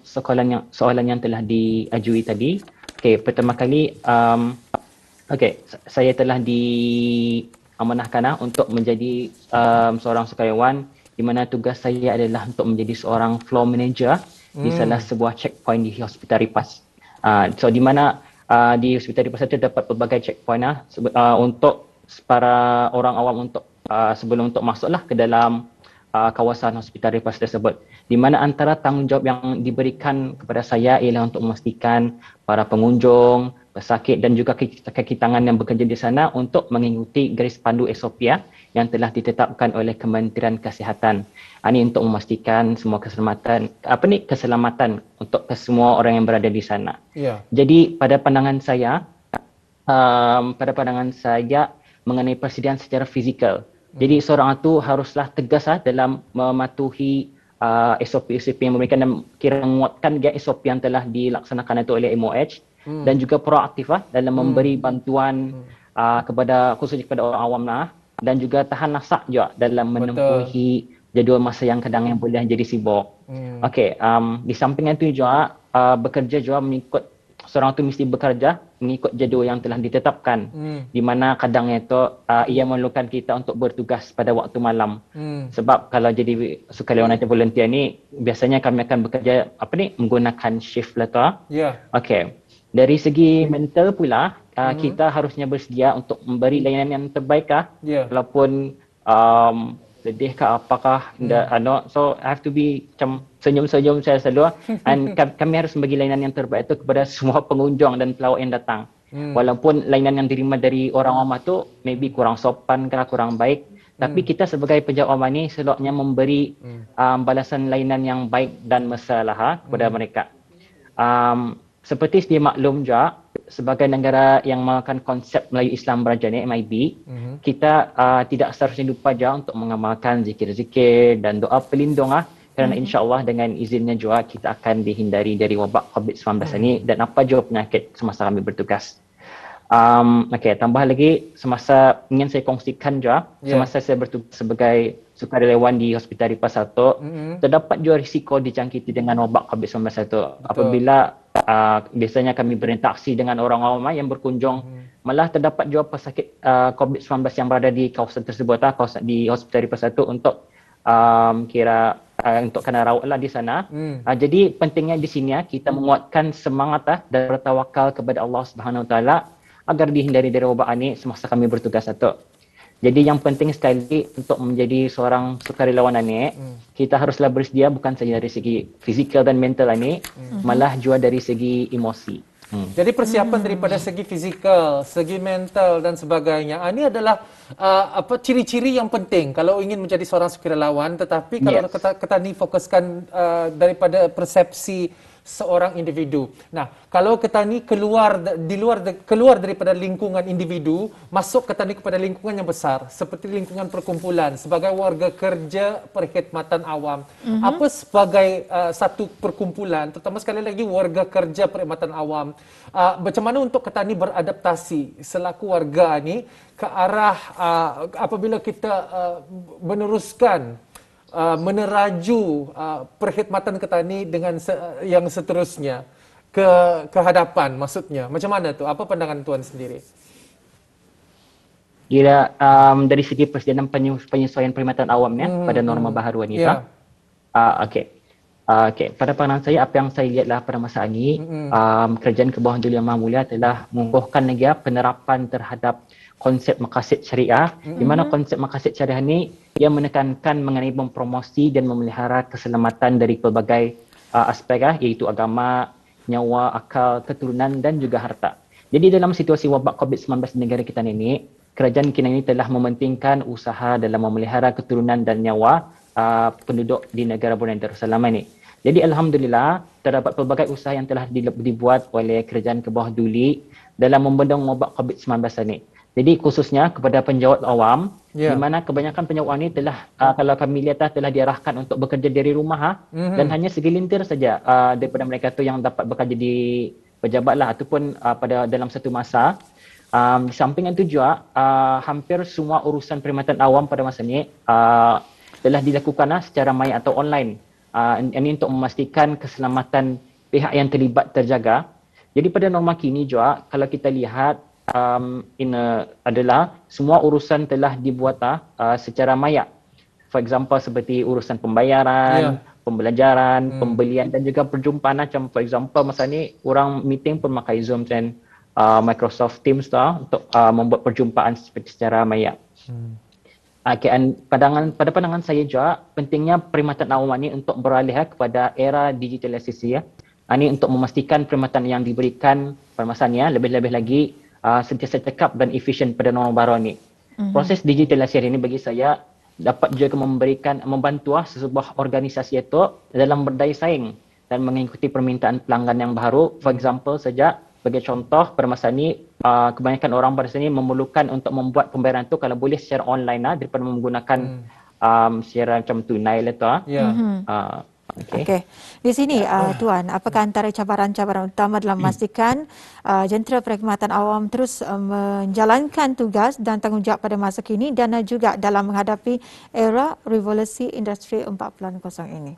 soalan yang telah diajui tadi. Okey, pertama kali saya telah diamanahkan untuk menjadi seorang sukarelawan, di mana tugas saya adalah untuk menjadi seorang floor manager di salah sebuah checkpoint di Hospital Ripas. So di mana di Hospital Ripas itu terdapat pelbagai checkpoint untuk para orang awam untuk sebelum untuk masuklah ke dalam kawasan Hospital Ripas tersebut, di mana antara tanggungjawab yang diberikan kepada saya ialah untuk memastikan para pengunjung, pesakit dan juga kaki tangan yang bekerja di sana untuk mengikuti garis pandu SOP yang telah ditetapkan oleh Kementerian Kesihatan. Ini untuk memastikan semua keselamatan untuk semua orang yang berada di sana. Jadi pada pandangan saya mengenai persediaan secara fizikal. Jadi seorang itu haruslah tegas dalam mematuhi SOP-SOP yang memberikan dan kira menguatkan SOP yang telah dilaksanakan itu oleh MOH, dan juga proaktif dalam memberi bantuan khususnya kepada orang awam dan juga tahan nasak juga dalam menempuhi jadual masa yang kadang yang boleh jadi sibuk. Okey, di samping itu juga bekerja juga mengikut, seorang itu mesti bekerja mengikut jadual yang telah ditetapkan, di mana kadang itu ia memerlukan kita untuk bertugas pada waktu malam. Sebab kalau jadi sukarelawan atau volunteer ni biasanya kami akan bekerja menggunakan shift lah tu. Okey. Dari segi mental pula, kita harusnya bersedia untuk memberi layanan yang terbaik walaupun sedih ke apakah so I have to be macam senyum-senyum saya selalu, and kami harus membagi layanan yang terbaik itu kepada semua pengunjung dan pelawak yang datang. Walaupun layanan yang diterima dari orang awam tu maybe kurang sopan ke kurang baik, tapi kita sebagai penjawat awam ni seloknya memberi balasan layanan yang baik dan mesra kepada mereka. Seperti sedia maklum juga, sebagai negara yang mengamalkan konsep Melayu Islam Berajani MIB, kita tidak seharusnya lupa juga untuk mengamalkan zikir-zikir dan doa pelindung kerana insya-Allah dengan izinnya juga kita akan dihindari dari wabak COVID-19 ini dan apa jua penyakit semasa kami bertugas. Okey, tambah lagi semasa ingin saya kongsikan juga, semasa saya bertugas sebagai sukarelawan di Hospital Ripas 1, terdapat juga risiko dijangkiti dengan wabak COVID-19 itu. Apabila biasanya kami berinteraksi dengan orang awam yang berkunjung, malah terdapat juga pesakit COVID-19 yang berada di kawasan tersebut, di Hospital Ripas 1 untuk untuk kena rawatlah di sana. Jadi pentingnya di sini kita menguatkan semangat dan bertawakal kepada Allah Subhanahu Wa Taala agar dihindari dari wabak ini semasa kami bertugas satu. Jadi yang penting sekali untuk menjadi seorang sukarelawan ini, kita haruslah bersedia bukan saja dari segi fizikal dan mental ini, malah juga dari segi emosi. Jadi persiapan daripada segi fizikal, segi mental dan sebagainya. Ini adalah ciri-ciri yang penting kalau ingin menjadi seorang sukarelawan. Tetapi kalau kita ni fokuskan daripada persepsi seorang individu. Nah, kalau kita ni keluar daripada lingkungan individu, masuk kita ni kepada lingkungan yang besar, seperti lingkungan perkumpulan, sebagai warga kerja perkhidmatan awam. Apa sebagai satu perkumpulan, terutama sekali lagi warga kerja perkhidmatan awam, macam mana untuk kita ni beradaptasi selaku warga ni ke arah apabila kita meneruskan meneraju perkhidmatan kita ni dengan yang seterusnya ke hadapan, maksudnya macam mana tu? Apa pandangan tuan sendiri? Kira dari segi persediaan penyesuaian perkhidmatan awam pada norma baharu ni, okey, pada pandangan saya, apa yang saya lihatlah pada masa ini, kerajaan ke bawah Duli Yang Maha Mulia telah mengukuhkan lagi penerapan terhadap konsep maqasid syariah, di mana konsep maqasid syariah ini ia menekankan mengenai mempromosi dan memelihara keselamatan dari pelbagai aspek, iaitu agama, nyawa, akal, keturunan dan juga harta. Jadi dalam situasi wabak COVID-19 di negara kita ini, kerajaan kita ini telah mementingkan usaha dalam memelihara keturunan dan nyawa penduduk di negara Brunei Darussalam ini. Jadi alhamdulillah terdapat pelbagai usaha yang telah dibuat oleh kerajaan ke bawah Duli dalam membendung wabak COVID-19 ini. Jadi khususnya kepada penjawat awam, di mana kebanyakan penjawat awam ini telah, kalau kami lihat, telah diarahkan untuk bekerja dari rumah, dan hanya segelintir saja daripada mereka itu yang dapat bekerja di pejabat lah, ataupun pada dalam satu masa. Di samping itu juga, hampir semua urusan perkhidmatan awam pada masa ini telah dilakukan secara maya atau online. Ini untuk memastikan keselamatan pihak yang terlibat terjaga. Jadi pada norma kini juga, kalau kita lihat, adalah semua urusan telah dibuat secara maya. For example, seperti urusan pembayaran, pembelajaran, pembelian dan juga perjumpaan. Macam for example, masa ni orang meeting pun pakai Zoom dan Microsoft Teams untuk membuat perjumpaan secara maya. Pada pandangan saya juga, pentingnya perkhidmatan awam ini untuk beralih kepada era digitalisasi. Ini untuk memastikan perkhidmatan yang diberikan pada masa ni lebih-lebih lagi sentiasa cekap dan efisien pada norma baru ini. Proses digitalisasi ini bagi saya dapat juga membantu sesebuah organisasi itu dalam berdaya saing dan mengikuti permintaan pelanggan yang baru. For example saja, sebagai contoh, pada masa ini kebanyakan orang pada sini memerlukan untuk membuat pembayaran itu kalau boleh secara online daripada menggunakan secara macam tunai lah tu. Okey. Di sini Tuan, apakah antara cabaran-cabaran utama dalam memastikan jentera perkhidmatan awam terus menjalankan tugas dan tanggungjawab pada masa kini dan juga dalam menghadapi era revolusi industri 4.0 ini?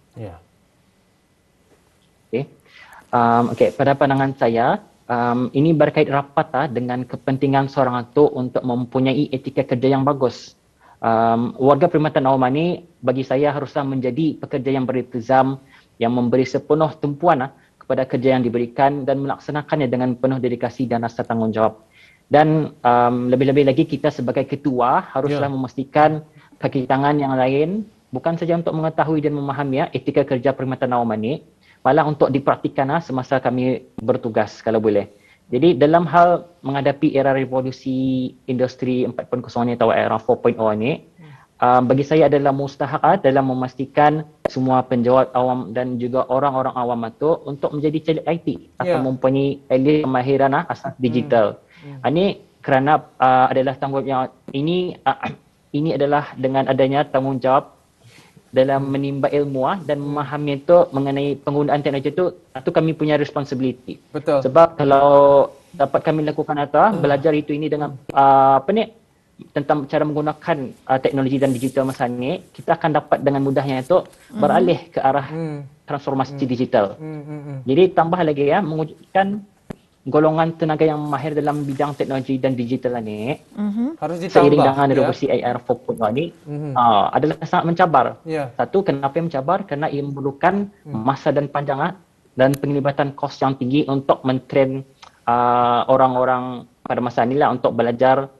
Okey, pada pandangan saya, ini berkait rapat dengan kepentingan seorang itu untuk mempunyai etika kerja yang bagus. Warga perkhidmatan awam ini bagi saya haruslah menjadi pekerja yang beriltizam, yang memberi sepenuh tumpuan kepada kerja yang diberikan dan melaksanakannya dengan penuh dedikasi dan rasa tanggungjawab. Dan lebih-lebih lagi kita sebagai ketua haruslah memastikan kaki tangan yang lain bukan saja untuk mengetahui dan memahami etika kerja perkhidmatan awam ini, malah untuk dipraktikkan semasa kami bertugas kalau boleh. Jadi dalam hal menghadapi era revolusi industri 4.0 ini atau era 4.0 ini, bagi saya adalah mustahak dalam memastikan semua penjawat awam dan juga orang-orang awam itu untuk menjadi caleg IT atau mempunyai kemahiran asas digital. Ini kerana adalah tanggungjawab ini adalah dengan adanya tanggungjawab dalam menimba ilmu dan memahami itu mengenai penggunaan teknologi itu kami punya responsibility. Betul. Sebab kalau dapat kami lakukan belajar ini dengan tentang cara menggunakan teknologi dan digital masa ini, kita akan dapat dengan mudahnya itu beralih ke arah transformasi digital. Jadi tambah lagi mewujudkan golongan tenaga yang mahir dalam bidang teknologi dan digital ini harus ditambah seiring dengan revolusi AR 4.0 ini adalah sangat mencabar. Satu, kenapa mencabar? Kerana ia memerlukan masa dan panjang dan penglibatan kos yang tinggi untuk mentrain orang-orang pada masa inilah untuk belajar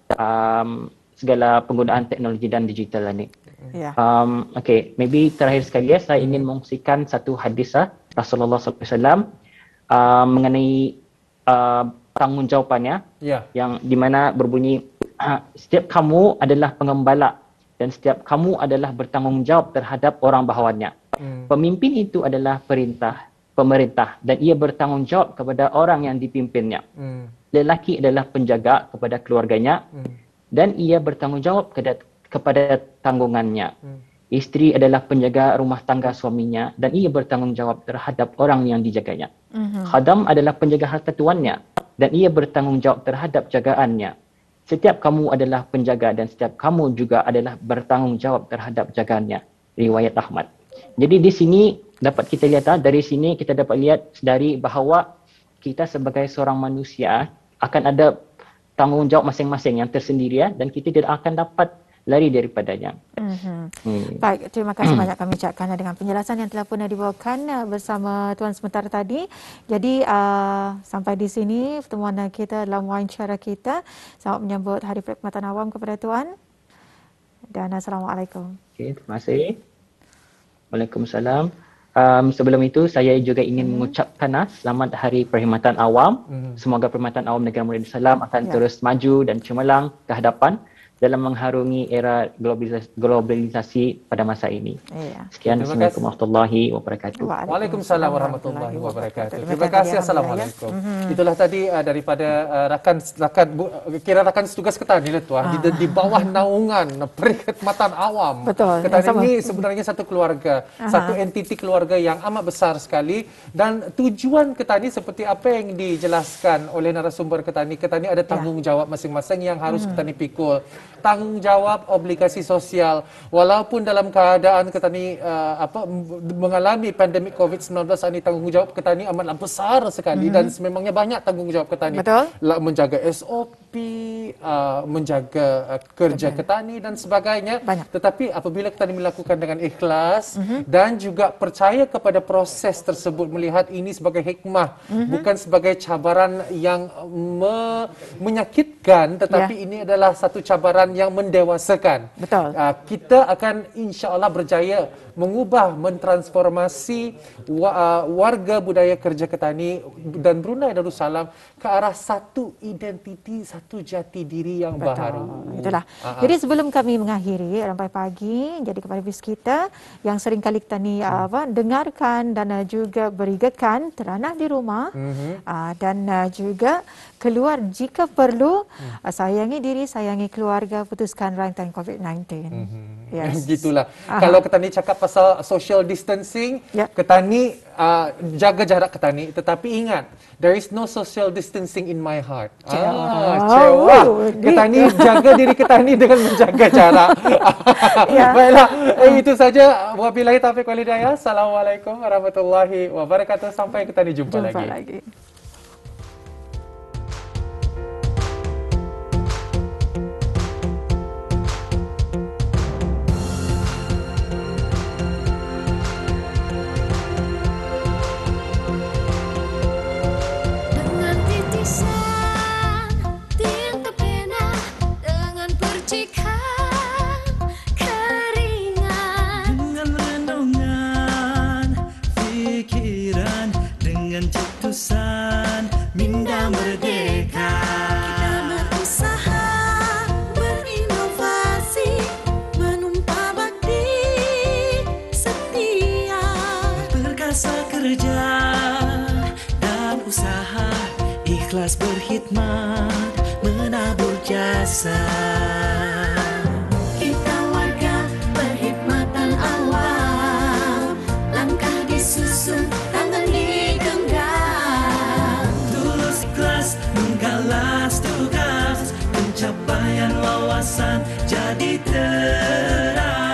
segala penggunaan teknologi dan digital ni. Ya. Okay, maybe terakhir sekali saya ingin mengungsikan satu hadis Rasulullah SAW mengenai tanggungjawabnya yang di mana berbunyi setiap kamu adalah pengembala dan setiap kamu adalah bertanggungjawab terhadap orang bawahannya. Pemimpin itu adalah pemerintah dan ia bertanggungjawab kepada orang yang dipimpinnya. Lelaki adalah penjaga kepada keluarganya dan ia bertanggungjawab kepada tanggungannya. Isteri adalah penjaga rumah tangga suaminya dan ia bertanggungjawab terhadap orang yang dijaganya. Khadam adalah penjaga harta tuannya dan ia bertanggungjawab terhadap jagaannya. Setiap kamu adalah penjaga dan setiap kamu juga adalah bertanggungjawab terhadap jagaannya. Riwayat Ahmad. Jadi di sini dapat kita lihat, dari sini kita dapat lihat dari bahawa kita sebagai seorang manusia akan ada tanggungjawab masing-masing yang tersendiri dan kita tidak akan dapat lari daripadanya. Baik, terima kasih banyak kami ucapkan dengan penjelasan yang telah pun dibawakan bersama Tuan sementara tadi. Jadi sampai di sini pertemuan kita dalam wawancara kita. Selamat menyambut Hari Perkhidmatan Awam kepada Tuan. Dan Assalamualaikum. Okay, terima kasih. Waalaikumsalam. Sebelum itu saya juga ingin mengucapkan selamat Hari Perkhidmatan Awam. Semoga Perkhidmatan Awam Negara Mulia Darussalam akan terus maju dan cemerlang ke hadapan dalam mengharungi era globalisasi pada masa ini. Sekian. Assalamualaikum warahmatullahi wabarakatuh. Waalaikumsalam warahmatullahi wabarakatuh. Terima kasih. Assalamualaikum. Itulah tadi daripada rakan setugas Ketani di bawah naungan Perkhidmatan Awam. Betul. Ketani ini sebenarnya satu keluarga, satu entiti keluarga yang amat besar sekali, dan tujuan Ketani seperti apa yang dijelaskan oleh narasumber Ketani ada tanggungjawab masing-masing yang harus Ketani pikul. Tanggungjawab obligasi sosial, walaupun dalam keadaan Ketani mengalami pandemik COVID-19 ini, tanggungjawab Ketani amatlah besar sekali dan sememangnya banyak tanggungjawab Ketani. Menjaga SOP, menjaga kerja Ketani dan sebagainya. Tetapi apabila Ketani melakukan dengan ikhlas dan juga percaya kepada proses tersebut, melihat ini sebagai hikmah, bukan sebagai cabaran yang menyakitkan, tetapi ini adalah satu cabaran yang mendewasakan. Betul. Kita akan insya-Allah berjaya mengubah, mentransformasi warga budaya kerja Ketani dan Brunei Darussalam ke arah satu identiti, satu jati diri yang baharu. Itulah. Jadi sebelum kami mengakhiri Rampai Pagi, jadi kepada bis kita yang sering kali Ketani dengarkan dan juga berigakan, teranah di rumah dan juga keluar jika perlu, sayangi diri, sayangi keluarga, putuskan rantai COVID-19. Yes. Gitulah. Kalau Ketani cakap pasal social distancing, Ketani jaga jarak Ketani, tetapi ingat, there is no social distancing in my heart. Ketani jaga diri Ketani dengan menjaga jarak. Baiklah, itu saja. Wabillahi taufiq wal hidayah. Assalamualaikum warahmatullahi wabarakatuh. Sampai Ketani jumpa lagi. Minda merdeka, kita berusaha, berinovasi, menumpah bakti setia, perkasa kerja dan usaha, ikhlas berkhidmat, menabur jasa. Kita warga Perkhidmatan Awam, langkah disusun, tangan digenggam, tulus ikhlas menggalas tugas, pencapaian wawasan jadi terang.